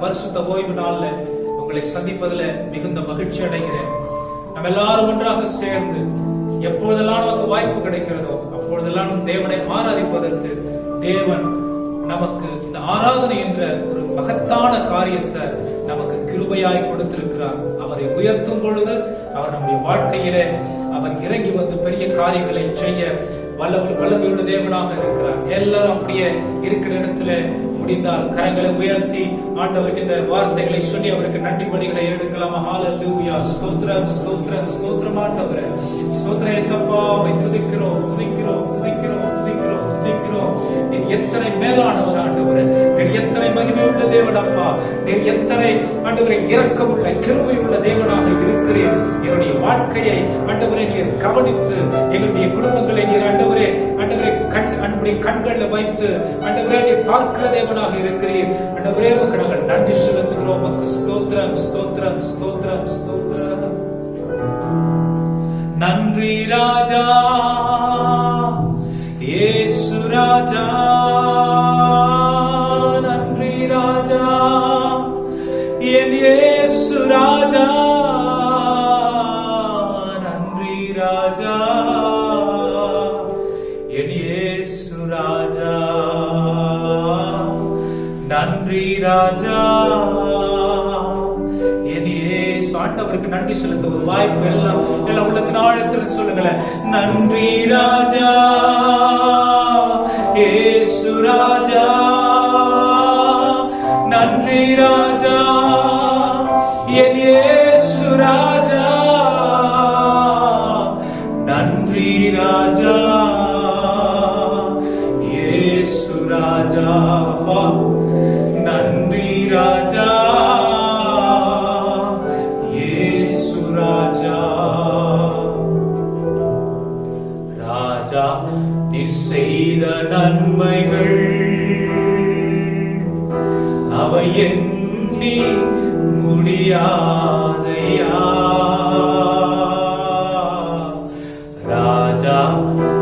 பரிசுத்த ஓய்வு நாள்ல உங்களை சந்திப்பதில் மிகுந்த மகிழ்ச்சி அடைகிறேன். நம்ம எல்லாரும் ஒன்றாக சேர்ந்து எப்பொழுதெல்லாம் நமக்கு வாய்ப்பு கிடைக்கிறதோ அப்பொழுதெல்லாம் தேவனை ஆராதிப்பதற்கு தேவன் நமக்கு இந்த ஆராதனை என்ற ஒரு மகத்தான காரியத்தை நமக்கு கிருபையாய் கொடுத்திருக்கிறார். அவரை உயர்த்தும் பொழுது அவர் நம்முடைய வாழ்க்கையிலே அவர் இறங்கி வந்து பெரிய காரியங்களை செய்ய வல்லமையுள்ள தேவனாக இருக்கிறார். எல்லாரும் அப்படியே இருக்கிற இடத்துல முடிந்தால் கரங்களை உயர்த்தி ஆண்டவருக்கு இந்த வார்த்தைகளை சொல்லி அவருக்கு நன்றி பலிகளை எடுக்கலாம். ஹல்லேலூயா, ஸ்தோத்திரம் ஸ்தோத்திரம் ஸ்தோத்திரம் ஆண்டவரே, ஸ்தோத்திரம் இயேசுப்பா, உம்மை துதிக்கிறோம் துதிக்கிறோம் துதிக்கிறோம் துதிக்கிறோம் துதிக்கிறோம். நீர் எத்தனை மேலானவர் ஆண்டவரே, நீர் எத்தனை மகிமை உள்ள தேவன் அப்பா, நீர் எத்தனை ஆண்டவரே இரக்கமுள்ள கிருபை உள்ள தேவனாக இருக்கிறீர். என்னுடைய வாழ்க்கையை ஆண்டவரே நீர் கவனித்து எங்களுடைய குடும்பங்களை நீர் ஆண்டவரே அன்புடைய கண்களை வைத்து ஆண்டவரே நீர் பார்க்கிற தேவனாக இருக்கிறீர். ஆண்டவரே உமக்கு நாங்கள் நன்றி செலுத்துகிறோம். உமக்கு ஸ்தோத்திரம் ஸ்தோத்திரம் ஸ்தோத்திரம் ஸ்தோத்திரம். நன்றி ராஜா இயேசு ராஜா, நன்றி ராஜா என் இயேசு ராஜா, நன்றி ராஜா என் இயேசு ராஜா, நன்றி ராஜா என் இயேசு. ஆண்டவருக்கு நன்றி செலுத்த ஒரு வாய்ப்பு எல்லாம் உள்ளத்தின் ஆழத்தில் சொல்லுங்களேன். நன்றி ராஜா இயேசு ராஜா, நன்றி ராஜா என் இயேசு ராஜா, நன்றி ராஜா இயேசு ராஜா, நன்றி ராஜா இயேசு ராஜா. ராஜா நீர் செய்த நன்மைகள் அவை எண்ணி முடியாதையா. ராஜா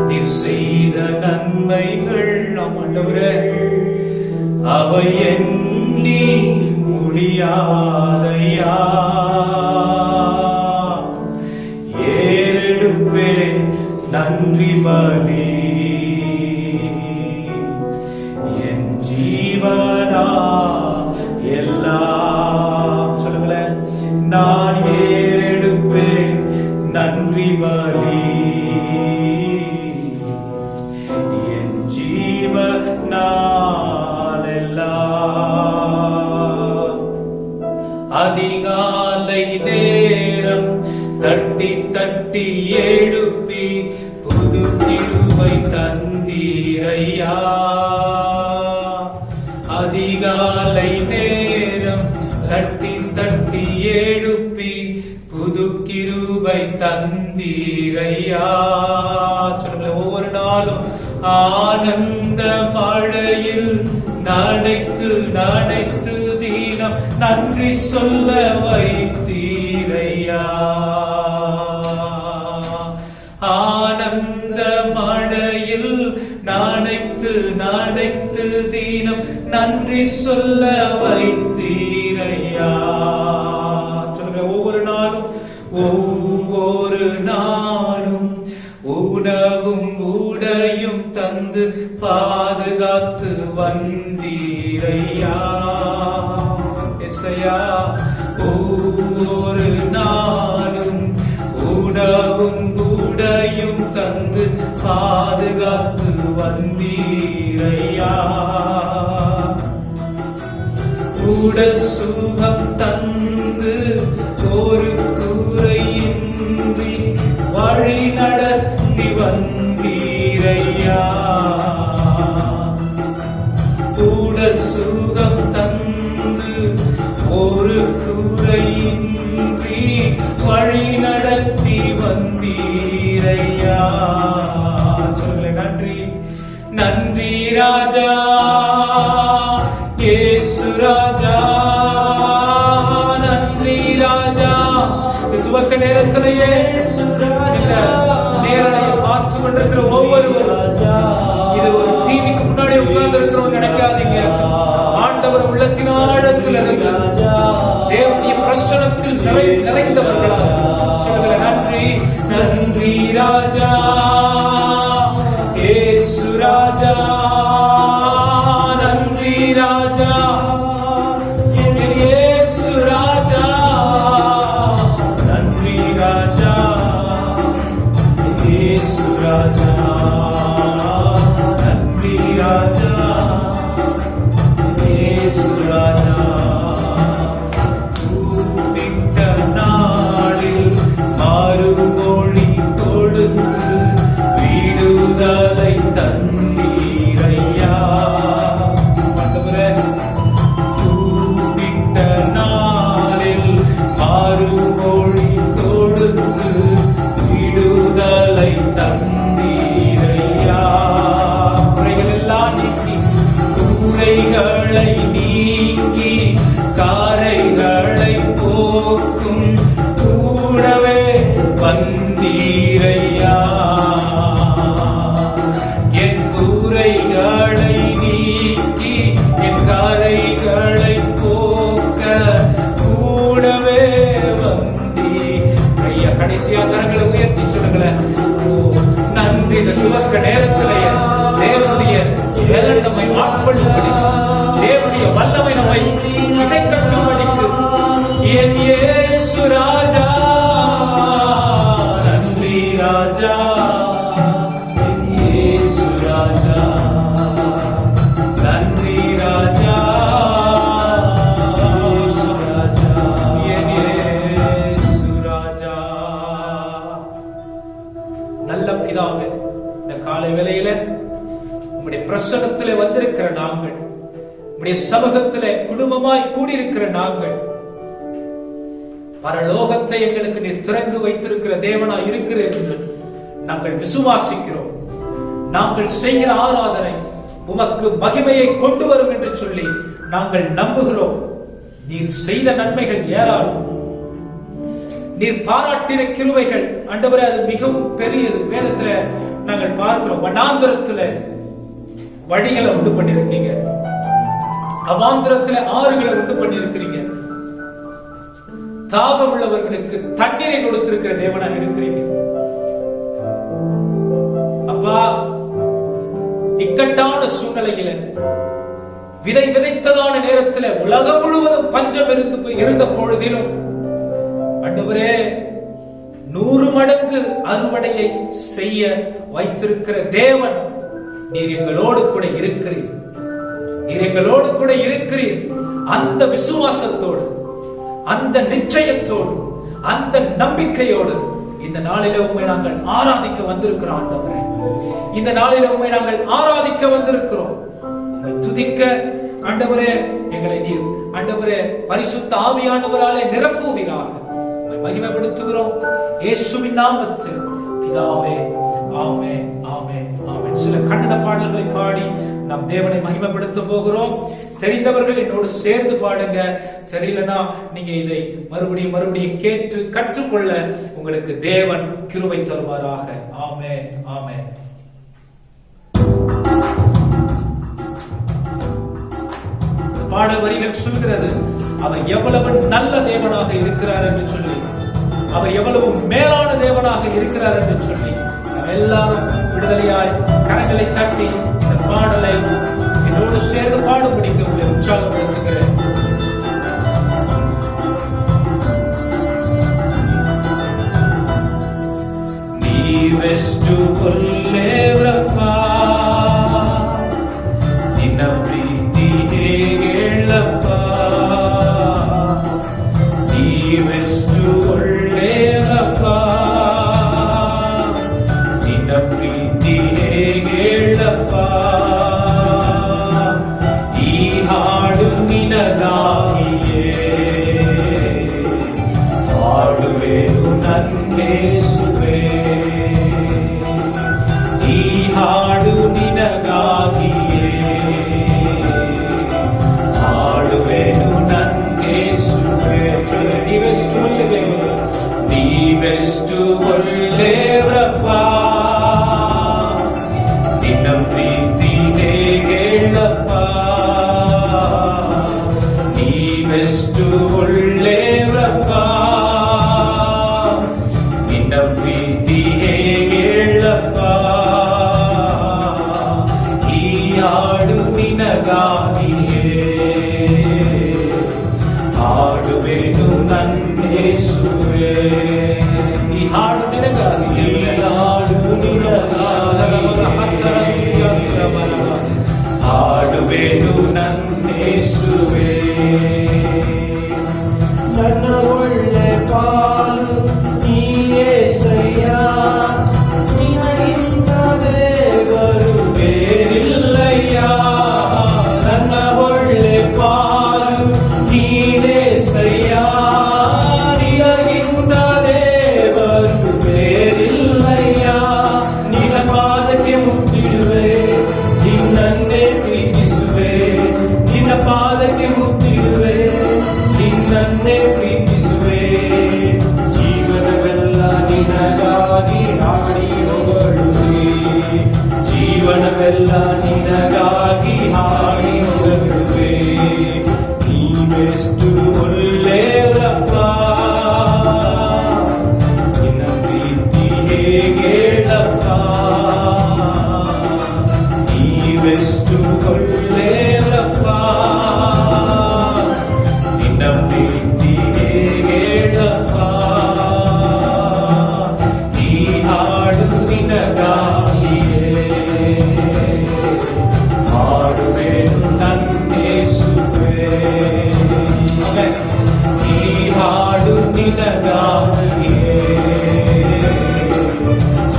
நீர் செய்த நன்மைகள் ஆண்டவரே அவை எண்ணி முடியாதையா. ஏறெடுப்பேன் நன்றி பலி என் ஜீவனா எல்லாம் சொல்லுங்களேன். நான் ஏறெடுப்பேன் நன்றி பலி என் ஜீவனால் எல்லாம். அதிகாலை நேரம் தட்டி தட்டி எழுப்பி புது கிருபை தந்தீரையா. அதிகாலை நேரம் தட்டி தட்டி எழுப்பி புது கிருபை தந்தீரையா. சொல்லுங்க, ஒவ்வொரு நாளும் ஆனந்த மழையில் நனைத்து நனைத்து தீனம் நன்றி சொல்ல வைத்தீரையா. ஆனந்த மழையில் நனைத்து நனைத்து தீனம் நன்றி சொல்ல வைத்தீரையா. சொல்லுங்க, ஒவ்வொரு நாளும் ஒவ்வொரு நாளும் உணவும் உடையும் தந்து பாதுகாத்து வந்தீரையா. எஸ்ஐயா, ஒவ்வொரு நாளும் உணவும் உடையும் தந்து பாதுகாத்து வந்தீரையா. உடல் சுகம் தந்து ஒரு குறையின்றி வழி நடத்தி வந்தீரையா. உடல் சுகம் தந்து ஒரு குறையின்றி வழி நடத்தி வந்தீரையா. நன்றி ராஜா இயேசு ராஜா, நன்றி ராஜா. துவக்க நேரத்திலேயே நேரலையை பார்த்து கொண்டிருக்கிற ஒவ்வொருவரும் இது ஒரு டிவிக்கு முன்னாடி உட்கார்ந்து இருக்கிறவங்க நினைக்காதீங்க. ஆண்டவர் உள்ளத்தின் ஆழத்தில் இருந்து தேவனுடைய பிரசன்னத்தில் நிறைந்தவர்களா சொல்லுங்க. நன்றி நன்றி ராஜா இயேசு ராஜா, நன்றி ராஜா இயேசு ராஜா, நன்றி ராஜா இயேசு ராஜா, நன்றி ராஜா இயேசு ராஜா. கூப்பிட்ட நாளில் மாறுமொழி கொடுத்து விடுதலை தந்தீரையா. கூப்பிட்ட நாளில் மாறுமொழி கொடுத்து விடுதலை தந்தீரையா. குறைகள் எல்லாம் நீக்கி கூரைகளை நீக்கி காரைகளை போக்கும் கூடவே வந்தீரையா. என் கூரைகளை நீக்கி என் காரைகளை போக்க கூடவே வந்தீரையா. கடைசியா கரங்களை உயர்த்தி சொல்லுங்களேன். நன்றி. இந்த துவக்க நேரத்திலேயே தேவனுடைய வேலை நம்மை ஆட்கொள்ளும்படி, தேவனுடைய வல்லமை நம்மை இதை கட்டும்படிக்கு என் இயேசு ராஜா, நன்றி ராஜா என் இயேசு ராஜா, நன்றி ராஜா இயேசு ராஜா, என் இயேசு ராஜா. நல்ல பிதாவே, இந்த காலை வேளையில உம்முடைய பிரசன்னத்திலே வந்திருக்கிற நாங்கள், உம்முடைய சமூகத்திலே குடும்பமாய் கூடியிருக்கிற நாங்கள், பரலோகத்தை எங்களுக்கு நீர் திறந்து வைத்திருக்கிற தேவனாய் இருக்கிறேன் என்று நாங்கள் விசுவாசிக்கிறோம். நாங்கள் செய்கிற ஆராதனை உமக்கு மகிமையை கொண்டு வரும் என்று சொல்லி நாங்கள் நம்புகிறோம். நீர் செய்த நன்மைகள் ஏராளம், நீர் பாராட்டின கிருபைகள் ஆண்டவரே அது மிகவும் பெரியது. வேதத்துல நாங்கள் பார்க்கிறோம், வனாந்தரத்துல வழிகளை உண்டு பண்ணிருக்கீங்க, அவாந்தரத்துல ஆறுகளை உண்டு பண்ணிருக்கிறீங்க, தாகம் உள்ளவர்களுக்கு தண்ணீரை கொடுத்திருக்கிற தேவனா இருக்கிறீங்க. அப்பா, இக்கட்டான சூழ்நிலையில விதை விதைத்ததான நேரத்தில் உலகம் முழுவதும் பஞ்சம் இருந்த பொழுதிலும் ஆண்டவரே 100 மடங்கு அறுவடையை செய்ய வைத்திருக்கிற தேவன் நீர் எங்களோடு கூட இருக்கிறீர். நீர் எங்களோடு கூட இருக்கிறீர். அந்த விசுவாசத்தோடு, அந்த நிச்சயத்தோடு, அந்த நம்பிக்கையோடு இந்த நாளிலே உம்மை நாங்கள் ஆராதிக்க வந்திருக்கிறோம். ஆண்டவரே, இந்த நாளிலே உம்மை நாங்கள் ஆராதிக்க வந்திருக்கிறோம். உம்மை துதிக்க ஆண்டவரே எங்களை நீர் ஆண்டவரே பரிசுத்த ஆவியானவராலே நிரப்புவீராக உம்மை மகிமைப்படுத்துகிறோம். இயேசுவின் நாமத்தில் பிதாவே, ஆமென், ஆமென், ஆமென். சில கன்னட பாடல்களை பாடி நாம் தேவனை மகிமைப்படுத்த போகிறோம். தெரிந்தவர்கள் என்னோடு சேர்ந்து பாடுங்க. தெரியலனா நீங்க இதை மறுபடியும் கேட்டு கற்றுக்கொள்ள உங்களுக்கு தேவன் கிருபை தருவாராக. ஆமென், ஆமென். பாடல் வரிகள் சொல்கிறது, அவர் எவ்வளவு நல்ல தேவனாக இருக்கிறார் என்று சொல்லி, அவர் எவ்வளவு மேலான தேவனாக இருக்கிறார் என்று சொல்லி, நாம் எல்லாரும் விடுதலையாய் கரங்களை தட்டி இந்த பாடலை என்னோடு சேர்ந்து பாடும்படிக்கு உங்களை உற்சாகப்படுத்துகிறேன். ನೀವೆಷ್ಟು ಒಳ್ಳೆಯವರಪ್ಪ, ನಿನ್ನ ಪ್ರೀತಿ ಹೇಗೆಳ್ಳಪ್ಪ, ನೀವೆಷ್ಟು ಒಳ್ಳೆಯವರಪ್ಪ, ನಿನ್ನ ಪ್ರೀತಿ ಹೇಗೆಳ್ಳಪ್ಪ, ಈ ಹಾಡು ನಿನಗಾಗಿಯೇ ಹಾಡುವೆನು ನನ್ನೇಸುವೆ, ಈ ಈ ಹಾಡು ನಿನಗಾಗಿಯೇ ಹಾಡುವೆನು ನನ್ನೇಸುವೆ. ನೀವೆಷ್ಟು ಒಳ್ಳೆಯವರು, ನೀವೆಷ್ಟು ಒಳ್ಳೆಯವರಪ್ಪ, ನಿನ್ನ ಪ್ರೀತಿ ಹೇಗೇಳಪ್ಪ, ನೀವೆಷ್ಟು ಒಳ್ಳೆಯವರಪ್ಪ, ನಿನ್ನ ಪ್ರೀತಿ ಹೇಗೇಳಪ್ಪ. ಈ ಹಾಡು ನಿನಗಾಗಿಯೇ ಹಾಡುವೆನು ನನ್ನೇಸುವೆ. ಈ ಹಾಡು ನಿನಗಾಗಿಯೇ, ಹಾಡು ನಿನಗಾಗಿಯೇ ಹಾಡುವೆನು ನನ್ನೇಸುವೆ. ನನ್ನ ಒಳ್ಳೆ ಪಾಲು ನೀಯೇಸಯ್ಯ, ನಿನಗಿಂತ ದೇವರು ಬೇರಿಲ್ಲಯ್ಯ. ನನ್ನ ಒಳ್ಳೆ ಪಾಲು ನೀನೇಸಯ್ಯ, ನಿನಗಿಂತ ದೇವರು ಬೇರಿಲ್ಲಯ್ಯ. ನಿನ್ನ ಪಾದಕ್ಕೆ ಮುಟ್ಟಿಸುವೆ, ನಿನ್ನನ್ನೇ ಪ್ರೀತಿಸುವೆ, ನಿನ್ನ ಪಾದಕ್ಕೆ ಮುಟ್ಟಿಸುವೆ, ನಿನ್ನನ್ನೇ ಪ್ರೀತಿಸುವೆ. ಜೀವನವೆಲ್ಲ ನಿನಗಾಗಿ ಹಾಡಿ ಹೊಗಳುವೆ, ಜೀವನವೆಲ್ಲ ನಿನಗಾಗಿ ಹಾಡಿ ಹೊಗಳುವೆ. ನೀವೆಷ್ಟು ಒಳ್ಳೆಯವರಪ್ಪ, ನಿನ್ನ ಪ್ರೀತಿ ಹೇಗೇಳಪ್ಪ, ನೀವೆಷ್ಟು ಒಳ್ಳೆಯವರಪ್ಪ, ನಿನ್ನ ಪ್ರೀತಿ ಹೇಗೇಳಪ್ಪ. ಈ ಹಾಡು ನಿನಗಾಗಿಯೇ ಹಾಡುವೆನು ನನ್ನೇಸುವೆ. ಈ ಹಾಡು ನಿನಗಾಗಿಯೇ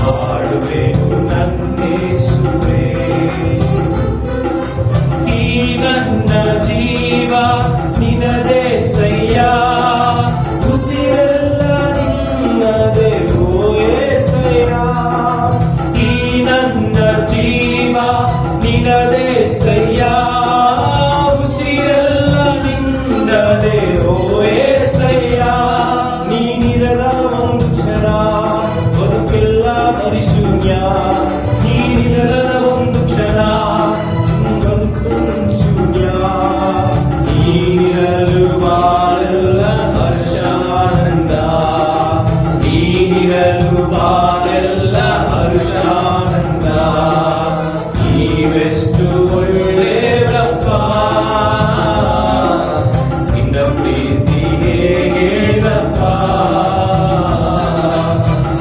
ಹಾಡುವೆನು ನನ್ನೇಸುವೆ. ಈ ನನ್ನ ಜೀವ ನಿನದೇಸಯ್ಯ, ಉಸಿರೆಲ್ಲ ನಿನ್ನದೇ ಓ ಏಸಯ್ಯ. ಈ ನನ್ನ ಜೀವ ನಿನದೇಸಯ್ಯ, ಉಸಿರೆಲ್ಲ ನಿನ್ನದೇ ಓ ಏಸಯ್ಯ. ನೀನಿರದ ಒಂದು ಕ್ಷಣ ಬದುಕೆಲ್ಲ ಪರಿಶೂನ್ಯ, ನೀನಿರದ ಒಂದು ಕ್ಷಣ ಬದುಕು ಶೂನ್ಯ. ನೀನಿರಲು ಬಾಳೆಲ್ಲ ಹರ್ಷಾನಂದ, ನೀನಿರಲು ಬಾಳೆಲ್ಲ ಹರ್ಷಾನಂದ. ನೀವೆಷ್ಟು ಒಳ್ಳೆಯವರಪ್ಪ, ನಿನ್ನ ಪ್ರೀತಿ ಹೇಗೇಳಪ್ಪ,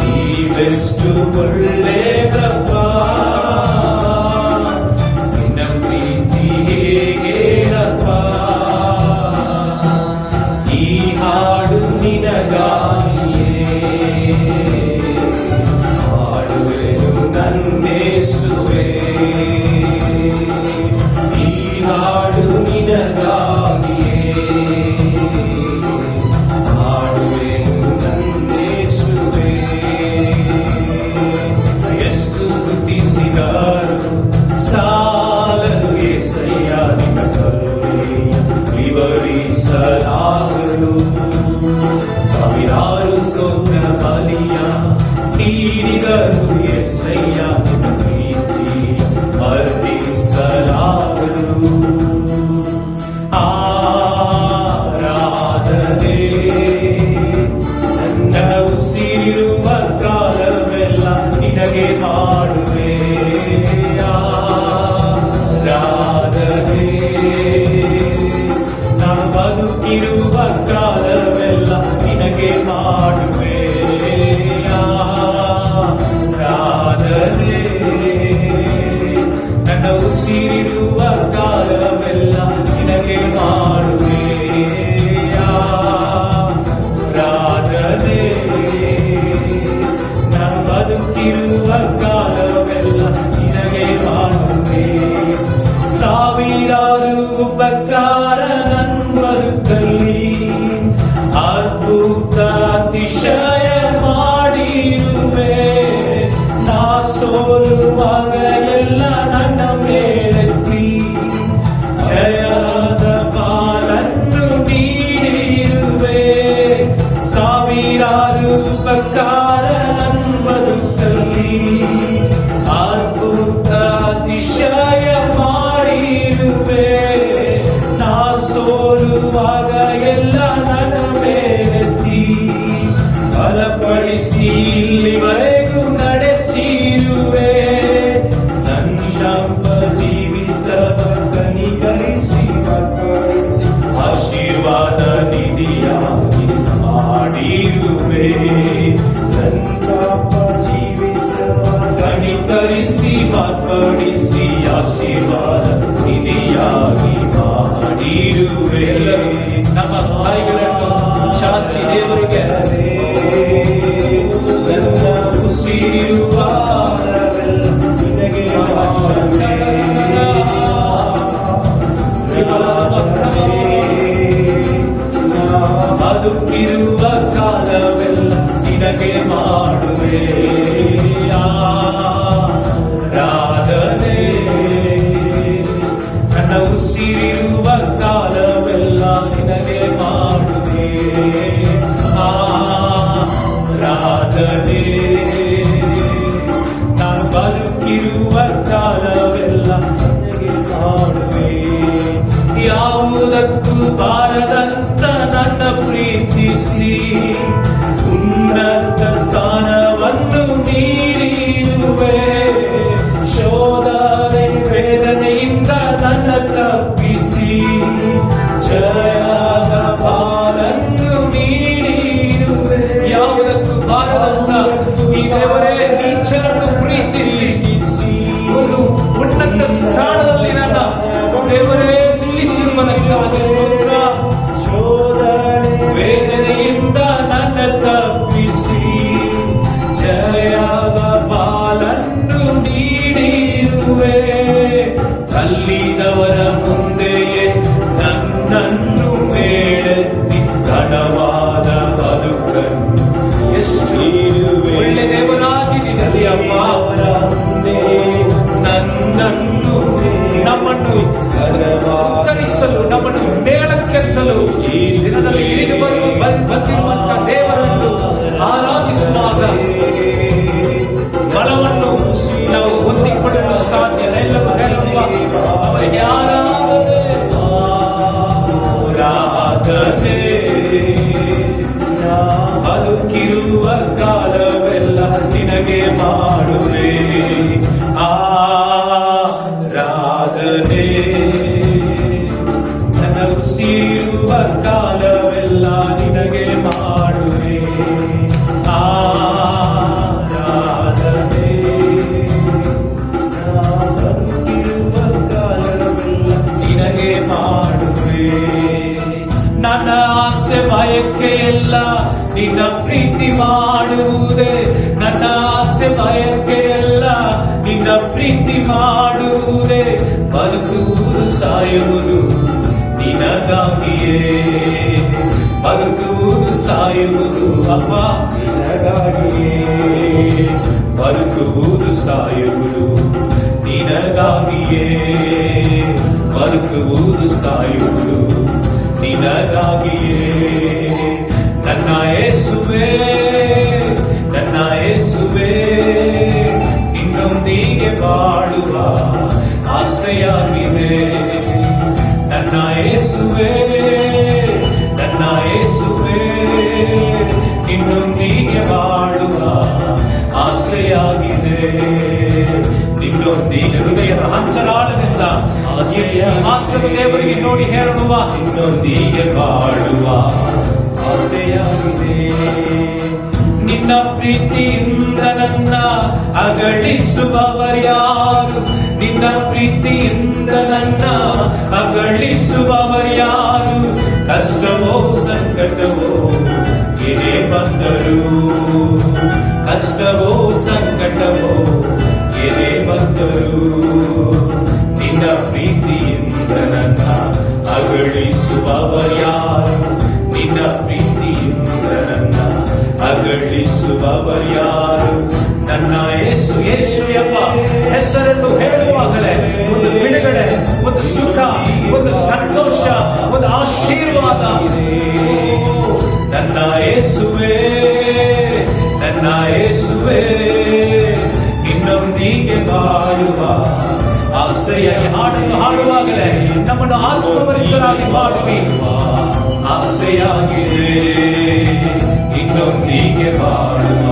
ನೀವೆಷ್ಟು ಒಳ್ಳೆಯವರಪ್ಪ, ನಿನ್ನ ಪ್ರೀತಿ ಹೇಗೇಳಪ್ಪ. ಈ ಹಾಡು ನಿನಗಾಗಿಯೇ ಹಾಡುವೆನು ನನ್ನೇಸುವೆ. ಈ ಹಾಡು ನಿನಗಾಗಿಯೇ ಹಾಡುವೆನು ನನ್ನೇಸುವೆ. ಎಷ್ಟು ಸ್ತುತಿಸಿದರು ಸಾಲದು ಏಸಯ್ಯ, ನಿನ್ನ ಕರುಣೆಯ ವಿವರಿಸಲಾಗದು. ಸಾವಿರಾರು ಸ್ತೋತ್ರ ಬಲಿಯ ನೀಡಿದರು ಏಸಯ್ಯ, ನಿನ್ನ ಪ್ರೀತಿ ವರ್ಣಿಸಲಾಗದು. ಆರಾಧನೆ ನನ್ನ ಉಸಿರುವ ಕಾಲವೆಲ್ಲ ನಿನಗೆ ಮಾಡುವೆ. ಆರಾಧನೆ ನಾನು ಬದುಕಿರುವ ಕಾಲವೆಲ್ಲ ನಿನಗೆ ಮಾಡುವೆ. ಆರಾಧನೆ ನನ್ನ ಉಸಿರಿರುವ ಕಾಲವೆಲ್ಲ ನಿನಗೆ ಮಾಡುವೆ. ಆರಾಧನೆ ನಾನು ಬದುಕಿರುವ ಕಾಲವೆಲ್ಲ ನಿನಗೆ ಮಾಡುವೆ. ಸಾವಿರಾರು ಉಪಕಾರ ನನ್ನ ಬದುಕಲ್ಲಿ ಅದ್ಭುತ ಅತಿಶಯ ಮಾಡಿರುವೆ. ನಾ ಸೋಲುವಾಗ ಎಲ್ಲ ನನ್ನ ಮೇಲೆತ್ತಿ ಜಯದ ಪಾಲನ್ನು ನೀಡಿರುವೆ. ಸಾವಿರಾರು ಉಪಕಾರ ನನ್ನ ಬದುಕಲ್ಲಿ ಅದ್ಭುತ ಅತಿಶಯ ಮಾಡಿರುವೆ. ನಾ ಸೋಲುವಾಗ ಎಲ್ಲ ನನ್ನ ಮೇಲೆತ್ತಿ ಬಲಪಡಿಸಿ ಇಲ್ಲಿವರೆಗೂ ನಡೆಸಿರುವೆ. ನನ್ನ ಜೀವಿತವ ಕನಿಕರಿಸಿ ಆಶೀರ್ವಾದ ನಿಧಿಯಾಗಿ ಮಾಡಿರುವೆ. ನನ್ನ ಜೀವಿತವ ಕನಿಕರಿಸಿ ಮಾರ್ಪಡಿಸಿ ಆಶೀರ್ವಾದ ನಿಧಿಯಾಗಿ ಮಾಡಿರುವೆ. ನಮ್ಮ ತಾಯಿಗಳನ್ನು ಚಾಚಿ ದೇವರಿಗೆ ನನ್ನ ಉಸಿರುವ ಬದುಕಿರುವ ಕಾಲವೆಲ್ಲ ನಿನಗೆ ಮಾಡುವೆ ಆರಾಧನೆ. ನನ್ನ ಉಸಿರಿರುವ ಕಾಲವೆಲ್ಲ ನಿನಗೆ ಮಾಡುವೆ ಆರಾಧನೆ. ನಾನು ಬದುಕಿರುವ ಕಾಲವೆಲ್ಲ ನಿನಗೆ ಮಾಡುವೆ. ಯಾವುದಕ್ಕೂ ಬಾರದಂತ ನನ್ನ ಪ್ರೀತಿಸಿ ಉನ್ನತ ಸ್ಥಾನವನ್ನು ನೀಡಿರುವೆ. ಶೋಧನೆ ವೇದನೆಯಿಂದ ನನ್ನ ತಪ್ಪಿಸಿ ಜಯದ ಪಾಲನ್ನು ನೀಡಿರುವೆ. ಯಾವುದಕ್ಕೂ ಬಾರದಂತ ಈ ದೇವರೇ ನೀಚರನ್ನು ಪ್ರೀತಿಸಿ ಒಂದು ಉನ್ನತ ಸ್ಥಾನದಲ್ಲಿ ನನ್ನ ದೇವರೇ ನಿಲ್ಲಿಸಿರುವುದಕ್ಕಾಗಿ ಸ್ತೋತ್ರ. ಶೋಧನೆ ವೇದನೆಯಿಂದ ನನ್ನ ತಪ್ಪಿಸಿ ಜಯದ ಪಾಲನ್ನು ನೀಡಿರುವೆ. ತಲ್ಲಿದವರ ಮುಂದೆಯೇ ನನ್ನನ್ನು ಮೇಲೆತ್ತಿ ಘನವಾದ ಬದುಕನ್ನು ಎಷ್ಟು ಒಳ್ಳೆ ದೇವರಾಗಿದ್ದೀರಿ ಅಪ್ಪ. ನನ್ನನ್ನು ನಮ್ಮನ್ನು ಉತ್ತರಿಸಲು ನಮ್ಮನ್ನು ಮೇಲಕ್ಕೆತ್ತಲು ಈ ದಿನದಲ್ಲಿ ಇಳಿದು ಬಂದಿರುವಂತಹ ದೇವರನ್ನು ಆರಾಧಿಸುವಾಗ ಬಲವನ್ನು ನಾವು ಹೊಂದಿಕೊಳ್ಳಲು ಸಾಧ್ಯ. ಎಲ್ಲರೂ ಹೇಳುವ ಅವರಿಗೆ ಆರಾಧನೆ. ಬದುಕಿರುವ ಕಾಲವೆಲ್ಲ ನಿನಗೆ ಮಾಡುವೆ ಆರಾಧನೆ. ನನ್ನ ಉಸಿರುವ ಕಾಲವೆಲ್ಲ ನಿನಗೆ ಮಾಡುವೆ ಆರಾಧನೆ. ಬದುಕಿರುವ ಕಾಲವೆಲ್ಲ ನಿನಗೆ ಮಾಡುವೆ. ನನ್ನ ಆಸೆ ಬಯಕೆ ಎಲ್ಲ ನಿನ್ನ ಪ್ರೀತಿ ಮಾಡುವುದೇ. ನನ್ನ ಆಸೆ ಬಯಕೆ ಎಲ್ಲ ನಿನ್ನ ಪ್ರೀತಿ ಮಾಡುವುದೇ. ಬದುಕುವುದು ಸಾಯುವುದು ನಿನಗಾಗಿಯೇ. ಬದುಕುವುದು ಸಾಯುವುದು ಅಪ್ಪ ನಿನಗಾಗಿಯೇ. ಬದುಕುವುದು ಸಾಯುವುದು ನಿನಗಾಗಿಯೇ. ಬದುಕುವುದು ಸಾಯುವುದು ನಿನಗಾಗಿಯೇ. ನನ್ನ ಯೇಸುವೇ ನನ್ನ ಯೇಸುವೇ ನಿನ್ನೊಂದಿಗೆ ಬಾಳುವ ಆಸೆಯಾಗಿದೆ. ನನ್ನ ಯೇಸುವೇ ನನ್ನ ಯೇಸುವೇ ನಿನ್ನೊಂದಿಗೆ ಬಾಳುವ ಆಸೆಯಾಗಿದೆ. ನಿನ್ನೊಂದಿಗೆ ಹೃದಯದ ಹಂಚಲಾಳದಿಂದ ಮಾತ್ರವು ದೇವರಿಗೆ ನೋಡಿ ಹೇಳುವ ನಿನ್ನೊಂದಿಗೆ ಬಾಳುವ ಆಸೆಯಾಗಿದೆ. ನಿನ್ನ ಪ್ರೀತಿಯಿಂದ ನನ್ನ ಅಗಳಿಸುವವರ್ಯಾರು. ನಿನ್ನ ಪ್ರೀತಿಯಿಂದ ನನ್ನ ಅಗಳಿಸುವವರ್ಯಾರು. ಕಷ್ಟವೋ ಸಂಕಟವೋ ಏನೇ ಬಂದರು. ಕಷ್ಟವೋ ಸಂಕಟವೋ ಏನೇ ಬಂದರು. ನಿನ್ನ ಪ್ರೀತಿಯಿಂದ ನನ್ನ ಅಗಳಿಸುವವರ್ಯಾರು. ನಿನ್ನ ಪ್ರೀತಿಯಿಂದ ನನ್ನ ಅಗಳಿಸುವವರ್ಯಾರು. ನನ್ನ ಯೇಸು ಯೇಸು ಹೆಸರನ್ನು ಹೇಳುವಾಗಲೇ ಒಂದು ಬಿಡುಗಡೆ, ಒಂದು ಸುಖ, ಒಂದು ಸಂತೋಷ, ಒಂದು ಆಶೀರ್ವಾದ. ನನ್ನ ಯೇಸುವೇ, ನನ್ನ ಯೇಸುವೇ, ನಿನ್ನೊಂದಿಗೆ ಬಾಳುವ ಆಸೆಯಾಗಿ ಹಾಡನ್ನು ಹಾಡುವಾಗಲೇ ನಮ್ಮನ್ನು ಆತ್ಮಭರಿತರಾಗಿ ಮಾಡುವ ಆಸೆಯಾಗಿದೆ. ನಿನ್ನೊಂದಿಗೆ ಬಾಳುವ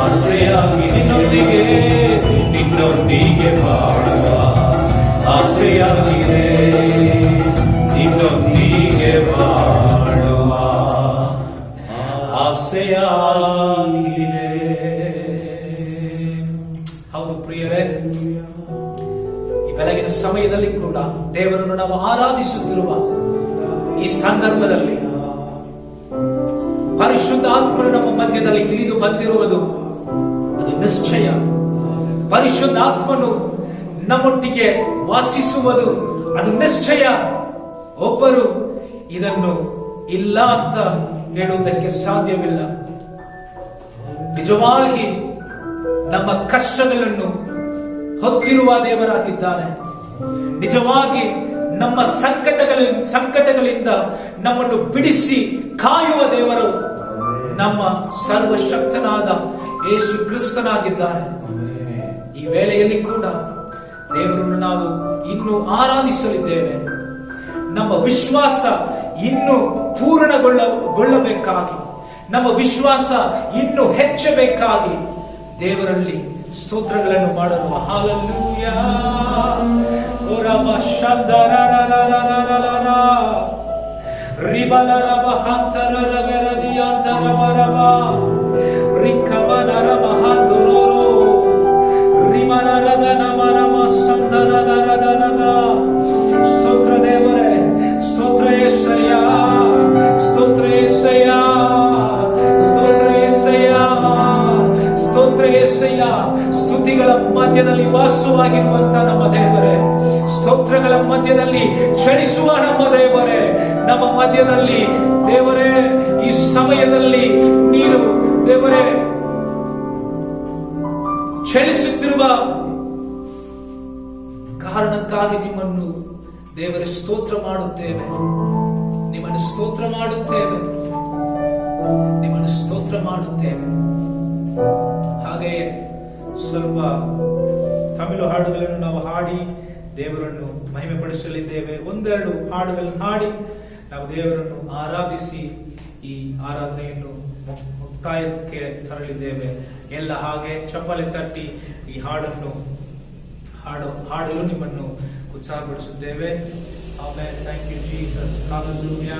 ಆಸೆಯಾಗಿ, ನಿನ್ನೊಂದಿಗೆ ಬಾಳುವ ಆಸೆಯಾಗಿದೆ. ನಿನ್ನೊಂದಿಗೆ ಬಾಳುವ ಆಸೆಯಾಗಿದೆ. ಹೌದು ಪ್ರಿಯರೇ, ಈ ಬೆಳಗಿನ ಸಮಯದಲ್ಲಿ ಕೂಡ ದೇವರನ್ನು ನಾವು ಆರಾಧಿಸುತ್ತಿರುವ ಈ ಸಂದರ್ಭದಲ್ಲಿ ಪರಿಶುದ್ಧ ಆತ್ಮನು ನಮ್ಮ ಮಧ್ಯದಲ್ಲಿ ಇಳಿದು ಬಂದಿರುವುದು ಅದು ನಿಶ್ಚಯ. ಪರಿಶುದ್ಧ ಆತ್ಮನು ನಮ್ಮೊಟ್ಟಿಗೆ ವಾಸಿಸುವುದು ಅದು ನಿಶ್ಚಯ. ಒಬ್ಬರು ಇದನ್ನು ಇಲ್ಲ ಅಂತ ಹೇಳುವುದಕ್ಕೆ ಸಾಧ್ಯವಿಲ್ಲ. ನಿಜವಾಗಿ ನಮ್ಮ ಕಷ್ಟಗಳನ್ನು ಹೊತ್ತಿರುವ ದೇವರಾಗಿದ್ದಾನೆ. ನಿಜವಾಗಿ ನಮ್ಮ ಸಂಕಟಗಳಿಂದ ನಮ್ಮನ್ನು ಬಿಡಿಸಿ ಕಾಯುವ ದೇವರು ನಮ್ಮ ಸರ್ವಶಕ್ತನಾದ ಯೇಸು ಕ್ರಿಸ್ತನಾಗಿದ್ದಾನೆ. ಈ ವೇಳೆಯಲ್ಲಿ ಕೂಡ ದೇವರನ್ನು ನಾವು ಇನ್ನೂ ಆರಾಧಿಸಲಿದ್ದೇವೆ. ನಮ್ಮ ವಿಶ್ವಾಸ ಇನ್ನೂ ಪೂರ್ಣಗೊಳ್ಳಬೇಕಾಗಿ, ನಮ್ಮ ವಿಶ್ವಾಸ ಇನ್ನೂ ಹೆಚ್ಚಬೇಕಾಗಿ ದೇವರಲ್ಲಿ ಸ್ತೋತ್ರಗಳನ್ನು ಮಾಡಲು. ಹಲ್ಲೆಲೂಯಾ. ಓರಬ ಶಂದರರರರರರರ ರಿಬಲರಬ ಹಂತರರಗರದಿಯಂತರವರಬ ರಿಕಬನರಬ ಹಂತರೋರೋ ರಿಮನರದ ನಮನಮ ಸಂದರದರದನದ. ಸ್ತೋತ್ರ ದೇವರೇ, ಸ್ತೋತ್ರ యేసయ్య, ಸ್ತೋತ್ರ యేసయ్య, ಸ್ತೋತ್ರ యేసయ్య, ಸ್ತೋತ್ರ యేసయ్య. ಸ್ತುತಿಗಳ ಮಧ್ಯದಲ್ಲಿ ವಾಸವಾಗಿರುವಂತ ನಮ್ಮ ದೇವರೇ, ಸ್ತೋತ್ರಗಳ ಮಧ್ಯದಲ್ಲಿ ಚಲಿಸುವ ನಮ್ಮ ದೇವರೇ, ನಮ್ಮ ಮಧ್ಯದಲ್ಲಿ ದೇವರೇ ಈ ಸಮಯದಲ್ಲಿ ನೀನು ದೇವರೇ ಚಲಿಸುತ್ತಿರುವ ಕಾರಣಕ್ಕಾಗಿ ನಿಮ್ಮನ್ನು ದೇವರೇ ಸ್ತೋತ್ರ ಮಾಡುತ್ತೇವೆ, ನಿಮ್ಮನ್ನು ಸ್ತೋತ್ರ ಮಾಡುತ್ತೇವೆ, ನಿಮ್ಮನ್ನು ಸ್ತೋತ್ರ ಮಾಡುತ್ತೇವೆ. ಹಾಗೆಯೇ ಸ್ವಲ್ಪ ತಮಿಳು ಹಾಡುಗಳನ್ನು ನಾವು ಹಾಡಿ ದೇವರನ್ನು ಮಹಿಮೆ ಪಡಿಸಲಿದ್ದೇವೆ. ಒಂದೆರಡು ಹಾಡುಗಳನ್ನು ಹಾಡಿ ನಾವು ದೇವರನ್ನು ಆರಾಧಿಸಿ ಈ ಆರಾಧನೆಯನ್ನು ಮುಕ್ತಾಯಕ್ಕೆ ತರಲಿದ್ದೇವೆ. ಎಲ್ಲ ಹಾಗೆ ಚಪ್ಪಲಿ ತಟ್ಟಿ ಈ ಹಾಡನ್ನು ಹಾಡಲು ನಿಮ್ಮನ್ನು ಉತ್ಸಾಹಪಡಿಸುತ್ತೇವೆ. Amen. Thank you Jesus. Hallelujah.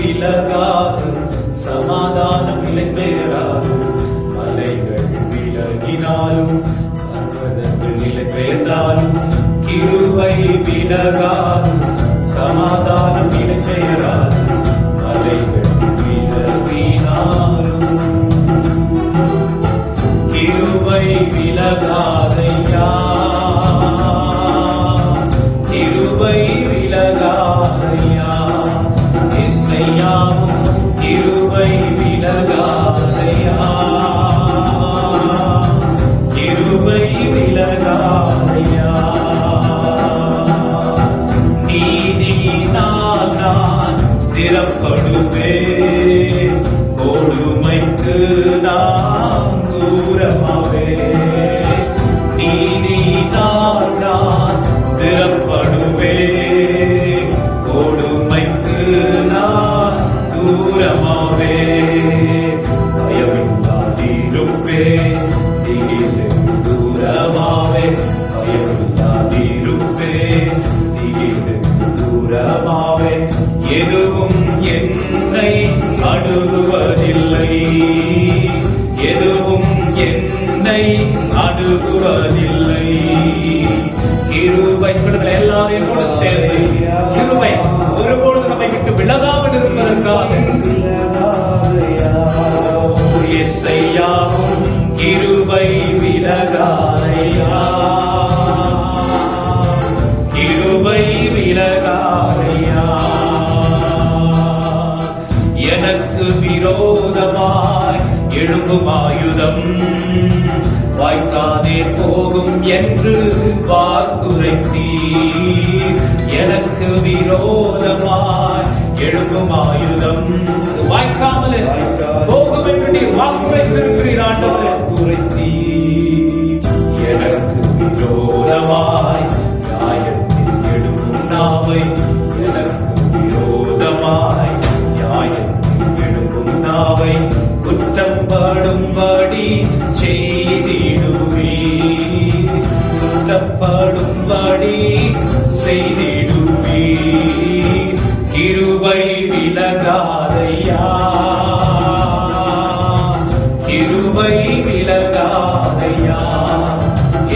விலகாது சமாதானம் நிலை பெயராது. மலைகள் விலகினாலும் பர்வதங்கள் நிலை பெயர்ந்தாலும் கிருபை விலகாது சமாதானம் நிலை பெயராது. மலைகள் விலகினாலும் கிருபை விலகாதையா, கிருபை விலகாதையா. கிருபை விலகாதையா, கிருபை விலகாதையா. நீதியினால் நான் ஸ்திரப்படுவேன், கொடுமைக்கு நான் தூரமாவேன். நீதியினால் நான் ஸ்திரப்படுவேன், கொடுமைக்கு நான் தூரமாவே. பயமில்லாதிருப்பேன், திகிலும் தூரமாவே. பயமில்லாதிருப்பேன், திகிலும் தூரமாவே. எதுவும் என்னை அணுகுவதில்லை, எதுவும் என்னை எழும்பும் ஆயுதம் வாய்க்காதே போகும் என்று வாக்குரைத்தீர். எனக்கு விரோதமாய் எழும்பும் ஆயுதம் வாய்க்காமலே போகும் என்று நீர் வாக்குரைத்திருக்கிறீர் ஆண்டவரே. எனக்கு விரோதமாய் நியாயத்தில் எழும்பும் நாவை, எனக்கு விரோதமாய் நியாயத்தில் எழும்பும் நாவை குற்றம் படும்படி செய்திடுவீர். குற்றப்படும்படி செய்திடுவீர். கிருபை விலகாதையா, கிருபை விலகாதையா.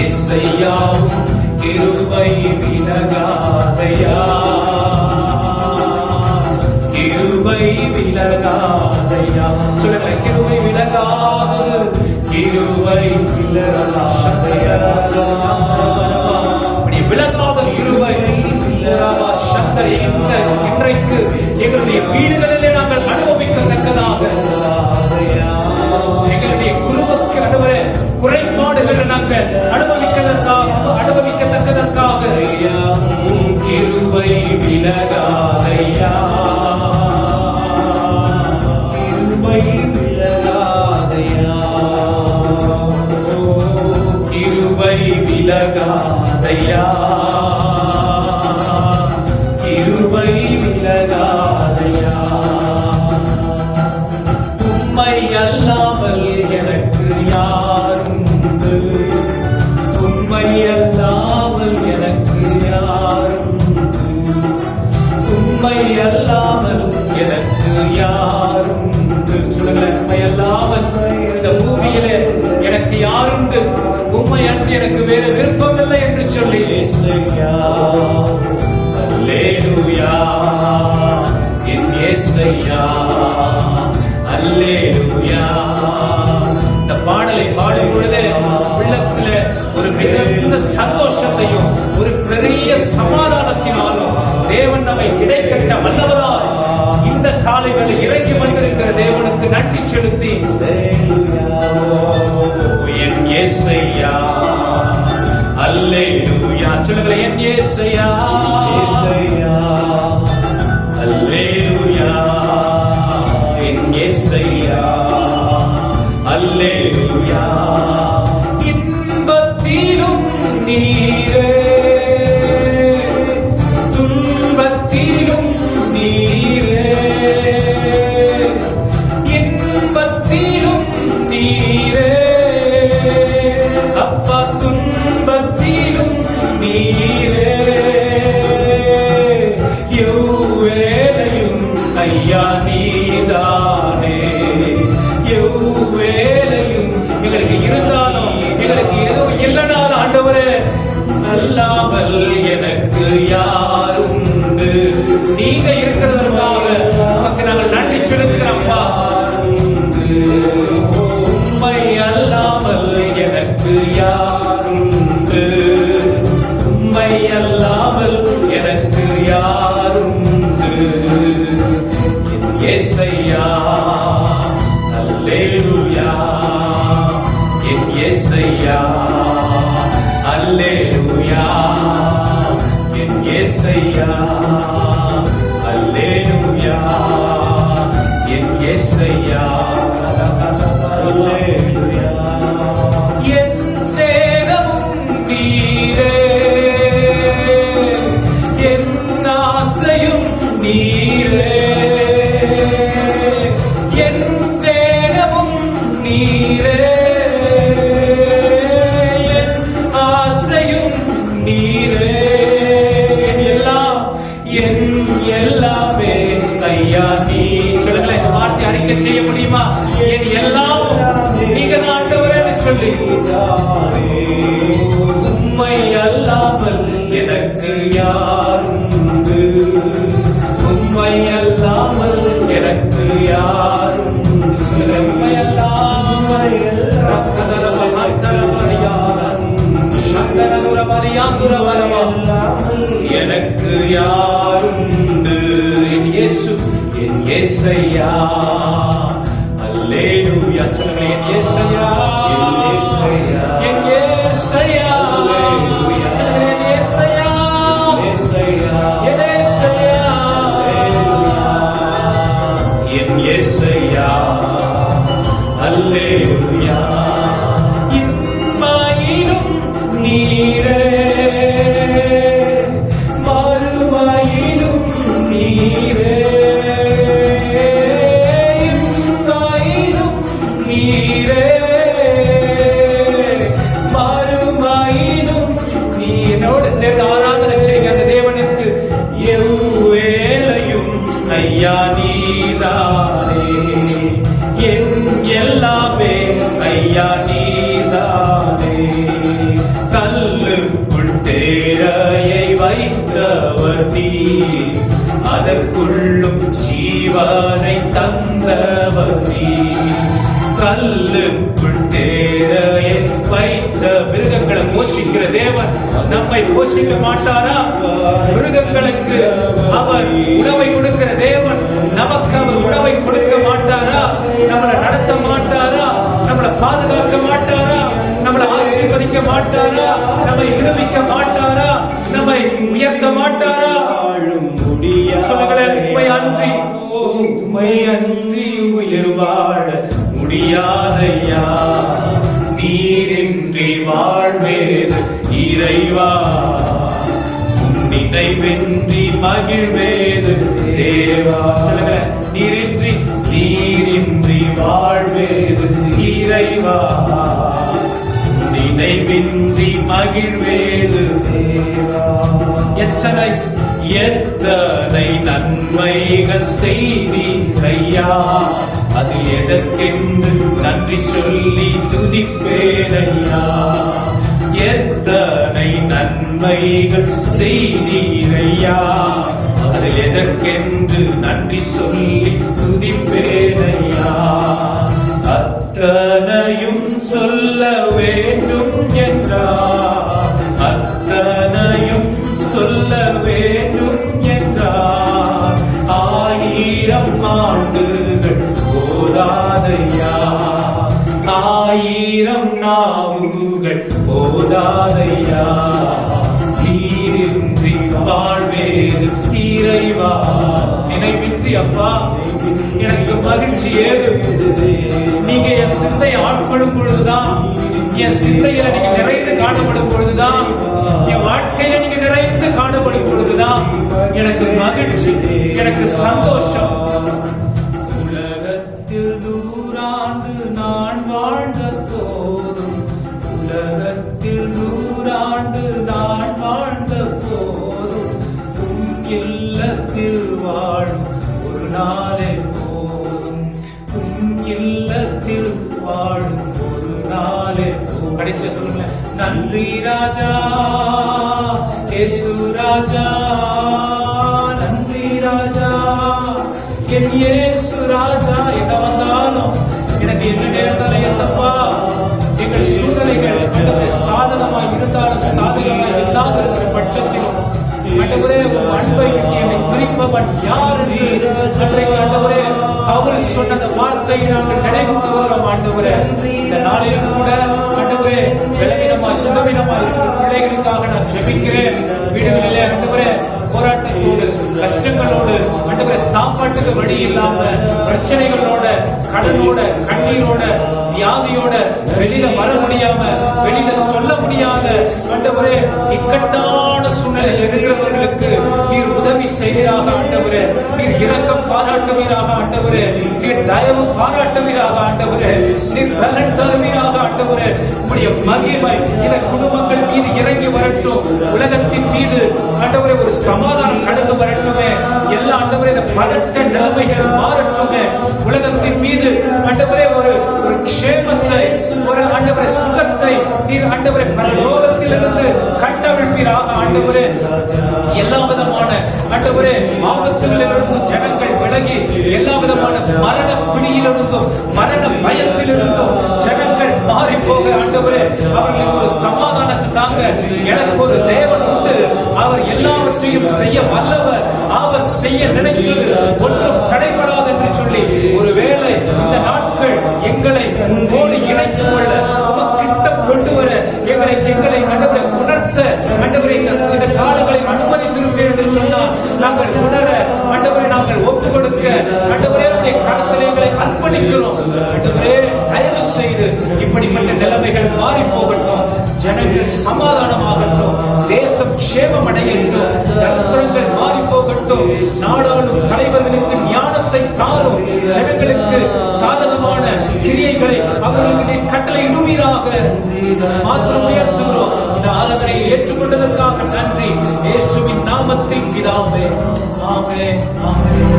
எஸ்ஐயாவும் கிருபை விலகாதையா, கிருபை விலகாதையா. சொல்லுங்க, கிருபை விலகாது, கிருபை விலகாதையா. விலகாத கிருபை இன்றைக்கு எங்களுடைய வீடுகளிலே நாங்கள் அனுபவிக்கத்தக்கதாக, எங்களுடைய குடும்பத்துக்கு நடுவே குறைபாடுகளை நாங்கள் அனுபவிக்கத்தக்கதற்காக கிருபை விலகாதையா, கிருபை விலகாதையா, கிருபை விலகாதையா, கிருபை விலகாதையா. உம்மை அல்லாமல் எனக்கு யாருண்டு, உம்மை அல்லாமல் எனக்கு யாருண்டு, உம்மை அல்லாமல் எனக்கு யாருண்டு. சொல்லுங்க, உம்மை அல்லாமல் இந்த பூமியிலே எனக்கு யாருண்டு, உம்மை அன்று எனக்கு வேறு விருப்பமில்லை என்று சொல்லி அல்லேலூயா என் இயேசையா, அல்லேலூயா. இந்த பாடலை பாடும் பொழுதே உள்ளத்துல ஒரு மிகுந்த சந்தோஷத்தையும் ஒரு பெரிய சமாதானத்தினாலும் தேவன் நம்மை இடைக்கட்ட வல்லவராய் இந்த காலைகளில் இறங்கி வந்திருக்கிற தேவனுக்கு நன்றி செலுத்தி என் இயேசையா, அல்லேலூயா. சொல்லுங்கள், என் இயேசையா, அல்லேலூயா, என் இயேசையா, அல்லேலூயா. இன்பத்திலும் நீரே, துன்பத்திலும் நீரே, இன்பத்திலும் நீரே அப்பா, துன்பத்திலும் நீரே. எவ்வேளையும் ஐயா நீதானே, எவ்வேளையும் எங்களுக்கு இருந்தாலும் எங்களுக்கு எதுவும் இல்லைனாலும் ஆண்டவரே, அல்லாமல் எனக்கு யாருண்டு. நீங்க இருக்கிறதற்காக நமக்கு நாங்கள் நன்றி செலுத்துகிறோம்ப்பா. உம்மை அல்லாமல் எனக்கு யாருண்டு, உம்மை அல்லாமல் எனக்கு யாருண்டு. என் இயேசையா, அல்லேலூயா, என் இயேசையா, அல்லேலூயா, என் இயேசையா, அல்லேலூயா, என் இயேசையா, அல்லேலூயா. என் ஸ்நேகமும் நீரே, என் ஆசையும் நீரே, என் ஸ்நேகமும் நீரே, என் ஆசையும் நீரே. என் எல்லாமே ஐயா நீ. சொல்லுங்களேன், இந்த வார்த்தை அறிக்கை செய்ய முடியுமா? என் எல்லாம் நீங்க தான் ஆண்டவரே சொல்லி. உம்மை அல்லாமல் எனக்கு யாருண்டு, உம்மை அல்லாமல் எனக்கு யாருண்டு. உம்மை அல்லாமல் எனக்கு யாருண்டு. என் இயேசு, என் இயேசையா, அல்லேலூயா. சொல்லுங்க, அல்லேலூயா. இன்மையிலும் நீரே, மறுமையிலும் நீரே, இன்மையிலும் நீரே, மறுமையிலும் நீ. என்னோடு சேர்ந்து ஆராதனை செய்ய அந்த தேவனுக்கு எவ்வேளையும் ஐயா நீதானே, என் எல்லாமே ஐயா நீதானே. கல்லுக்குள் தேரையை வைத்தவர் நீ, அதற்குள்ளும் ஜீவனை தந்தவர் நீ. கல்லுக்குள் தேரையை வைத்த மிருகங்களை போஷிக்கிற தேவன் நம்மை போஷிக்க மாட்டாரா? மிருகங்களுக்கு அவர் உணவை கொடுக்கிற தேவன் நமக்கு அவர் உணவை கொடுக்க மாட்டாரா? நம்மளை நடத்த மாட்டாரா? நம்மளை பாதுகாக்க மாட்டாரா? நம்மளை ஆசீர்வதிக்க மாட்டாரா? நம்மை விடுவிக்க மாட்டாரா? நம்மை உயர்த்த மாட்டாரா? சொல்லுங்களேன், உண்மை அன்றி உண்மை அன்றி உயிர் வாழ முடியாதையா, நீரின்றி வாழ்வேது இறைவா, நினைவென்றி மகிழ்வேது தேவா. சொல்லுங்களேன், நீரின்றி வாழ்வேது இறைவா, நினைவின்றி மகிழ்வேது தேவா. எத்தனை நன்மைகள் செய்தீரையா, அது எதற்கென்று நன்றி சொல்லி துதிப்பேனையா. எத்தனை நன்மைகள் செய்தீரையா, அது எதற்கென்று நன்றி சொல்லி துதிப்பேனையா. அத்தனையும் சொல்ல வேண்டும் என்றார், அத்தனையும் சொல்ல வேண்டும் என்றார். 1000 ஆண்டுகள் போதாதையா, 1000 நாவுகள் போதாதையா, நீரின்றி வாழ்வேது இறைவா. நினைவின்றி அப்பா எனக்கு மகிழ்ச்சி ஏது? நீங்க என் சிந்தை ஆட்படும் பொழுதுதான், என் சிந்தையில நீங்க நிறைந்து காணப்படும் பொழுதுதான், என் வாழ்க்கையில நீங்க நிறைந்து காணப்படும் பொழுதுதான் எனக்கு மகிழ்ச்சி, எனக்கு சந்தோஷம். உலகத்தில் 100 ஆண்டு நான் வாழ்ந்த போதும், உலகத்தில் 100 ஆண்டு நான் வாழ்ந்த போதும், உன் இல்லத்தில் வாழும் ஒரு நாளே போதும், உன் இல்லத்தில் வாழும் ஒரு நாளே போதும். கடைசியா சொல்லுங்களேன், நன்றி ராஜா இயேசு ராஜா, நன்றி ராஜா என் இயேசு ராஜா. என்ன வந்தாலும் எனக்கு என்ன நேரத்தில் ஏசப்பா, எங்கள் சூழ்நிலைகள் சாதகமாக இருந்தாலும் சாதகமாக இல்லாத இருக்கிற பட்சத்திலும் ஆண்டவரே உன் அன்பை என்னை குறிப்பவன் யார் என்று அன்றைக்கு ஆண்டவரே அவர் சொன்ன அந்த வார்த்தையை நாங்கள் நினைவுக்கு வருகிறோம். ஆண்டவரே இந்த நாளிலும் கூட ஆண்டவரே பலவீனமாய் சுகவீனமாய் இருக்கிற பிள்ளைகளுக்காக நான் ஜெபிக்கிறேன். வீடுகளிலே ஆண்டவரே போராட்டத்தோடு கஷ்டங்களோடு ஆண்டவரே சாப்பாட்டுக்கு வழி இல்லாம பிரச்சனைகளோட கடனோட கண்ணீரோட வியாதியோட வெளியில வர முடியாம வெளியில சொல்ல முடியாத ஆண்டவரே இக்கட்டான சூழ்நிலை இருக்கிறவர்களுக்கு நீர் உதவி செய்வீராக ஆண்டவரே, நீர் இரக்கம் பாராட்டுவீராக ஆண்டவரே, நீர் தயவு பாராட்டுவீராக ஆண்டவரே, நீர் பலன் தருவீராக ஆண்டவரே. உம்முடைய மகிமை இந்த குடும்பங்கள் மீது இறங்கி வரட்டும், உலகத்தின் மீது ஆண்டவரே ஒரு சமாதானம் கடந்து வரட்டுமே, எல்லா ஆண்டவரே இந்த பதட்ட நிலைமைகள் மாறட்டுமே, உலகத்தின் மீது ஆண்டவரே ஒரு க்ஷேமத்தை ஒரு ஆண்டவரே சுகத்தை நீர் ஆண்டவரே பரலோகத்திலிருந்து கட்டவிழ்ப்பீராக ஆண்டவரே. எல்லா விதமான ஆண்டவரே ஆபத்துகளிலிருந்து ஜனங்கள் விலகி, எல்லா விதமான மரண பிடியிலிருந்தும் மரண பயத்திலிருந்தும் ஜனங்கள் மாறி போக ஆண்டவரே அவர்களுக்கு ஒரு சமாதானத்தை தாங்க. எனக்கு ஒரு தேவன் உண்டு, அவர் எல்லாவற்றையும் செய்ய வல்லவர், அவர் செய்ய நினைத்தது ஒன்றும் தடைபடாது என்று சொல்லி ஒருவேளை இந்த நாட்கள் எங்களை உங்களோடு இணைத்துக் கொள்ள கிட்ட கொண்டு வர எங்களை ஆண்டவரை உணர்த்த ஆண்டவரை இந்த காலங்களை அனுமதித்திருப்பேன் என்று சொன்னால் நாங்கள் உணர ஆண்டவரை நாங்கள் ஒப்பு கொடுக்க ஆண்டவரே உடைய கரத்தில் எங்களை அர்ப்பணிக்கிறோம். ஆண்டவரே தயவு செய்து இப்படிப்பட்ட நிலைமைகள் மாறி போகட்டும், ஜனங்கள் சமாதானமாகட்டும், தேசம் க்ஷேமம் அடையட்டும், தரித்திரங்கள் மாறி போகட்டும், நாடாளும் தலைவர்களுக்கு ஞானத்தை தாரும், ஜனங்களுக்கு சாதகமான கிரியைகளை அவர்களுடைய கட்டளை இடுவீராக மாத்திரம் உயர்த்துகிறோம். இந்த ஆராதனை ஏற்றுக்கொண்டதற்காக நன்றி. இயேசுவின் நாமத்தில் பிதாவே, ஆமென், ஆமென்.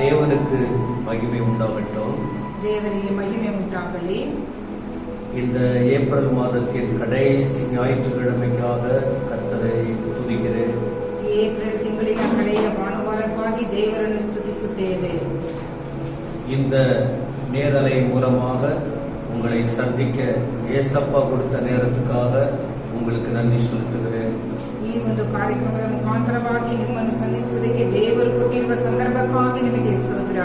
தேவனுக்கு மகிமை உண்டாகட்டும். தேவனுக்கு மகிமை உண்டாகலே. இந்த ஏப்ரல் மாதத்தின் கடைசி ஞாயிற்றுக்கிழமைக்காக கர்த்தரை துதிக்கிறேன். ಏಪ್ರಿಲ್ ತಿಂಗಳಿನ ಕಡೆಯ ಭಾನುವಾರಕ್ಕಾಗಿ ದೇವರನ್ನು ಸ್ತುತಿಸುತ್ತೇವೆ. இந்த நேரலை மூலமாக உங்களை சந்திக்க ஏசப்பா கொடுத்த நேரத்துக்காக உங்களுக்கு நன்றி செலுத்துகிறேன். ಈ ಒಂದು ಕಾರ್ಯಕ್ರಮದ ಮುಖಾಂತರವಾಗಿ ನಿಮ್ಮನ್ನು ಸಂಧಿಸುವುದಕ್ಕೆ ದೇವರು ಕೊಟ್ಟಿರುವ ಸಂದರ್ಭಕ್ಕಾಗಿ ನಿಮಗೆ ಸ್ತೋತ್ರ.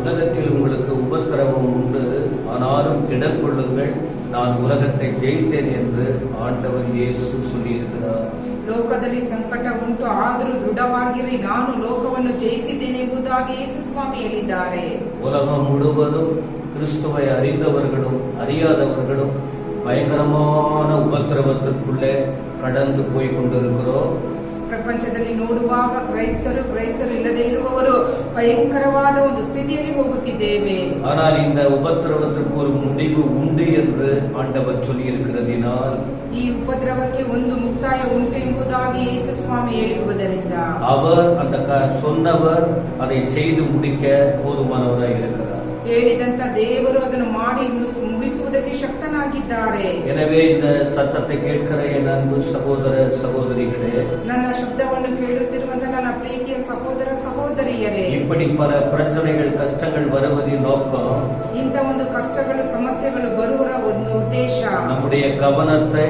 உலகத்தில் உங்களுக்கு உபத்திரவம் உண்டு, ஆனாலும் திடன் கொள்ளுங்கள், நான் உலகத்தை ஜெயித்தேன் என்று ஆண்டவர் இயேசு சொல்லியிருக்கிறார். ಲೋಕದಲ್ಲಿ ಸಂಕಟ ಉಂಟು, ಆದರೂ ದೃಢವಾಗಿರಿ, ನಾನು ಲೋಕವನ್ನು ಜಯಿಸಿದ್ದೇನೆಂಬುದಾಗಿ ಯೇಸು ಸ್ವಾಮಿ ಹೇಳಿದ್ದಾರೆ. உலகம் முழுவதும் கிறிஸ்துவை அறிந்தவர்களும் அறியாதவர்களும் பயங்கரமான உபத்திரவத்திற்குள்ளே கடந்து போய் கொண்டிருக்கிறோம். ಪ್ರಪಂಚದಲ್ಲಿ ನೋಡುವಾಗ ಕ್ರೈಸ್ತರು ಇಲ್ಲದೆ ಇರುವವರು ಭಯಂಕರವಾದ ಒಂದು ಸ್ಥಿತಿಯಲ್ಲಿ ಹೋಗುತ್ತಿದ್ದೇವೆ. ஆனால் இந்த உபத்திரவத்திற்கு ஒரு முடிவு உண்டு என்று ஆண்டவர் சொல்லியிருக்கிறதினால் ಈ ಉಪದ್ರವಕ್ಕೆ ಒಂದು ಮುಕ್ತಾಯ ಉಂಟು ಎಂಬುದಾಗಿ ಯೇಸು ಸ್ವಾಮಿ ಹೇಳಿರುವುದರಿಂದ அவர் அந்த சொன்னவர் அதை செய்து முடிக்க போதுமானவராய் இருக்கிறார். ಹೇಳಿದಂತ ದೇವರು ಅದನ್ನು ಮಾಡಿ ಮುಗಿಸುವುದಕ್ಕೆ ಶಕ್ತನಾಗಿದ್ದಾರೆ. எனவே இந்த சத்தத்தை கேட்கிற என் அன்பு சகோதர சகோதரிகளே, ನನ್ನ ಶಬ್ದವನ್ನು ಕೇಳುತ್ತಿರುವಂತ ನನ್ನ ಪ್ರೀತಿಯ ಸಹೋದರ ಸಹೋದರಿಯರೇ, இப்படி பல பிரச்சனைகள் கஷ்டங்கள் வருவதின் நோக்கம் ಇಂಥ ಒಂದು ಕಷ್ಟಗಳು ಸಮಸ್ಯೆಗಳು ಬರುವ ಒಂದು ಉದ್ದೇಶ நம்முடைய கவனத்தை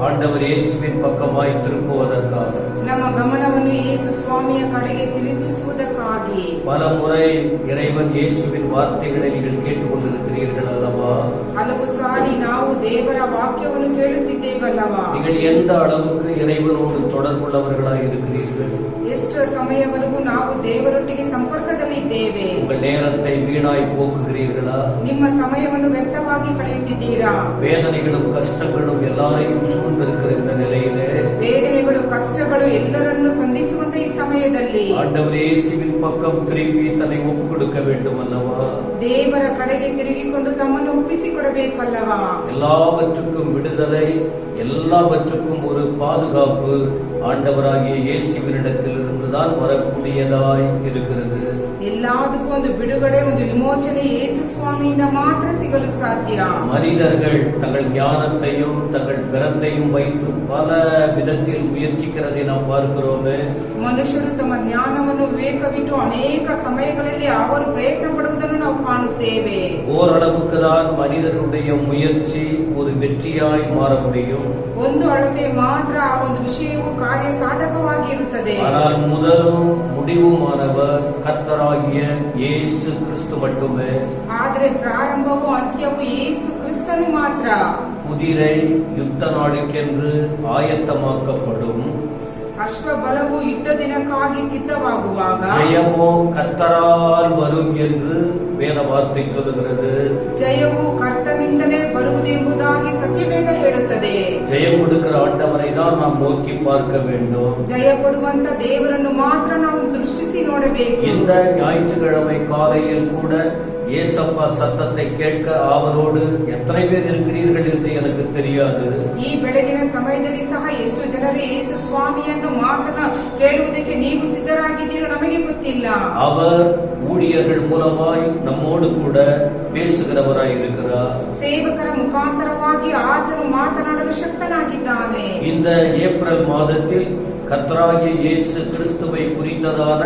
ஆண்டவர் இயேசுவின் பக்கமாய் திருப்புவதற்காக, ನಮ್ಮ ಗಮನವನ್ನು ಯೇಸು ಸ್ವಾಮಿಯ ಕಡೆಗೆ ತಿರುಗಿಸುವುದಕ್ಕಾಗಿ. பல முறை இறைவன் இயேசுவின் வார்த்தைகளை நீங்கள் கேட்டுக்கொண்டிருக்கிறீர்கள் அல்லவா? ಹಲವು ಸಾರಿ ನಾವು ದೇವರ ವಾಕ್ಯವನ್ನು ಕೇಳುತ್ತಿದ್ದೇವಲ್ಲವಾ? நீங்கள் எந்த அளவுக்கு இறைவனோடு தொடர்புள்ளவர்களாய் இருக்கிறீர்கள்? ಎಷ್ಟು ಸಮಯವರೆಗೂ ನಾವು ದೇವರೊಟ್ಟಿಗೆ ಸಂಪರ್ಕದಲ್ಲಿ ಇದ್ದೇವೆ? உங்கள் நேரத்தை வீணாய் போக்குகிறீர்களா? ನಿಮ್ಮ ಸಮಯವನ್ನು ವ್ಯರ್ಥವಾಗಿ ಕಳೆಯುತ್ತಿದ್ದೀರಾ? வேதனைகளும் கஷ்டங்களும் எல்லாரையும் சூழ்ந்திருக்கிற இந்த நிலையிலே ವೇದನೆಗಳು ಕಷ್ಟಗಳು ಎಲ್ಲರನ್ನು ಸಂಧಿಸುವಂತ ಈ ಸಮಯದಲ್ಲಿ ஆண்டவர் இயேசுவின் பக்கம் திரும்பி தன்னை ஒப்பு கொடுக்க வேண்டும் அல்லவா? ದೇವರ ಕಡೆಗೆ ತಿರುಗಿಕೊಂಡು ತಮ್ಮನ್ನು ಒಪ್ಪಿಸಿಕೊಡಬೇಕಲ್ಲವಾ? எல்லாவற்றுக்கும் விடுதலை, எல்லாவற்றுக்கும் ஒரு பாதுகாப்பு ஆண்டவராகிய இயேசுவினிடத்திலிருந்து தான் வரக்கூடியதாய் இருக்கிறது. ಎಲ್ಲದಕ್ಕೂ ಒಂದು ಬಿಡುಗಡೆ, ಒಂದು ವಿಮೋಚನೆ ಯೇಸು ಸ್ವಾಮಿಯಿಂದ ಮಾತ್ರ ಸಿಗಲು ಸಾಧ್ಯ. மனிதர்கள் தங்கள் ஞானத்தையும் தங்கள் பலத்தையும் வைத்து பல விதத்தில் முயற்சிக்கிறதை நாம் பார்க்கிறோமே. ಮನುಷ್ಯರು ತಮ್ಮ ಜ್ಞಾನವನ್ನು ವಿವೇಕವಿಟ್ಟು ಅನೇಕ ಸಮಯಗಳಲ್ಲಿ ಅವರು ಪ್ರಯತ್ನ ಪಡುವುದನ್ನು ನಾವು ಕಾಣುತ್ತೇವೆ. ஓரளவுக்கு தான் மனிதர்களுடைய முயற்சி ஒரு வெற்றியாய் மாற முடியும். ಒಂದು ಅಳತೆ ಮಾತ್ರ ಆ ಒಂದು ವಿಷಯವು ಕಾರ್ಯ ಸಾಧಕವಾಗಿ ಇರುತ್ತದೆ. ஆனால் முதலும் முடிவுமானவர் கர்த்தராகிய இயேசு கிறிஸ்து மட்டுமே. ಆದರೆ ಪ್ರಾರಂಭವೂ ಅಂತ್ಯವೂ ಯೇಸು ಕ್ರಿಸ್ತನು ಮಾತ್ರ. குதிரை யுத்த நாளுக்கென்று ஆயத்தமாக்கப்படும், ಅಶ್ವಬಲವು ಯುದ್ಧ ದಿನಕ್ಕಾಗಿ ಸಿದ್ಧವಾಗುವಾಗ ஜெயமோ கர்த்தரால் வரும் என்று வேத வார்த்தை சொல்லுகிறது. ಜಯವು ಕರ್ತನಿಂದಲೇ ಬರುವುದೆಂಬುದಾಗಿ ಸತ್ಯವೇದ ಹೇಳುತ್ತದೆ. ஜெயம் கொடுக்கிற ஆண்டவரை தான் நாம் நோக்கி பார்க்க வேண்டும். ಜಯ ಕೊಡುವಂತ ದೇವರನ್ನು ಮಾತ್ರ ನಾವು ದೃಷ್ಟಿಸಿ ನೋಡಬೇಕು. இந்த ஞாயிற்றுக்கிழமை காலையில் கூட ஏசப்பா சத்தத்தை கேட்க ஆவலோடு எத்தனை பேர் இருக்கிறீர்கள் என்று எனக்கு தெரியாது. ಈ ಬೆಳಗಿನ ಸಮಯದಲ್ಲಿ ಸಹ ಎಷ್ಟು ಜನರು ಯೇಸು ಸ್ವಾಮಿಯನ್ನು ಮಾತನ್ನ ಕೇಳುವುದಕ್ಕೆ ನೀವು ಸಿದ್ಧರಾಗಿದ್ದೀರೋ ನಮಗೆ ಗೊತ್ತಿಲ್ಲ. அவர் ஊழியர்கள் மூலமாய் நம்மோடு கூட பேசுகிறவராய் இருக்கிறார். ಸೇವಕರ ಮುಖಾಂತರವಾಗಿ ಆತನು ಮಾತನಾಡಲು ಶಕ್ತನಾಗಿದ್ದಾನೆ. இந்த ஏப்ரல் மாதத்தில் கர்த்தராகிய இயேசு கிறிஸ்துவை குறித்ததான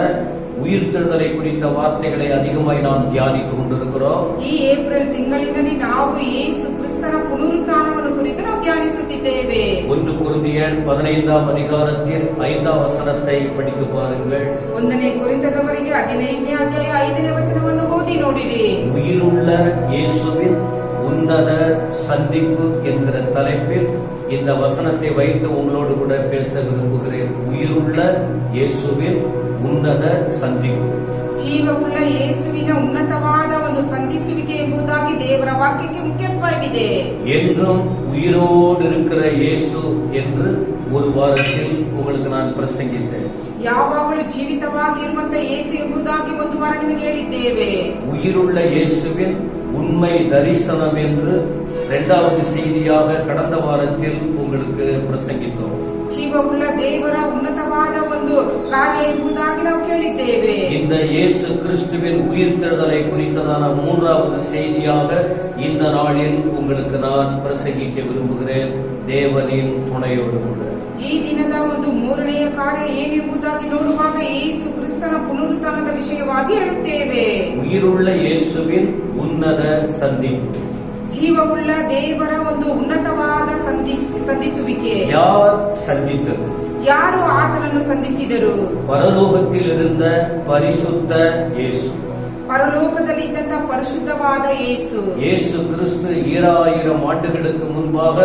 உயிர்த்தெழுதலை குறித்த வார்த்தைகளை அதிகமாய் நாம் தியானித்துக் கொண்டிருக்கிறோம். ಈ ಏಪ್ರಿಲ್ ತಿಂಗಳಿನಲ್ಲಿ ನಾವು ಯೇಸು ಕ್ರಿಸ್ತನ ಪುನರುತ್ಥಾನವನ್ನು ಕುರಿತು ನಾವು ಧ್ಯಾನಿಸುತ್ತಿದ್ದೇವೆ. 1 ಕೊರಿಂಥಿಯರ್ 15ஆம் அதிகாரத்தில் 5ஆம் வசனத்தை படித்து பாருங்கள். 1ನೇ ಕೊರಿಂಥದವರಿಗೆ 15ನೇ ಅಧ್ಯಾಯ 5ನೇ ವಚನವನ್ನು ಓದಿ ನೋಡಿರಿ. உயிருள்ள இயேசுவின் உன்னத சந்திப்பு என்கிற தலைப்பில் இந்த வசனத்தை வைத்து உங்களோடு கூட பேச விரும்புகிறேன். உயிருள்ள இயேசுவின் உன்னத சந்திப்பு. ಜೀವವುಳ್ಳ ಯೇಸುವಿನ ಉನ್ನತವಾದ ಒಂದು ಸಂಧಿಸುವಿಕೆ ಎಂಬುದಾಗಿ ದೇವರ ವಾಕ್ಯಕ್ಕೆ ಮುಖ್ಯತ್ವವಿದೆ. என்றும் உயிரோடு இருக்கிற இயேசு என்று ஒரு வாரத்தில் உங்களுக்கு நான் பிரசங்கித்தேன். ಯಾವಾಗಲೂ ಜೀವಿತವಾಗಿರುವಂತ ಯೇಸು ಎಂಬುದಾಗಿ ಒಂದು ವಾರ ನಿಮಗೆ ಹೇಳಿದ್ದೇವೆ. உயிருள்ள இயேசுவின் உண்மை தரிசனம் என்று 2வது செய்தியாக கடந்த வாரத்தில் உங்களுக்கு பிரசங்கித்தோம். ಜೀವವುಳ್ಳ ದೇವರ ಉನ್ನತವಾದ ಒಂದು ಕಾರ್ಯ ಎಂಬುದಾಗಿ ನಾವು ಕೇಳಿದ್ದೇವೆ. இந்த இயேசு கிறிஸ்துவின் உயிர்த்தெழுதலை குறித்ததான 3வது செய்தியாக இந்த நாளில் உங்களுக்கு நான் பிரசங்கிக்க விரும்புகிறேன், தேவனின் துணையோடு கூட. ಈ ದಿನದ ಒಂದು 3ನೆಯ ಕಾರ್ಯ ಏನೆಂಬುದಾಗಿ ನೋಡುವಾಗ ಯೇಸು ಕ್ರಿಸ್ತನ ಪುನರುತ್ಥಾನದ ವಿಷಯವಾಗಿ ಹೇಳುತ್ತೇವೆ. உயிருள்ள இயேசுவின் உன்னத சந்திப்பு. ಜೀವವುಳ್ಳ ದೇವರ ಒಂದು ಉನ್ನತವಾದ ಸಂಧಿಸುವಿಕೆ. யார் சந்தித்தது? ಯಾರು ಆತನನ್ನು ಸಂಧಿಸಿದರು? பரலோகத்தில் இருந்த பரிசுத்த இயேசு. ಪರಲೋಕದಲ್ಲಿ ಇದ್ದಂತ ಪರಿಶುದ್ಧವಾದ ಯೇಸು. இயேசு கிறிஸ்து 2000 ஆண்டுகளுக்கு முன்பாக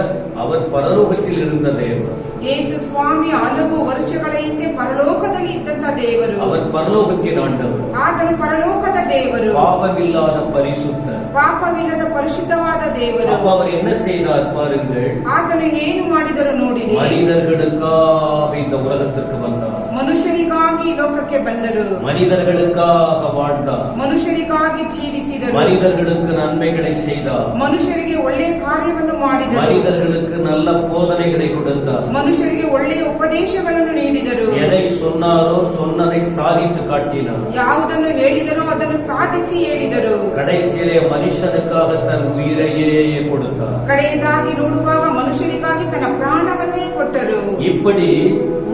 அவர் பரலோகத்தில் இருந்த தேவர். ಯೇಸು ಸ್ವಾಮಿ ಹಲವು ವರ್ಷಗಳ ಹಿಂದೆ ಪರಲೋಕದಲ್ಲಿ ಇದ್ದಂತ ದೇವರು. அவர் பரலோகத்தின் ஆண்டவர். ಆತನು ಪರಲೋಕದ ದೇವರು. பாவமில்லாத பரிசுத்த, ಪಾಪವಿಲ್ಲದ ಪರಿಶುದ್ಧವಾದ ದೇವರು. அவர் என்ன செய்தார் பாருங்கள். ಆತನು ಏನು ಮಾಡಿದರು ನೋಡಿರಿ. மனிதர்களுக்காக இந்த உலகத்திற்கு வந்தார். ಮನುಷ್ಯರಿಗಾಗಿ ಲೋಕಕ್ಕೆ ಬಂದರು. மனிதர்களுக்காக வாழ்ந்தார். ಮನುಷ್ಯರಿಗಾಗಿ ಜೀವಿಸಿದರು. மனிதர்களுக்கு நன்மைகளை செய்தார். ಮನುಷ್ಯರಿಗೆ ಒಳ್ಳೆಯ ಕಾರ್ಯವನ್ನು ಮಾಡಿದರು. மனிதர்களுக்கு நல்ல போதனைகளை கொடுத்தார். ಮನುಷ್ಯರಿಗೆ ಒಳ್ಳೆಯ ಉಪದೇಶಗಳನ್ನು ನೀಡಿದರು. எதை சொன்னாரோ சொன்னதை சாதித்து காட்டினார். ಯಾವುದನ್ನು ಹೇಳಿದರೋ ಅದನ್ನು ಸಾಧಿಸಿ ಹೇಳಿದರು. கடைசியிலே மனுஷனுக்காக தன் உயிரையே கொடுத்தார். ಕಡೆಯದಾಗಿ ನೋಡುವಾಗ ಮನುಷ್ಯರಿಗಾಗಿ ತನ್ನ ಪ್ರಾಣವನ್ನೇ ಕೊಟ್ಟರು. இப்படி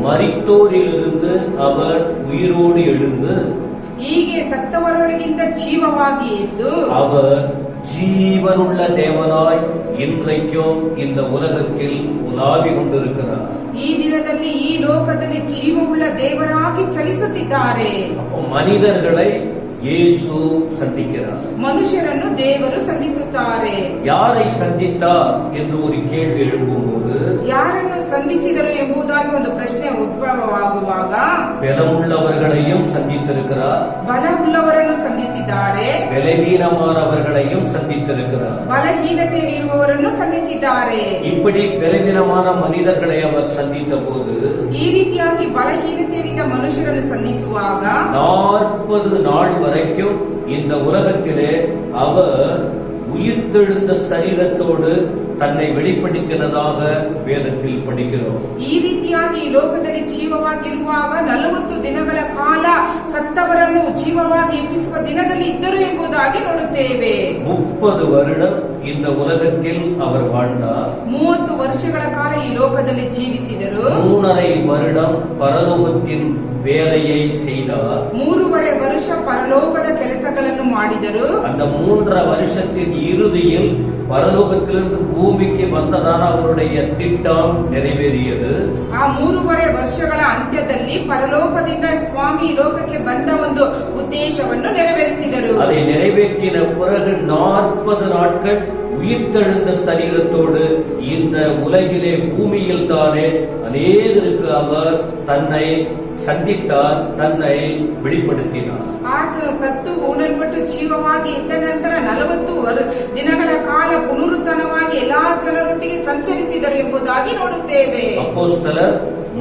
மரித்தோரிலிருந்து அவர் உயிரோடு எழுந்து ಹೀಗೆ ಸತ್ತವರೊಳಗಿಂದ ಜೀವವಾಗಿ ಎದ್ದು அவர் ஜீவனுள்ள தேவனாய் இன்றைக்கும் இந்த உலகத்தில் உலாவிக் கொண்டிருக்கிறார். ಈ ದಿನದಲ್ಲಿ ಈ ಲೋಕದಲ್ಲಿ ಜೀವವುಳ್ಳ ದೇವರಾಗಿ ಚಲಿಸುತ್ತಿದ್ದಾರೆ. மனிதர்களை இயேசு சந்திக்கிறார். ಮನುಷ್ಯರನ್ನು ದೇವರು ಸಂಧಿಸುತ್ತಾರೆ. யாரை சந்தித்தார் என்று ஒரு கேள்வி எழும்பும்போது, ಯಾರನ್ನು ಸಂಧಿಸಿದರು ಎಂಬುದಾಗಿ ಒಂದು ಪ್ರಶ್ನೆ ಉದ್ಭವವಾಗುವಾಗ, பலமுள்ளவர்களையும் சந்தித்திருக்கிறார், ಬಲವುಳ್ಳವರನ್ನು ಸಂಧಿಸಿದ್ದಾರೆ, பலவீனமானவர்களையும் சந்தித்திருக்கிறார். ಬಲಹೀನತೆಯಲ್ಲಿರುವವರನ್ನು ಸಂಧಿಸಿದ್ದಾರೆ. இப்படி பலவீனமான மனிதர்களை அவர் சந்தித்த போது ಈ ರೀತಿಯಾಗಿ ಬಲಹೀನತೆಯಲ್ಲಿದ್ದ ಮನುಷ್ಯರನ್ನು ಸಂಧಿಸುವಾಗ 40 நாள் வரைக்கும் இந்த உலகத்திலே அவர் உயிர்த்தெழுந்த சரீரத்தோடு தன்னை வெளிப்படுத்தினதாக வேதத்தில் படிக்கிறோம். ಈ ರೀತಿಯಾಗಿ ಈ ಲೋಕದಲ್ಲಿ ಜೀವವಾಗಿರುವಾಗ 40 ದಿನಗಳ ಕಾಲ ಸತ್ತವರನ್ನು ಜೀವವಾಗಿ ಎಬ್ಬಿಸುವ ದಿನದಲ್ಲಿ ಇದ್ದರು ಎಂಬುದಾಗಿ ನೋಡುತ್ತೇವೆ. 30 வருடம் இந்த உலகத்தில் அவர் வாழ்ந்தார். 30 ವರ್ಷಗಳ ಕಾಲ ಈ ಲೋಕದಲ್ಲಿ ಜೀವಿಸಿದರು. 3.5 வருடம் பரலோகத்தின் வேலையை செய்தார். 3.5 ವರ್ಷ ಪರಲೋಕದ ಕೆಲಸಗಳನ್ನು ಮಾಡಿದರು. அந்த 3.5 வருஷத்தின் இறுதியில் பரலோகத்திலிருந்து பூமிக்கு வந்ததான அவருடைய திட்டம் நிறைவேறியது. ಆ 3.5 ವರ್ಷಗಳ ಅಂತ್ಯದಲ್ಲಿ ಪರಲೋಕದಿಂದ ಸ್ವಾಮಿ ಲೋಕಕ್ಕೆ ಬಂದ ಒಂದು ಉದ್ದೇಶವನ್ನು ನೆರವೇರಿಸಿದರು. அதை நிறைவேற்றின பிறகு 40 நாட்கள் உயிர்த்தெழுந்த சரீரத்தோடு இந்த உலகிலே பூமியில் தானே அநேகருக்கு அவர் தன்னை சந்தித்தார், தன்னை வெளிப்படுத்தினார். ಆತನು ಸತ್ತು ಉಣಲ್ಪಟ್ಟು ಜೀವವಾಗಿ ಇದ್ದ ನಂತರ 40 ದಿನಗಳ ಕಾಲ ಪುನರುತ್ಥಾನವಾಗಿ ಎಲ್ಲಾ ಜನರೊಟ್ಟಿಗೆ ಸಂಚರಿಸಿದರು ಎಂಬುದಾಗಿ ನೋಡುತ್ತೇವೆ. அப்போஸ்தலர்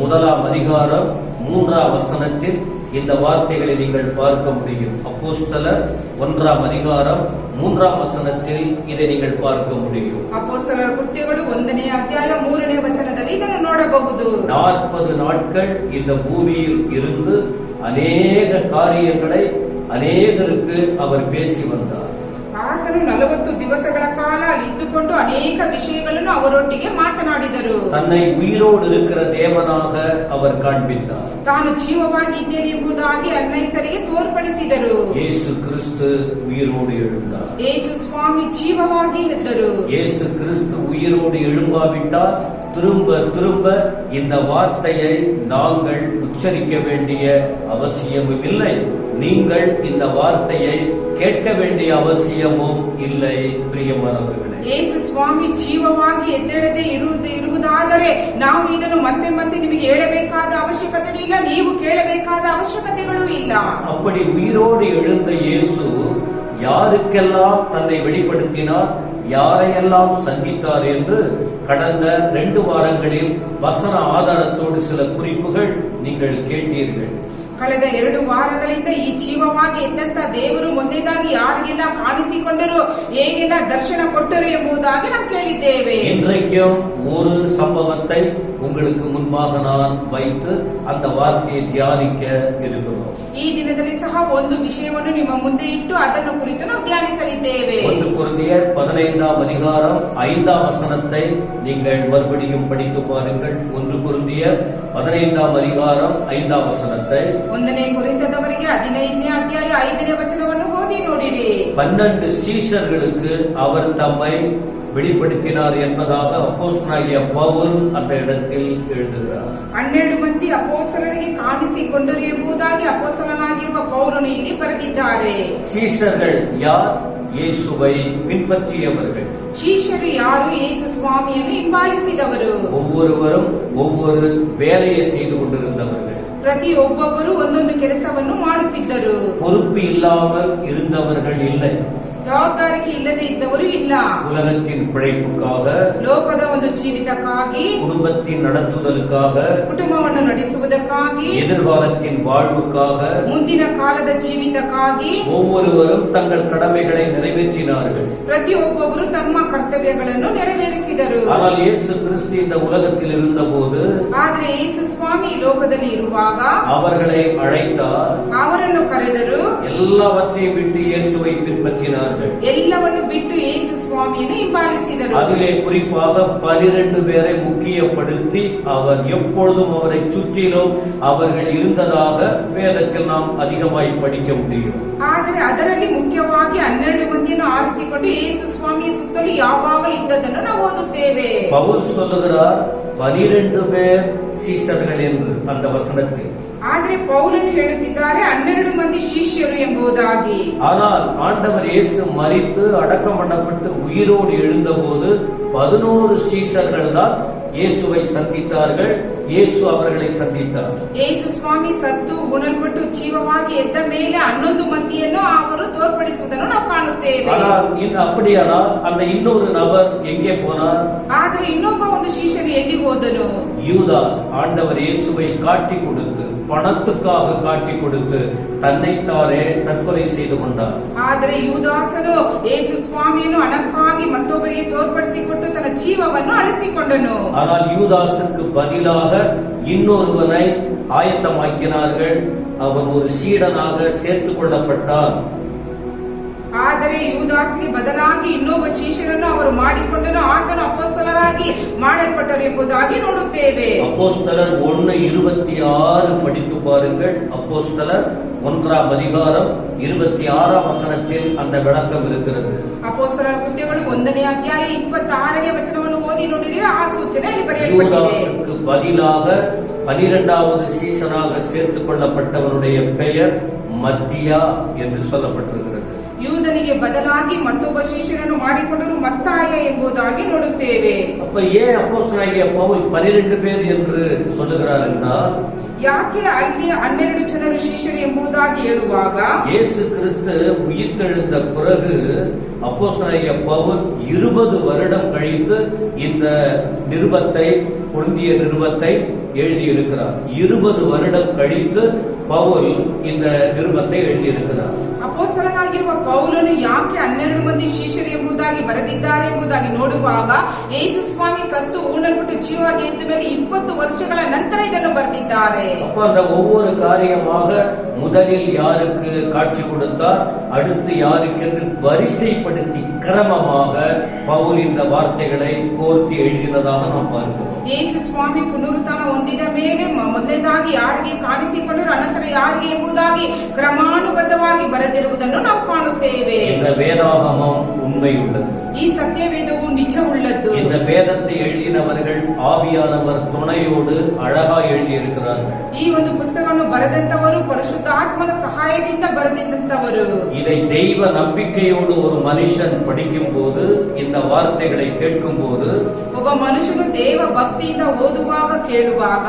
1ஆம் அதிகாரம் 3ஆம் வசனத்தில் இந்த வார்த்தைகளை நீங்கள் பார்க்க முடியும். அப்போஸ்தலர் 1ஆம் அதிகாரம் 3ஆம் வசனத்தில் இதை நீங்கள் பார்க்க முடியும். ಅಪೊಸ್ತಲರ ಕೃತ್ಯಗಳು 1ನೇ ಅಧ್ಯಾಯ 3ನೇ ವಚನದಲ್ಲಿ ಇದನ್ನು ನೋಡಬಹುದು. 40 நாட்கள் இந்த பூமியில் இருந்து அநேக காரியங்களை அநேகருக்கு அவர் பேசி வந்தார். ಆತನು ಆತನು 40 ದಿವಸಗಳ ಕಾಲ ಅಲ್ಲಿ ಇದ್ದುಕೊಂಡು ಅನೇಕ ವಿಷಯಗಳನ್ನು ಅವರೊಟ್ಟಿಗೆ ಮಾತನಾಡಿದರು. தன்னை உயிரோடு இருக்கிற தேவனாக அவர் காண்பித்தார். ತಾನು ಜೀವವಾಗಿ ಇದ್ದೇನೆ ಎಂಬುದಾಗಿ ಅನೇಕರಿಗೆ ತೋರ್ಪಡಿಸಿದರು. இயேசு கிறிஸ்து உயிரோடு எழுந்தார். ಯೇಸು ಸ್ವಾಮಿ ಜೀವವಾಗಿ ಎದ್ದರು. இயேசு கிறிஸ்து உயிரோடு எழும்பாவிட்டால் திரும்ப திரும்ப இந்த வார்த்தையை நாங்கள் உச்சரிக்க வேண்டிய அவசியமும் இல்லை. நீங்கள் இந்த வார்த்தையை கேட்க வேண்டிய அவசியமும் இல்லை. பிரியமானவர்களே, ಯೇಸು ಸ್ವಾಮಿ ಜೀವವಾಗಿ ಎದ್ದೇಳದೆ ಇರುವುದಾದರೆ ನಾವು ಇದನ್ನು ಮತ್ತೆ ಮತ್ತೆ ನಿಮಗೆ ಹೇಳಬೇಕಾದ ಅವಶ್ಯಕತೆ ಇಲ್ಲ, ನೀವು ಕೇಳಬೇಕಾದ ಅವಶ್ಯಕತೆಗಳು ಇಲ್ಲ. அப்படி உயிரோடு எழுந்த இயேசு யாருக்கெல்லாம் தன்னை வெளிப்படுத்தினார், யாரையெல்லாம் சந்தித்தார் என்று கடந்த 2 வாரங்களில் வசன ஆதாரத்தோடு சில குறிப்புகள் நீங்கள் கேட்டீர்கள். ಕಳೆದ 2 ವಾರಗಳಿಂದ ಈ ಜೀವವಾಗಿ ಎದ್ದಂತ ದೇವರು ಮೊದಲೇದಾಗಿ ಯಾರಿಗೆಲ್ಲ ಕಾಣಿಸಿಕೊಂಡರು, ಹೇಗೆಲ್ಲ ದರ್ಶನ ಕೊಟ್ಟರು ಎಂಬುದಾಗಿ ನಾವು ಕೇಳಿದ್ದೇವೆ. இன்றைக்கும் ஒரு சம்பவத்தை உங்களுக்கு முன்பாக நான் வைத்து அந்த வார்த்தையை தியானிக்க இருக்கிறோம். ಈ ದಿನದಲ್ಲಿ ಸಹ ಒಂದು ವಿಷಯವನ್ನು ನಿಮ್ಮ ಮುಂದೆ ಇಟ್ಟು ಅದನ್ನು ಕುರಿತು ನಾವು ಧ್ಯಾನಿಸಲಿದ್ದೇವೆ. 1 ಕೊರಿಂಥಿಯர் 15ஆம் அதிகாரம் 5ஆம் வசனத்தை நீங்கள் மறுபடியும் படித்து பாருங்கள். 1 ಕೊರಿಂಥಿಯர் 15ஆம் அதிகாரம் 5ஆம் வசனத்தை 1ನೇ ಕೊರಿಂಥದವರಿಗೆ 15ನೇ ಅಧ್ಯಾಯ 5ನೇ ವಚನವನ್ನು ಓದಿ ನೋಡಿರಿ. 12 சீஷர்களுக்கு அவர் தம்மை வெளிப்படுத்தினார் என்பதாக அப்போஸ்தலனாகிய பவுல் அந்த இடத்தில் எழுதுகிறார். 12 ಮಂದಿ ಅಪೊಸ್ತಲರಿಗೆ ಕಾಣಿಸಿಕೊಂಡರು ಎಂಬುದಾಗಿ ಅಪೊಸ್ತಲನಾಗಿರುವ ಪೌಲನು ಇಲ್ಲಿ ಬರೆದಿದ್ದಾರೆ. சீஷர்கள் யார்? இயேசுவை பின்பற்றியவர்கள். ಶಿಷ್ಯರು ಯಾರು? ಯೇಸು ಸ್ವಾಮಿಯನ್ನು ಹಿಂಬಾಲಿಸಿದವರು. ஒவ்வொருவரும் ஒவ்வொரு வேலையை செய்து கொண்டிருந்தவர்கள். ಪ್ರತಿಯೊಬ್ಬೊಬ್ಬರು ಒಂದೊಂದು ಕೆಲಸವನ್ನು ಮಾಡುತ್ತಿದ್ದರು. பொறுப்பு இல்லாமல் இருந்தவர்கள் இல்லை. ಜವಾಬ್ದಾರಿಕೆ ಇಲ್ಲದೆ ಇದ್ದವರು ಇಲ್ಲ. உலகத்தின் பிழைப்புக்காக, ಲೋಕದ ಒಂದು ಜೀವಿತಕ್ಕಾಗಿ, குடும்பத்தின் நடத்துதலுக்காக, ಕುಟುಂಬವನ್ನು ನಡೆಸುವುದಕ್ಕಾಗಿ, எதிர்காலத்தின் வாழ்வுக்காக, ಮುಂದಿನ ಕಾಲದ ಜೀವಿತಕ್ಕಾಗಿ ஒவ்வொருவரும் தங்கள் கடமைகளை நிறைவேற்றினார்கள். ಪ್ರತಿಯೊಬ್ಬೊಬ್ಬರು ತಮ್ಮ ಕರ್ತವ್ಯಗಳನ್ನು ನೆರವೇರಿಸಿದರು. ஆனால் இயேசு கிறிஸ்து இந்த உலகத்தில் இருந்தபோது, ಆದರೆ ಯೇಸು ಸ್ವಾಮಿ ಲೋಕದಲ್ಲಿ ಇರುವಾಗ அவர்களை அழைத்தார். ಅವರನ್ನು ಕರೆದರು. எல்லாவற்றையும் விட்டு இயேசுவை பின்பற்றினார். ಎಲ್ಲವನ್ನು ಬಿಟ್ಟು ಯೇಸು ಸ್ವಾಮಿಯನ್ನು ಹಿಂಬಾಲಿಸಿದರು. அதிலே குறிப்பாக 12 பேரை முக்கியப்படுத்தி அவர் எப்பொழுதும் அவரை சுற்றிலும் அவர்கள் இருந்ததாக வேதத்தில் நாம் அதிகமாய் படிக்க முடியும். ಆದರೆ ಅದರಲ್ಲಿ ಮುಖ್ಯವಾಗಿ 12 ಮಂದಿಯನ್ನು ಆರಿಸಿಕೊಂಡು ಯೇಸು ಸ್ವಾಮಿಯ ಸುತ್ತಲೂ ಯಾವಾಗಲೂ ಇದ್ದದನ್ನು ನಾವು ಓದುತ್ತೇವೆ. பவுல் சொல்லுகிறார் 12 பேர் சீஷர்கள் என்று அந்த வசனத்தில். ಆದರೆ ಪೌಲನು ಹೇಳುತ್ತಿದ್ದಾರೆ 12 ಮಂದಿ ಶಿಷ್ಯರು ಎಂಬುದಾಗಿ. ஆனால் ஆண்டவர் இயேசு மரித்து அடக்கம் பண்ணப்பட்டு உயிரோடு எழுந்தபோது 11 சீஷர்கள் தான் இயேசுவை சந்தித்தார்கள். இயேசு அவர்களை சந்தித்தார். ಯೇಸು ಸ್ವಾಮಿ ಸತ್ತು ಉಣಲ್ಪಟ್ಟು ಜೀವವಾಗಿ ಎದ್ದ ಮೇಲೆ 11 ಮಂದಿಯನ್ನು ಅವರು ತೋರ್ಪಡಿಸುವುದನ್ನು ನಾವು ಕಾಣುತ್ತೇವೆ. ஆனால் அப்படியானால் அந்த இன்னொரு நபர் எங்கே போனார்? ಆದರೆ ಇನ್ನೊಬ್ಬ ಒಂದು ಶಿಷ್ಯನು ಎಲ್ಲಿಗೆ ಹೋದನು? யூதாஸ் ஆண்டவர் இயேசுவை காட்டி கொடுத்து, பணத்துக்காக காட்டி கொடுத்து தன்னைத்தானே தற்கொலை செய்து கொண்டார். ಆದರೆ ಯೂದಾಸನು ಯೇಸು ಸ್ವಾಮಿಯನ್ನು ಹಣಕ್ಕಾಗಿ ಮತ್ತೊಬ್ಬರಿಗೆ ತೋರ್ಪಡಿಸಿಕೊಟ್ಟು ತನ್ನ ಜೀವವನ್ನು ಅಳಿಸಿಕೊಂಡನು. ஆனால் யூதாசுக்கு பதிலாக இன்னொருவனை ஆயத்தமாக்கினார்கள். அவன் ஒரு சீடனாக சேர்த்துக் கொள்ளப்பட்டான். ಆದರೆ ಯೂದಾಸಿಗೆ ಬದಲಾಗಿ ಇನ್ನೊಬ್ಬ ಶಿಷ್ಯರನ್ನು ಅವರು ಮಾಡಿಕೊಂಡನು. ಆತನು ಅಪೊಸ್ತಲರಾಗಿ ಮಾಡಲ್ಪಟ್ಟರು ಎಂಬುದಾಗಿ ನೋಡುತ್ತೇವೆ. அப்போஸ்தலர் 1:26 படித்து பாருங்கள். அப்போஸ்தலர் 1ஆம் அதிகாரம் 26ஆம் வசனத்தில் அந்த விளக்கம் இருக்கிறது. ಅಪೊಸ್ತಲರ ಕೃತ್ಯಗಳು 1ನೇ ಅಧ್ಯಾಯ 26ನೇ ವಚನವನ್ನು ಓದಿ ನೋಡಿದರೆ ಆ ಸೂಚನೆ ಅಲ್ಲಿ ಬರೆಯಲ್ಪಟ್ಟಿದೆ. யூதாசுக்கு பதிலாக 12வது சீஷனாக சேர்த்துக் கொள்ளப்பட்டவனுடைய பெயர் மத்தியா என்று சொல்லப்பட்டிருக்கிறது. ಯೂದನಿಗೆ ಬದಲಾಗಿ ಮತ್ತೊಬ್ಬ ಶಿಷ್ಯರನ್ನು ಮಾಡಿಕೊಂಡರು ಮತ್ತಾಯ ಎಂಬುದಾಗಿ ನೋಡುತ್ತೇವೆ. அப்ப ஏன் அப்போஸ்தலனாகிய பவுல் 12 பேர் என்று சொல்லுகிறார் என்றால், ಯಾಕೆ ಅಲ್ಲಿ 12 ಜನರು ಶಿಷ್ಯರು ಎಂಬುದಾಗಿ ಹೇಳುವಾಗ, இயேசு கிறிஸ்து உயிர்த்தெழுந்த பிறகு அப்போஸ்தலனாகிய பவுல் 20 வருடம் கழித்து இந்த நிருபத்தை, கொரிந்திய நிருபத்தை எழுதியிருக்கிறார். 20 வருடம் கழித்து பவுல் இந்த நிருபத்தை எழுதியிருக்கிறார். ಅಪೊಸ್ತಲನಾಗಿರುವ ಪೌಲನು ಯಾಕೆ 12 ಮಂದಿ ಶಿಷ್ಯರು ಎಂಬುದಾಗಿ ಎಂಬುದಾಗಿ ಬರೆದಿದ್ದಾರೆ ಎಂಬುದಾಗಿ ನೋಡುವಾಗ ಯೇಸು ಸ್ವಾಮಿ ಸತ್ತು ஊனல்பட்டு ஜீவವಾಗಿ ಎದ್ದ ಮೇಲೆ 20 ವರ್ಷಗಳ ನಂತರ ಇದನ್ನು ಬರೆದಿದ್ದಾರೆ. அப்ப அந்த ஒவ்வொரு காரியமாக முதலில் யாருக்கு காட்சி கொடுத்தார், அடுத்து யாருக்கு என்று வரிசைப்படுத்தி கிரமமாக பவுல் இந்த வார்த்தைகளை கோர்த்து எழுதினதாக நாம் பார்க்கிறோம். ಯೇಸು ಸ್ವಾಮಿ ಪುನರುತ್ಥಾನ ಹೊಂದಿದ ಮೇಲೆ ಮೊದಲನೇದಾಗಿ ಯಾರಿಗೆ ಕಾಣಿಸಿಕೊಂಡರು, ಅನಂತರ ಯಾರಿಗೆ ಎಂಬುದಾಗಿ ಕ್ರಮಾನುಬದ್ಧವಾಗಿ ಬರೆದಿರುವುದನ್ನು ನಾವು ಕಾಣುತ್ತೇವೆ. இந்த வேதாகமம் உண்மை உள்ளது. ಈ ಸತ್ಯವೇದವು ನಿಜವುಳ್ಳದ್ದು. இந்த வேதத்தை எழுதினவர்கள் ஆவியானவர் துணையோடு அழகா எழுதியிருக்கிறார்கள். ಈ ಒಂದು ಪುಸ್ತಕವನ್ನು ಬರೆದಂತವರು ಪರಿಶುದ್ಧಾತ್ಮನ ಸಹಾಯದಿಂದ ಬರೆದಿದ್ದಂತವರು. இதை தெய்வ நம்பிக்கையோடு ஒரு மனுஷன் படிக்கும் போது, இந்த வார்த்தைகளை கேட்கும் போது, ಒಬ್ಬ ಮನುಷ್ಯನು ದೇವ ಭಕ್ತಿಯಿಂದ ಓದುವಾಗ ಕೇಳುವಾಗ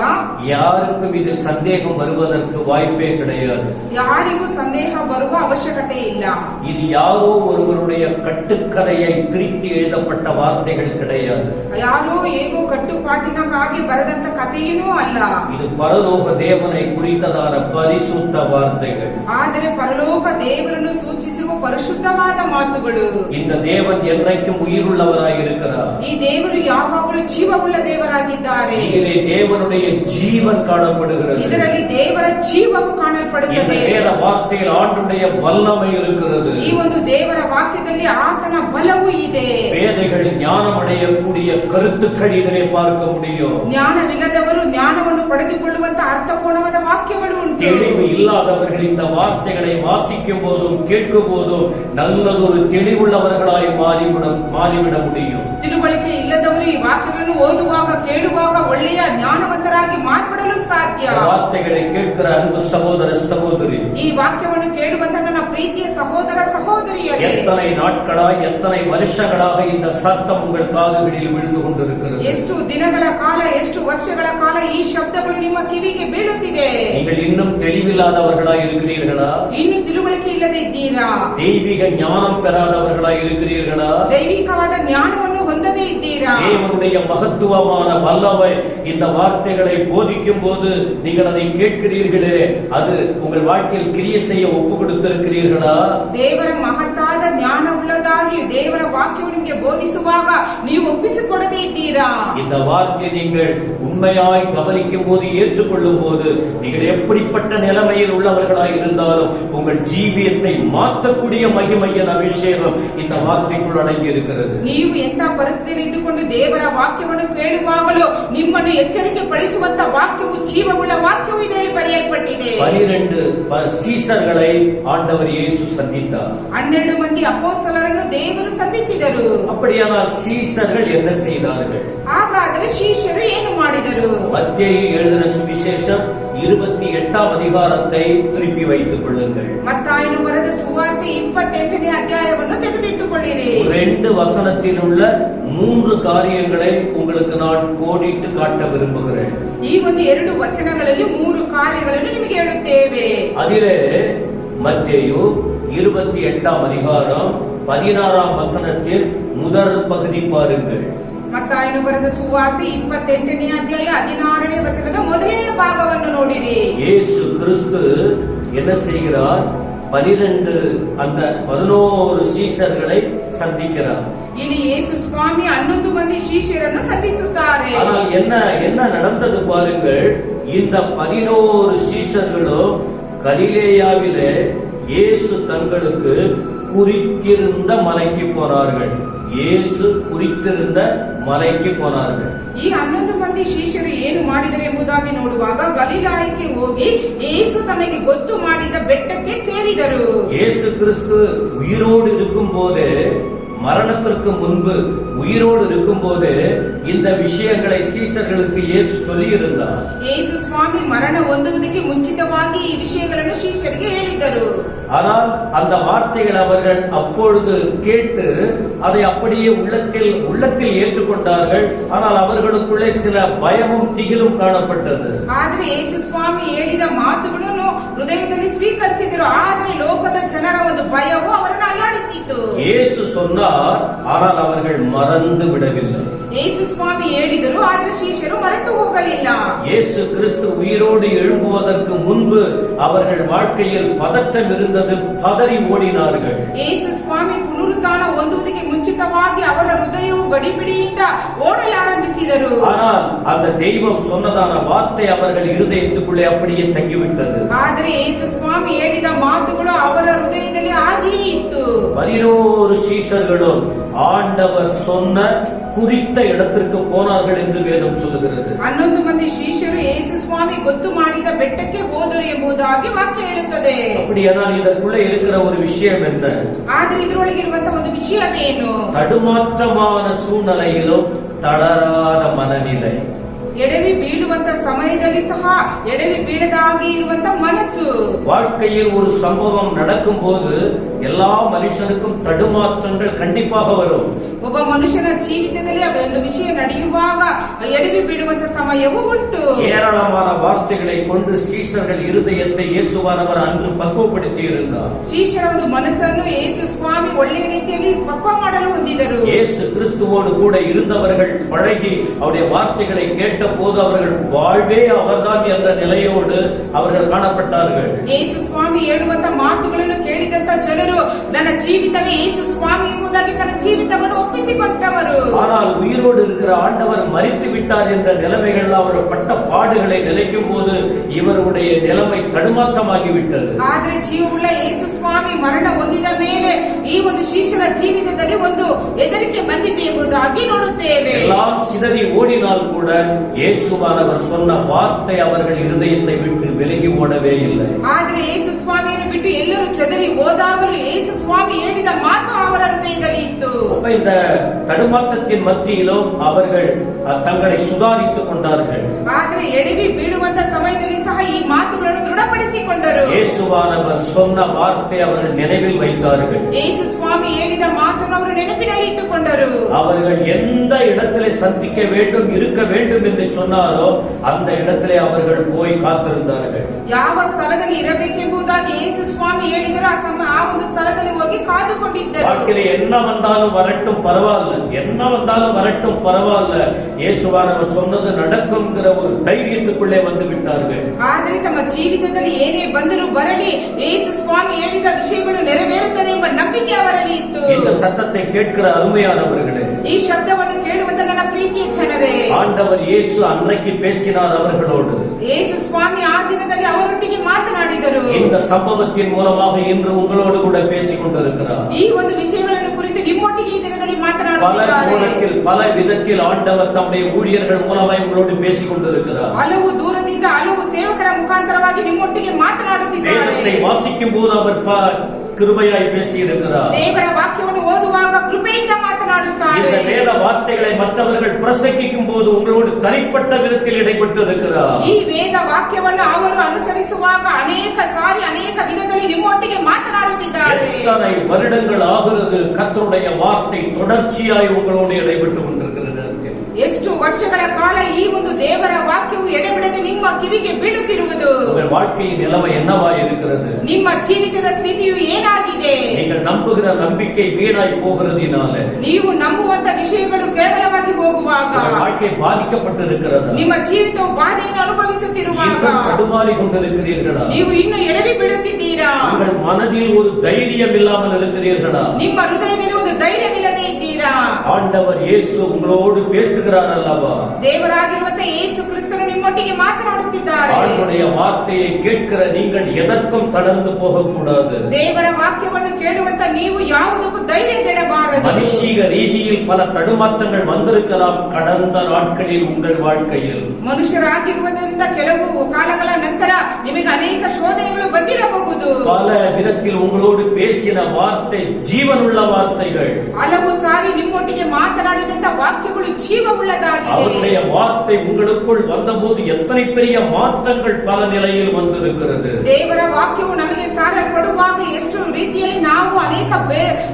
யாருக்கும் இதில் சந்தேகம் வருவதற்கு வாய்ப்பே கிடையாது. ಯಾರಿಗೂ ಸಂದೇಹ ಬರುವ ಅವಶ್ಯಕತೆ ಇಲ್ಲ. இது யாரோ ஒருவருடைய கட்டுக்கதையை திரித்து எழுதப்பட்ட வார்த்தைகள் கிடையாது. ಯಾರೋ ಹೇಗೋ ಕಟ್ಟುಪಾಟಿನಗಾಗಿ ಬರೆದಂತ ಕಥೆಯೂ ಅಲ್ಲ. இது பரலோக தேவனை குறித்ததான பரிசுத்த வார்த்தைகள். ಆದರೆ ಪರಲೋಕ ದೇವರನ್ನು ಸೂಚಿಸಿರುವ ಪರಿಶುದ್ಧವಾದ ಮಾತುಗಳು. இந்த தேவன் என்றைக்கும் உயிருள்ளவராய் இருக்கிறார். ಈ ದೇವರು ಯಾವಾಗಲೂ ಜೀವವುಳ್ಳ ದೇವರಾಗಿದ್ದಾರೆ. இதிலே தேவனுடைய ஜீவன் காணப்படுகிறது. ಇದರಲ್ಲಿ ದೇವರ ಜೀವವು ಕಾಣಲ್ಪಡುತ್ತದೆ. இந்த வேத வார்த்தையில் ஆண்டுடைய வல்லமை இருக்கிறது. ಈ ಒಂದು ದೇವರ ವಾಕ್ಯದಲ್ಲಿ ಆತನ ಬಲವು ಇದೆ. வேதைகள் ஞானம் அடையக்கூடிய கருத்துக்கள் இதிலே பார்க்க முடியும். ಜ್ಞಾನವಿಲ್ಲದವರು ಜ್ಞಾನವನ್ನು ಪಡೆದುಕೊಳ್ಳುವಂತ ಅರ್ಥಪೂರ್ಣವಾದ ವಾಕ್ಯಗಳು ಉಂಟು. தெளிவு இல்லாதவர்கள் இந்த வார்த்தைகளை வாசிக்கும் போதும் கேட்கும் போதும் நல்லதொரு தெளிவுள்ளவர்களாய் மாறிவிட முடியும். ತಿಳುವಳಿಕೆ ಇಲ್ಲದವರು ಈ ವಾಕ್ಯಗಳನ್ನು ಓದುವಾಗ ಕೇಳುವಾಗ ಒಳ್ಳೆಯ ಜ್ಞಾನವಂತರಾಗಿ ಮಾರ್ಪಡಲು ಸಾಧ್ಯ. வார்த்தைகளை கேட்கிற அன்பு சகோதர சகோதரி, ಈ ವಾಕ್ಯವನ್ನು ಕೇಳುವಂತ ನನ್ನ ಪ್ರೀತಿಯ ಸಹೋದರ ಸಹೋದರಿಯರೇ, எத்தனை நாட்களாய் எத்தனை வருஷங்களாக இந்த சத்தம் உங்கள் காதுகளில் விழுந்து கொண்டிருக்கிறது. ಎಷ್ಟು ದಿನಗಳ ಕಾಲ, ಎಷ್ಟು ವರ್ಷಗಳ ಕಾಲ ಈ ಶಬ್ದಗಳು ನಿಮ್ಮ ಕಿವಿಗೆ ಬೀಳುತ್ತಿದೆ. நீங்கள் இன்னும் தெளிவில்லாதவர்களாய் இருக்கிறீர்களா? ಇನ್ನು ತಿಳುವಳಿಕೆ ಇಲ್ಲದೆ ಇದ್ದೀರಾ? தெய்வீக ஞானம் பெறாதவர்களாய் இருக்கிறீர்களா? ದೈವಿಕವಾದ ಜ್ಞಾನವನ್ನು ಹೊಂದದೇ ಇದ್ದೀರಾ? தேவனுடைய மகத்துவமான வல்லமை இந்த வார்த்தைகளை போதிக்கும் போது நீங்கள் அதை கேட்கிறீர்களே, அது உங்கள் வாழ்க்கையில் கிரியை செய்ய ஒப்பு கொடுத்திருக்கிறீர்களா? ದೇವರ ಮಹತ್ತಾದ ಜ್ಞಾನ ಉಳ್ಳದಾಗಿ ದೇವರ ವಾಕ್ಯವು ನಿಮಗೆ ಬೋಧಿಸುವಾಗ ನೀವು ಒಪ್ಪಿಸಿಕೊಡದೇ ಇದ್ದೀರಾ? இந்த வார்த்தை நீங்கள் உண்மையாய் கவனிக்கும் போது, ஏற்றுக்கொள்ளும் போது, நீங்கள் எப்படிப்பட்ட நிலைமையில் உள்ளவர்களாய் இருந்தாலும் உங்கள் ஜீவியத்தை மாற்றக்கூடிய மகிமையின் அபிஷேகம் இந்த வார்த்தைக்குள் அடங்கி இருக்கிறது. ನೀವು ಎಂತ ಪರಿಸ್ಥಿತಿಯಲ್ಲಿ ಇದ್ದುಕೊಂಡು ದೇವರ ವಾಕ್ಯವನ್ನು ಕೇಳುವಾಗಲೂ ನಿಮ್ಮನ್ನು ಎಚ್ಚರಿಕೆ ಪಡಿಸುವಂತ ವಾಕ್ಯವು ಜೀವವುಳ್ಳ ವಾಕ್ಯವು ಇದರಲ್ಲಿ ಬರೆಯಲ್ಪಟ್ಟಿದೆ. 12 சீசர்களை ஆண்டவர் இயேசு சந்தித்தார். 12 ಮಂದಿ ಅಪೊಸ್ತಲರನ್ನು ದೇವರು ಸಂಧಿಸಿದರು. அப்படியானால் சீசர்கள் என்ன செய்தார்கள்? ಹಾಗಾದರೆ ಶಿಷ್ಯರು ಏನು ಮಾಡಿದರು? மத்தேயு எழுதின சுவிசேஷம் 28ஆம் அதிகாரத்தை திருப்பி வைத்துக் கொள்ளுங்கள். ಮತ್ತಾಯನು ಬರೆದ ಸುವಾರ್ತೆ 28ನೇ ಅಧ್ಯಾಯವನ್ನು ತೆಗೆದಿಟ್ಟುಕೊಳ್ಳಿರಿ. 2 வசனத்தில் உள்ள 3 காரியங்களை உங்களுக்கு நான் கோடிட்டு காட்ட விரும்புகிறேன். ಈ ಒಂದು 2 ವಚನಗಳಲ್ಲಿ 3 ಕಾರ್ಯಗಳನ್ನು ನಿಮಗೆ ಹೇಳುತ್ತೇವೆ. அதிலே மத்தேயு 28ஆம் அதிகாரம் 16ஆம் வசனத்தில் முதல் பகுதி பாருங்கள். ಮತ್ತಾಯನು ಬರೆದ ಸುವಾರ್ತೆ 28ನೇ ಅಧ್ಯಾಯ 16ನೇ ವಚನದ ಮೊದಲನೇ ಭಾಗವನ್ನು ನೋಡಿರಿ. இயேசு கிறிஸ்து என்ன செய்கிறார்? 11 சீசர்களை சந்திக்கிறார். ಇಲ್ಲಿ ಯೇಸು ಸ್ವಾಮಿ 11 ಮಂದಿ ಶಿಷ್ಯರನ್ನು ಸಂಧಿಸುತ್ತಾರೆ. ஆனால் என்ன நடந்தது பாருங்கள். இந்த 11 சீஷர்களும் கலிலேயாவிலே இயேசு தங்களுக்கு குறித்திருந்த மலைக்கு போனார்கள். இயேசு குறித்திருந்த மலைக்கு போனார்கள். ಈ 11 ಮಂದಿ ಶಿಷ್ಯರು ಏನು ಮಾಡಿದರು ಎಂಬುದಾಗಿ ನೋಡುವಾಗ ಗಲಿಲಾಯಕ್ಕೆ ಹೋಗಿ ಯೇಸು ತಮಗೆ ಗೊತ್ತು ಮಾಡಿದ ಬೆಟ್ಟಕ್ಕೆ ಸೇರಿದರು. இயேசு கிறிஸ்து உயிரோடு இருக்கும் போதே, மரணத்திற்கு முன்பு உயிரோடு இருக்கும் போது இந்த விஷயங்களை சீசர்களுக்கு இயேசு சொல்லியிருந்தார். ಯೇಸು ಸ್ವಾಮಿ ಮರಣ ಹೊಂದುವುದಕ್ಕೆ ಮುಂಚಿತವಾಗಿ ಈ ವಿಷಯಗಳನ್ನು ಶಿಷ್ಯರಿಗೆ ಹೇಳಿದರು. ஆனால் அந்த வார்த்தைகள் அவர்கள் அப்பொழுது கேட்டு அதை அப்படியே உள்ளத்தில் ஏற்றுக்கொண்டார்கள். ஆனால் அவர்களுக்குள்ளே சில பயமும் திகிலும் காணப்பட்டது. ಆದರೆ ಯೇಸು ಸ್ವಾಮಿ ಹೇಳಿದ ಮಾತುಗಳನ್ನು ಹೃದಯದಲ್ಲಿ ಸ್ವೀಕರಿಸಿದರು. ಆದರೆ ಲೋಕದ ಜನರ ಒಂದು ಭಯವು ಅವರನ್ನು ಅಲ್ಲಾಡಿಸಿತು. இயேசு சொன்னார், ஆனால் அவர்கள் மறந்து விடவில்லை. ಯೇಸು ಸ್ವಾಮಿ ಹೇಳಿದರು, ಆದರೆ ಶಿಷ್ಯರು ಮರೆತು ಹೋಗಲಿಲ್ಲ. இயேசு கிறிஸ்து உயிரோடு எழும்புவதற்கு முன்பு அவர்கள் வாழ்க்கையில் பதட்டம் இருந்தது. பதறி ஓடினார்கள். ಯೇಸು ಸ್ವಾಮಿ ಪುನರುತ್ಥಾನ ಹೊಂದುವುದಕ್ಕೆ ಮುಂಚಿತವಾಗಿ ಸಮಯವು ಗಡಿಬಿಡಿಯಿಂದ ಓಡಲಾರಂಭಿಸಿದರು. ஆனால் அந்த தெய்வம் சொன்னதான வார்த்தை அவர்கள் இருதயத்துக்குள்ளே அப்படியே தங்கிவிட்டது. ಆದರೆ ಯೇಸು ಸ್ವಾಮಿ ಹೇಳಿದ ಮಾತುಗಳು ಅವರ ಹೃದಯದಲ್ಲಿ ಹಾಗೆಯೇ ಇತ್ತು. 11 சீஷர்களும் ஆண்டவர் சொன்ன குறித்த இடத்திற்கு போனார்கள் என்று வேதம் சொல்லுகிறது. 11 ಮಂದಿ ಶಿಷ್ಯರು ಯೇಸು ಸ್ವಾಮಿ ಗೊತ್ತು ಮಾಡಿದ ಬೆಟ್ಟಕ್ಕೆ ಹೋದರು ಎಂಬುದಾಗಿ ವಾಕ್ಯ ಹೇಳುತ್ತದೆ. அப்படியானால் இதற்குள்ளே இருக்கிற ஒரு விஷயம் என்ன? ಆದರೆ ಇದರೊಳಗಿರುವಂತಹ ಒಂದು ವಿಷಯವೇನು? தடுமாற்றமான சூழ்நிலையிலும் தளராத மனநிலை. ಎಡವಿ ಬೀಳುವಂತ ಸಮಯದಲ್ಲಿ ಸಹ ಎಡವಿ ಬೀಳದ ಹಾಗೆ ಇರುವಂತ ಮನಸ್ಸು. வாழ்க்கையில் ஒரு சம்பவம் நடக்கும் போது எல்லா மனுஷனுக்கும் தடுமாற்றங்கள் கண்டிப்பாக வரும். ಒಬ್ಬ ಮನುಷ್ಯನ ಜೀವಿತದಲ್ಲಿ ಒಂದು ವಿಷಯ ನಡೆಯುವಾಗ ಎಡವಿ ಬೀಳುವಂತ ಸಮಯವೂ ಉಂಟು. ஏராளமான வார்த்தைகளை கொண்டு சீஷர்கள் இருதயத்தை இயேசுவானவர் அன்று பக்குவப்படுத்தி இருந்தார். ಶಿಷ್ಯರ ಒಂದು ಮನಸ್ಸನ್ನು ಯೇಸು ಸ್ವಾಮಿ ಒಳ್ಳೆಯ ರೀತಿಯಲ್ಲಿ ಪಕ್ವ ಮಾಡಲು ಹೊಂದಿದರು. இயேசு கிறிஸ்துவோடு கூட இருந்தவர்கள் பழகி அவருடைய வார்த்தைகளை கேட்ட போது அவர்கள் வாழ்வே அவர்தான் என்ற நிலையோடு அவர்கள் காணப்பட்டார்கள். ಯೇಸು ಸ್ವಾಮಿ ಹೇಳುವಂತ ಮಾತುಗಳನ್ನು ಕೇಳಿದಂತ ಜನರು ನನ್ನ ಜೀವಿತವೇ ಯೇಸು ಸ್ವಾಮಿ ಎಂಬುದಾಗಿ ತನ್ನ ಜೀವಿತವನ್ನು ಒಪ್ಪಿಸಿಕೊಟ್ಟವರು. ஆனால் உயிரோடு இருக்கிற ஆண்டவர் மரித்து விட்டார் என்ற நிலைமைகள் அவர்கள் பட்ட பாடுகளை நினைக்கும் போது இவருடைய நிலைமை தடுமாற்றமாகிவிட்டது. ಆದರೆ ಜೀವವುಳ್ಳ ಯೇಸು ಸ್ವಾಮಿ ಮರಣ ಹೊಂದಿದ ಮೇಲೆ ಈ ಒಂದು ಶಿಷ್ಯರ ಜೀವಿತದಲ್ಲಿ ಒಂದು ಹೆದರಿಕೆ ಬಂದಿದೆ ಎಂಬುದಾಗಿ ನೋಡುತ್ತೇವೆ. எல்லாம் சிதறி ஓடினால் கூட இயேசுவானவர் சொன்ன வார்த்தை அவர்கள் இருதயத்தை விட்டு விலகி ஓடவே இல்லை. ಆದರೆ ಯೇಸು ಸ್ವಾಮಿಯನ್ನು ಬಿಟ್ಟು ಎಲ್ಲರೂ ಚದರಿ ಹೋದಾಗಲೂ ಯೇಸು ಸ್ವಾಮಿ ಹೇಳಿದ ಮಾತು ಅವರ ಹೃದಯದಲ್ಲಿ ಇತ್ತು. இந்த தடுமாற்றத்தின் மத்தியிலும் அவர்கள் தங்களை சுதாரித்துக் கொண்டார்கள். ಆದರೆ ಎಡವಿ ಬೀಳುವಂತ ಸಮಯದಲ್ಲಿ ಸಹ ಈ ಮಾತುಗಳನ್ನು ದೃಢಪಡಿಸಿಕೊಂಡರು. இயேசுவானவர் சொன்ன வார்த்தை அவர்கள் நினைவில் வைத்தார்கள். ಯೇಸು ಸ್ವಾಮಿ ಹೇಳಿದ ಮಾತನ್ನು ಅವರು ನೆನಪಿನಲ್ಲಿ ಇಟ್ಟುಕೊಂಡರು. அவர்கள் எந்த இடத்திலே சந்திக்க வேண்டும் இருக்க வேண்டும் என்று சொன்னாரோ அந்த இடத்திலே அவர்கள் போய் காத்திருந்தார்கள். ಯಾವ ಸ್ಥಳದಲ್ಲಿ ಇರಬೇಕೆಂಬುದಾಗಿ ಯೇಸು ಸ್ವಾಮಿ ಹೇಳಿದರು ಆ ಒಂದು ಸ್ಥಳದಲ್ಲಿ ಹೋಗಿ ಕಾದುಕೊಂಡಿದ್ದರು. வாழ்க்கையில என்ன வந்தாலும் வரட்டும் பரவாயில்ல, என்ன வந்தாலும் வரட்டும் பரவாயில்ல, இயேசுவானவர் சொன்னது நடக்கும்ங்கிற ஒரு தைரியத்துக்குள்ளே வந்து விட்டார்கள். ಆದರೆ ತಮ್ಮ ಜೀವಿತದಲ್ಲಿ ಏನೇ ಬಂದರೂ ಬರಲಿ ಯೇಸು ಸ್ವಾಮಿ ಹೇಳಿದ ವಿಷಯಗಳು ನೆರವೇರುತ್ತದೆ ಎಂಬ ನಂಬಿಕೆ ಅವರಲ್ಲಿ ಇತ್ತು. இந்த சத்தத்தை கேட்கிற அருமையானவர்களே, ಈ ಶಬ್ದವನ್ನು ಕೇಳುವಂತ ನನ್ನ ಪ್ರೀತಿಯ ಜನರೇ, ஆண்டவர் இயேசு அன்றைக்கு பேசினார் அவர்களோடு. ಯೇಸು ಸ್ವಾಮಿ ಆ ದಿನದಲ್ಲಿ ಅವರೊಟ್ಟಿಗೆ ಮಾತನಾಡಿದರು. இந்த சம்பவத்தின் மூலமாக இன்று உங்களோடு கூட பேசிக் கொண்டிருக்கிறார். ಈ ಒಂದು ವಿಷಯಗಳನ್ನು ಕುರಿತು ನಿಮ್ಮೊಟ್ಟಿಗೆ ಈ ದಿನದಲ್ಲಿ பல ಮಾತನಾಡುತ್ತಿದ್ದಾರೆ. கோணத்தில் பல விதத்தில் ஆண்டவர் தம்முடைய ஊழியர்கள் மூலமாய் உங்களோடு பேசிக் கொண்டிருக்கிறார். ಹಲವು ದೂರದಿಂದ ಹಲವು ಸೇವಕರ ಮುಖಾಂತರವಾಗಿ ನಿಮ್ಮೊಟ್ಟಿಗೆ ಮಾತನಾಡುತ್ತಿದ್ದಾರೆ. வேதத்தை வாசிக்கும் போது அவர் கிருபையாய் பேசி இருக்கிறார். ದೇವರ ವಾಕ್ಯವನ್ನು ಓದುವಾಗ ಕೃಪೆಯಿಂದ ಮಾತನಾಡುತ್ತಾರೆ. இந்த வேத வார்த்தைகளை மற்றவர்கள் பிரசங்கிக்கும் போது உங்களோடு தனிப்பட்ட விதத்தில் இடைப்பட்டு இருக்கிறார். ಈ ವೇದ ವಾಕ್ಯವನ್ನು ಅವರು ಅನುಸರಿಸುವಾಗ ಅನೇಕ ಸಾರಿ ಅನೇಕ ವಿಧದಲ್ಲಿ ನಿಮ್ಮೊಟ್ಟಿಗೆ ಮಾತನಾಡುತ್ತಿದ್ದಾರೆ. எத்தனை வருடங்கள் ஆகிறது கர்த்தருடைய வார்த்தை தொடர்ச்சியாய் உங்களோடு இடைப்பட்டு கொண்டிருக்கிறது. ಎಷ್ಟು ವರ್ಷಗಳ ಕಾಲ ಈ ಒಂದು ದೇವರ ವಾಕ್ಯವು ಎಡೆಬಿಡದೆ ನಿಮ್ಮ ಕಿವಿಗೆ ಬೀಳುತ್ತಿರುವುದು. உங்கள் வாழ்க்கையின் நிலைமை என்னவாய் இருக்கிறது? ನಿಮ್ಮ ಜೀವಿತದ ಸ್ಥಿತಿಯು ಏನಾಗಿದೆ? நீங்கள் நம்புகிற நம்பிக்கை வீணாய் போகிறதினால ನೀವು ನಂಬುವಂತ ವಿಷಯಗಳು ಕೇವಲವಾಗಿ ಹೋಗುವಾಗ வாழ்க்கை பாதிக்கப்பட்டு இருக்கிறதா? ನಿಮ್ಮ ಜೀವಿತವು ಬಾಧೆಯನ್ನು ಅನುಭವಿಸುತ್ತಿರುವಾಗ தடுமாறி கொண்டிருக்கிறீர்களா? ನೀವು ಇನ್ನು ಎಡವಿ ಬೀಳುತ್ತಿದ್ದೀರಾ? உங்கள் மனதில் ஒரு தைரியம் இல்லாமல் இருக்கிறீர்களா? ನಿಮ್ಮ ಹೃದಯದಲ್ಲಿ ಒಂದು ಧೈರ್ಯವಿಲ್ಲದೆ ಇದ್ದೀರಾ? ஆண்டவர் இயேசு உங்களோடு பேசுகிறார் அல்லவா? ದೇವರಾಗಿರುವಂತ ಯೇಸು ಕ್ರಿಸ್ತನು ನಿಮ್ಮೊಟ್ಟಿಗೆ ಮಾತನಾಡುತ್ತಿದ್ದಾರೆ. அவருடைய வார்த்தையை கேட்கிற நீங்கள் எதற்கும் தளர்ந்து போகக்கூடாது. ದೇವರ ವಾಕ್ಯವನ್ನು ಕೇಳುವಂತ ನೀವು ಯಾವುದಕ್ಕೂ ಧೈರ್ಯ ಕೆಡಬಾರದು. மனுஷீக ரீதியில் பல தடுமாற்றங்கள் வந்திருக்கலாம் கடந்த நாட்களில் உங்கள் வாழ்க்கையில். ಮನುಷ್ಯರಾಗಿರುವುದರಿಂದ ಕೆಲವು ಕಾಲಗಳ ನಂತರ ನಿಮಗೆ ಅನೇಕ ಶೋಧನೆಗಳು ಬಂದಿರಬಹುದು. பல விதத்தில் உங்களோடு பேசின வார்த்தை ஜீவனுள்ள வார்த்தைகள். ಹಲವು ಸಾರಿ ನಿಮ್ಮೊಟ್ಟಿಗೆ ಮಾತನಾಡಿದಂತ ವಾಕ್ಯಗಳು ಜೀವವುಳ್ಳದಾಗಿದೆ. அவருடைய வார்த்தை உங்களுக்குள் வந்தபோது எத்தனை பெரிய மாற்றங்கள் பல நிலையில் வந்திருக்கிறது. ದೇವರ ವಾಕ್ಯವು ನಮಗೆ ಸಾರಲ್ಪಡುವಾಗ ಎಷ್ಟು ರೀತಿಯಲ್ಲಿ ನಾವು ಅನೇಕ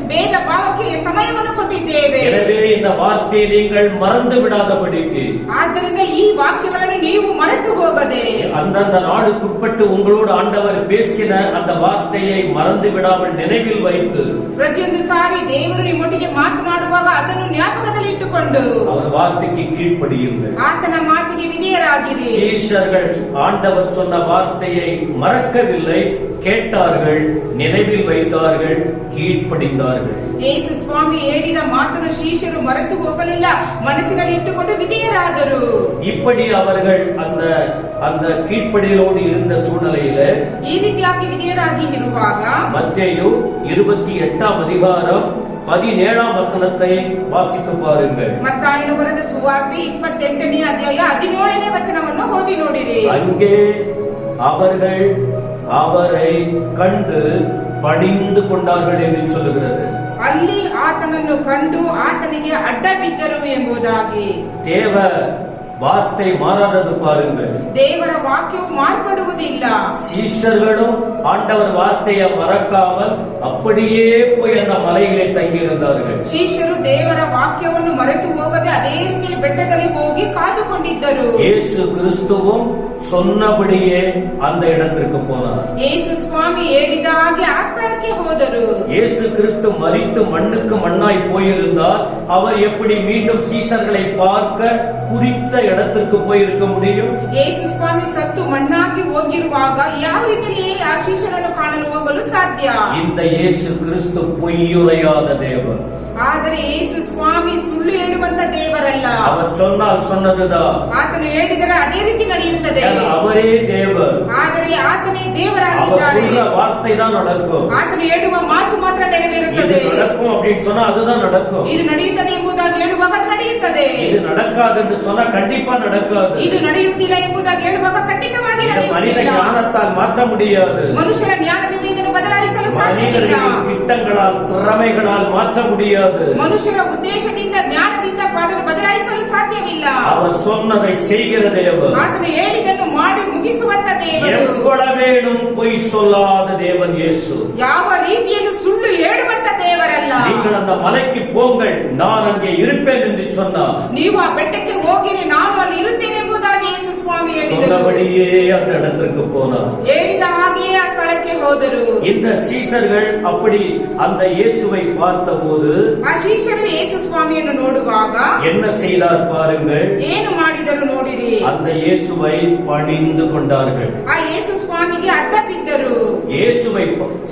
ಭೇದ ಭಾವಕ್ಕೆ ಸಮಯವನ್ನು ಕೊಟ್ಟಿದ್ದೇವೆ. எனவே இந்த வார்த்தையை நீங்கள் மறந்து விடாதபடிக்கு, ಆದ್ದರಿಂದ ಈ ವಾಕ್ಯಗಳನ್ನು ನೀವು ಮರೆತು ಹೋಗದೆ, அந்தந்த நாடுக்குட்பட்டு உங்களோடு ஆண்டவர் பேசின அந்த வார்த்தையை மறந்து விடாமல் நினைவில் வைத்து, ಪ್ರತಿಯೊಂದು ಸಾರಿ ದೇವರು ನಿಮ್ಮೊಟ್ಟಿಗೆ ಮಾತನಾಡುವಾಗ ಅದನ್ನು ಜ್ಞಾಪಕದಲ್ಲಿ ಇಟ್ಟುಕೊಂಡು அவர் வார்த்தைக்கு கீழ்ப்படியுங்கள். ಆತನ ಮಾತಿಗೆ ವಿಧೇಯರಾಗಿರಿ. சீஷர்கள் ஆண்டவர் சொன்ன வார்த்தையை மறக்கவில்லை, கேட்டார்கள், நினைவில் வைத்தார்கள், கீழ்ப்படிந்தார்கள். ಯೇಸು ಸ್ವಾಮಿ ಹೇಳಿದ ಮಾತನ್ನು ಶಿಷ್ಯರು ಮರೆತು ಹೋಗಲಿಲ್ಲ, ಮನಸ್ಸಿನಲ್ಲಿ ಇಟ್ಟುಕೊಂಡು ವಿಧೇಯರಾದರು. இப்படி அவர்கள் அந்த கீழ்ப்படிதலோடு இருந்த சூழ்நிலையில ಈ ರೀತಿಯಾಗಿ ವಿಧೇಯರಾಗಿ ಇರುವಾಗ மத்தேயு 28ஆம் அதிகாரம் 17ஆம் வசனத்தை வாசித்து பாருங்கள். ಮತ್ತಾಯನು ಬರೆದ ಸುವಾರ್ತೆ 28ನೇ ಅಧ್ಯಾಯ 17ನೇ ವಚನವನ್ನು ಓದಿ ನೋಡಿರಿ. அங்கே அவர்கள் அவரை கண்டு பணிந்து கொண்டார்கள் என்று சொல்லுகிறது. ಅಲ್ಲಿ ಆತನನ್ನು ಕಂಡು ಆತನಿಗೆ ಅಡ್ಡ ಬಿದ್ದರು ಎಂಬುದಾಗಿ. தேவ வார்த்தை மாறாதது பாருங்கள். ದೇವರ ವಾಕ್ಯವು ಮಾರ್ಪಡುವುದಿಲ್ಲ. சீஷர்களும் ஆண்டவர் வார்த்தையை மறக்காமல் அப்படியே போய் அந்த மலையிலே தங்கியிருந்தார்கள். ಶಿಷ್ಯರು ದೇವರ ವಾಕ್ಯವನ್ನು ಮರೆತು ಹೋಗದೆ ಅದೇ ರೀತಿಯಲ್ಲಿ ಬೆಟ್ಟದಲ್ಲಿ ಹೋಗಿ ಕಾದುಕೊಂಡಿದ್ದರು. இயேசு கிறிஸ்துவும் சொன்னபடியே அந்த இடத்திற்கு போனார். ಯೇಸು ಸ್ವಾಮಿ ಹೇಳಿದ ಹಾಗೆ ಆ ಸ್ಥಳಕ್ಕೆ ಹೋದರು. இயேசு கிறிஸ்து மரித்து மண்ணுக்கு மண்ணாய் போயிருந்தால் அவர் எப்படி மீண்டும் சீஷர்களை பார்க்க குறித்த இடத்திற்கு போயிருக்க முடியும்? ಯೇಸು ಸ್ವಾಮಿ ಸತ್ತು ಮಣ್ಣಾಗಿ ಹೋಗಿರುವಾಗ ಯಾವ ರೀತಿಯಲ್ಲಿ ಆ ಶಿಷ್ಯರನ್ನು ಕಾಣಲು ಹೋಗಲು ಸಾಧ್ಯ? இந்த இயேசு கிறிஸ்து பொய்யுரையாத தேவன். ಆದರೆ ಯೇಸು ಸ್ವಾಮಿ ಸುಳ್ಳು ಹೇಳುವಂತ ದೇವರಲ್ಲ. அவர் சொன்னால் சொன்னதுதான். ಆತನು ಹೇಳಿದರೆ ಅದೇ ರೀತಿ ನಡೆಯುತ್ತದೆ. அவரே தேவன். ಆದರೆ ಆತನೇ அவர் ದೇವರಾಗಿದ್ದಾನೆ. சொல்ற வார்த்தை தான் நடக்கும். ಆತನು ಹೇಳುವ ಮಾತು ಮಾತ್ರ ನೆರವೇರುತ್ತದೆ. இது நடக்கும் அப்படின்னு சொன்னா அதுதான் நடக்கும். ಇದು ನಡೆಯುತ್ತದೆ ಎಂಬುದಾಗಿ ಹೇಳುವಾಗ ಅದು ನಡೆಯುತ್ತದೆ. இது நடக்காது என்று சொன்னா கண்டிப்பா நடக்காது. ಇದು ನಡೆಯುವುದಿಲ್ಲ ಎಂಬುದಾಗಿ ಹೇಳುವಾಗ ಖಂಡಿತವಾಗಿ இந்த மனித ನಡೆಯುವುದಿಲ್ಲ. ஞானத்தால் மாற்ற முடியாது. ಮನುಷ್ಯರ ಜ್ಞಾನದಿಂದ ಇದನ್ನು ಬದಲಾಯಿಸಲು ಸಾಧ್ಯವಿಲ್ಲ. மனிதர்களின் திட்டங்களால் திறமைகளால் மாற்ற முடியாது. ಮನುಷ್ಯರ ಉದ್ದೇಶದಿಂದ ಜ್ಞಾನದಿಂದ ಅದನ್ನು ಬದಲಾಯಿಸಲು ಸಾಧ್ಯವಿಲ್ಲ. அவர் சொன்னதை செய்கிற தேவன். ಆತನು ಹೇಳಿದನ್ನು ಮಾಡಿ ಮುಗಿಸುವಂತ ದೇವರು. எவ்வளவேனும் பொய் சொல்லாத தேவன் இயேசு. ಯಾವ ರೀತಿಯನ್ನು ಸುಳ್ಳು ಹೇಳುವಂತ ದೇವರಲ್ಲ. நீங்கள் அந்த மலைக்கு போங்கள், நான் அங்கே இருப்பேன் என்று சொன்னார். ನೀವು ಆ ಬೆಟ್ಟಕ್ಕೆ ಹೋಗಿರಿ, ನಾನು ಅಲ್ಲಿ ಇರುತ್ತೇನೆ ಎಂಬುದಾಗಿ ಯೇಸು ಸ್ವಾಮಿ ಹೇಳಿದರು. சொன்னபடியே அந்த இடத்திற்கு போனார். ಹೇಳಿದ ಹಾಗೆಯೇ ಆ ಸ್ಥಳಕ್ಕೆ ಹೋದರು. இந்த சீஷர்கள் அப்படி அந்த இயேசுவை பார்த்தபோது ಆ ಶಿಷ್ಯರು ಯೇಸು ಸ್ವಾಮಿಯನ್ನು ನೋಡುವಾಗ என்ன செய்தார் பாருங்கள். ಏನು ಮಾಡಿದರು ನೋಡಿರಿ. அந்த இயேசுவை பணிந்து கொண்டார்கள். ಆ ಯೇಸು ಸ್ವಾಮಿಗೆ ಅಡ್ಡ ಬಿದ್ದರು. இயேசுவை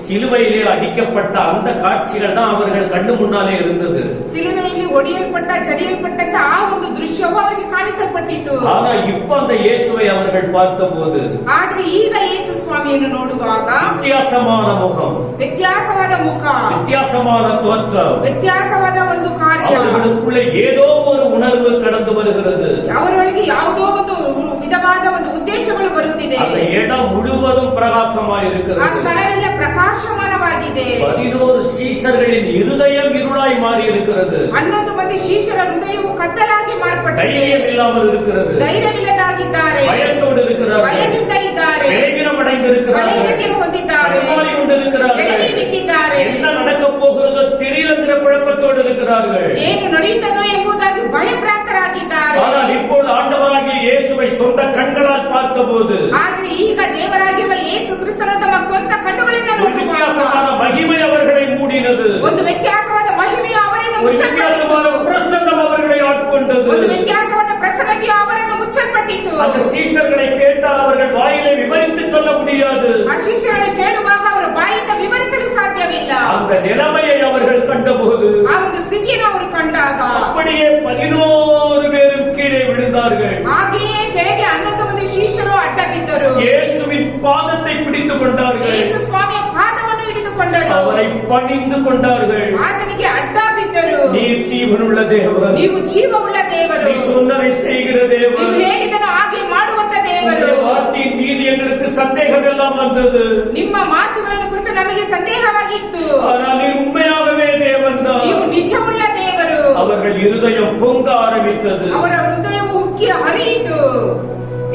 சிலுவையிலே அடிக்கப்பட்ட அந்த காட்சிகள் தான் அவர்கள் கண்ணு முன்னாலே இருந்தது. ಸಿಲುಬೆಯಲ್ಲಿ ಒಡೆಯಲ್ಪಟ್ಟ ಜಡಿಯಲ್ಪಟ್ಟಂತ ಆ ಒಂದು ದೃಶ್ಯವು ಅವರಿಗೆ ಕಾಣಿಸಲ್ಪಟ್ಟಿತು. ஆனா இப்ப அந்த இயேசுவை அவர்கள் பார்த்தபோது ಆದ್ರೆ ಈಗ ಯೇಸು ಸ್ವಾಮಿಯನ್ನು ನೋಡುವಾಗ வித்தியாசமான முகம், ವ್ಯತ್ಯಾಸವಾದ ಮುಖ, வித்தியாசமான தோற்றம், ವ್ಯತ್ಯಾಸವಾದ ಒಂದು ಕಾರ್ಯ, அவர்களுக்குள்ள ஏதோ ஒரு உணர்வு கடந்து வருகிறது. ಅವರೊಳಗೆ ಯಾವುದೋ ಒಂದು ವಿಧವಾದ ಒಂದು ಉದ್ದೇಶಗಳು ಬರುತ್ತಿದೆ. அந்த இடம் முழுவதும் பிரகாசமாக ಆ இருக்கிறது. ಸ್ಥಳವೆಲ್ಲ ಪ್ರಕಾಶಮಾನವಾಗಿದೆ. 11 சீஷர்களின் இருதயம் இருளாய் மாறி இருக்கிறது. 11 ಮಂದಿ ಶಿಷ್ಯರ ಹೃದಯವು ಕತ್ತಲಾಗಿ ಮಾರ್ಪಟ್ಟಿದೆ. தைரியம் இல்லாமல் இருக்கிறது. ಧೈರ್ಯವಿಲ್ಲದಾಗಿದ್ದಾರೆ. பயத்தோடு இருக்கிறார்கள். ಭಯದಿಂದ ಇದ್ದಾರೆ. பலவீனம் அடைந்திருக்கிறார்கள். ಬಲಹೀನತೆಯನ್ನು ಹೊಂದಿದ್ದಾರೆ. தடுமாறி கொண்டிருக்கிறார்கள். ಎಡವಿ ಬಿದ್ದಿದ್ದಾರೆ. என்ன நடக்க போகிறதோ தெரியலங்கிற குழப்பத்தோடு இருக்கிறார்கள். ಏನು ನಡೆಯುತ್ತದೋ ಎಂಬುದಾಗಿ ಭಯಭ್ರಾಂತರಾಗಿದ್ದಾರೆ. ஆனால் இப்போது ஆண்டவராகிய இயேசுவை சொந்த கண்களால் பார்த்தபோது ಆದ್ರೆ ಈಗ ದೇವರಾಗಿರುವ ಯೇಸು ಕ್ರಿಸ್ತನನ್ನು ತಮ್ಮ ಸ್ವಂತ ಕಣ್ಣುಗಳಿಂದ ஒரு வித்தியாசமான ನೋಡುವಾಗ மகிமை அவர்களை மூடினது. ಒಂದು ವ್ಯತ್ಯಾಸವಾದ ಮಹಿಮೆಯು ಅವರಿಂದ ஒரு வித்தியாசமான ಮುಚ್ಚಲ್ಪಟ್ಟಿತು. பிரசன்னம் அவர்களை ஆட்கொண்டது. ಒಂದು ವ್ಯತ್ಯಾಸವಾದ ಪ್ರಸನ್ನತೆಯು ಅವರನ್ನು ಮುಚ್ಚಲ್ಪಟ್ಟಿತು. அந்த சீஷர்களை கேட்டால் அவர்கள் வாயிலே விவரித்து சொல்ல முடியாது. ಆ ಶಿಷ್ಯರನ್ನು ಕೇಳುವಾಗ ಅವರ ಬಾಯಿಂದ ವಿವರಿಸಲು ಸಾಧ್ಯವಿಲ್ಲ. அந்த நிலைமையை அவர்கள் கண்டபோது ಆ ಒಂದು ಸ್ಥಿತಿಯನ್ನು ಅವರು ಕಂಡಾಗ அப்படியே 11 பேரும் கீழே விழுந்தார்கள். ಹಾಗೆಯೇ ಕೆಳಗೆ 11 ಮಂದಿ ಶಿಷ್ಯರು ಅಡ್ಡ ಬಿದ್ದರು. இயேசுவின் பாதத்தை பிடித்துக் கொண்டார்கள். ಯೇಸು ಸ್ವಾಮಿಯ ಪಾದವನ್ನು ಹಿಡಿದುಕೊಂಡರು. அவரை பணிந்து கொண்டார்கள். ಆತನಿಗೆ ಅಡ್ಡ ಬಿದ್ದರು. நீர் ஜீவனுள்ள தேவன், ನೀವು ಜೀವವುಳ್ಳ ದೇವರು, நீ சொன்னதை செய்கிற தேவன், ನೀವು ಹೇಳಿದನು ಹಾಗೆ ಮಾಡುವಂತ ದೇವರು. உம்முடைய வார்த்தையின் மீது எங்களுக்கு சந்தேகம் எல்லாம் வந்தது. ನಿಮ್ಮ ಮಾತುಗಳನ್ನು ಕುರಿತು ನಮಗೆ ಸಂದೇಹವಾಗಿತ್ತು. ஆனால் நீர் உண்மையாகவே தேவன் தான். ನೀವು ನಿಜವುಳ್ಳ ದೇವರು. அவர்கள் இருதயம் பொங்க ஆரம்பித்தது. ಅವರ ಹೃದಯವು ಉಕ್ಕಿ ಹರಿಯಿತು.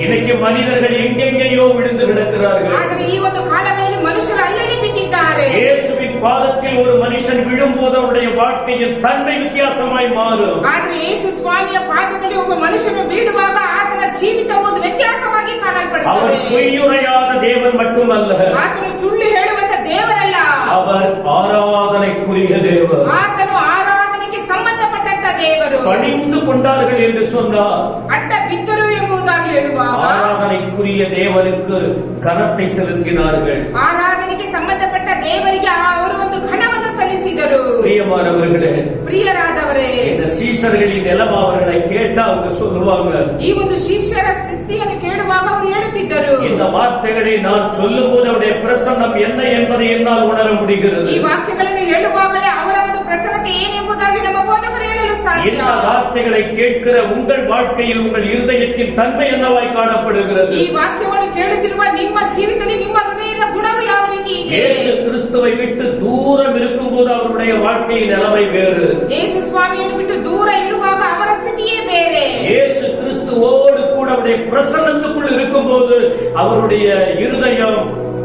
இன்னைக்கு மனிதர்கள் எங்கெங்கேயோ விழுந்து கிடக்கிறார்கள். ಆದರೆ ಈ ಒಂದು ಕಾಲದಲ್ಲಿ ಮನುಷ್ಯರು ಅಲ್ಲಲ್ಲಿ ಬಿದ್ದಿದ್ದಾರೆ. இயேசுவின் பாதத்தில் ஒரு மனுஷன் விழும்போது அவருடைய வாழ்க்கையின் தன்மை வித்தியாசமாய் மாறும். ಆದರೆ ಯೇಸು ಸ್ವಾಮಿಯ ಪಾದದಲ್ಲಿ ಒಬ್ಬ ಮನುಷ್ಯನು ಬೀಳುವಾಗ ಆತನ ಜೀವಿತವು ಒಂದು ವ್ಯತ್ಯಾಸವಾಗಿ அவர் ಕಾಣಲ್ಪಡುತ್ತದೆ. பொய்யுரையாத தேவன் மட்டுமல்ல, ಆತನು ಸುಳ್ಳು ಹೇಳುವಂತ ದೇವರಲ್ಲ, அவர் ஆராதனைக்குரிய தேவன். ಆತನು ಆರಾಧನೆಗೆ ಸಂಬಂಧಪಟ್ಟಂತ ದೇವರು. பணிந்து கொண்டார்கள் என்று சொன்னார். ಅಡ್ಡ ಬಿದ್ದರು ಎಂಬುದಾಗಿ ಹೇಳುವಾಗ ஆராதனைக்குரிய தேவனுக்கு கனத்தை செலுத்தினார்கள். ಆರಾಧನೆಗೆ ಸಂಬಂಧಪಟ್ಟ ದೇವರಿಗೆ ಅವರು ಒಂದು ಘನವನ್ನು ಸಲ್ಲಿಸಿದರು. பிரியமானவர்களே, ಪ್ರಿಯರಾದವರೇ, இந்த சீஷர்களின் நிலைமை அவர்களை கேட்டா அவங்க சொல்லுவாங்க, ಈ ಒಂದು ಶಿಷ್ಯರ ಸ್ಥಿತಿಯನ್ನು ಕೇಳುವಾಗ ಅವರು ಹೇಳುತ್ತಿದ್ದರು, இந்த வார்த்தைகளை நான் சொல்லும் போது அவருடைய பிரசன்னம் என்ன என்பதை என்னால் உணர முடிகிறது. ಈ ವಾಕ್ಯಗಳನ್ನು ಹೇಳುವಾಗಲೇ ಅವರ ಒಂದು ಪ್ರಸನ್ನತೆ ಏನೆಂಬುದಾಗಿ ನಮ್ಮ ಬೋಧಕರು ಹೇಳಲು ಸಾಧ್ಯ. இந்த வார்த்தைகளை கேட்கிற உங்கள் வாழ்க்கையில் உங்கள் இருதயத்தின் தன்மை என்னவாய் காணப்படுகிறது? ಈ ವಾಕ್ಯವನ್ನು ಕೇಳುತ್ತಿರುವ ನಿಮ್ಮ ಜೀವಿತದಲ್ಲಿ ನಿಮ್ಮ ಹೃದಯದ ಗುಣವು ಯಾವ ರೀತಿ ಇದೆ? இயேசு கிறிஸ்துவை விட்டு தூரம் இருக்கும்போது அவருடைய வாழ்க்கையின் நிலைமை வேறு. ಯೇಸು ಸ್ವಾಮಿಯನ್ನು ಬಿಟ್ಟು ದೂರ ಇರುವಾಗ ಅವರ ಸ್ಥಿತಿಯೇ ಬೇರೆ. இயேசு கிறிஸ்துவோடு கூட அவருடைய பிரசன்னத்துக்குள் இருக்கும்போது அவருடைய இருதயம்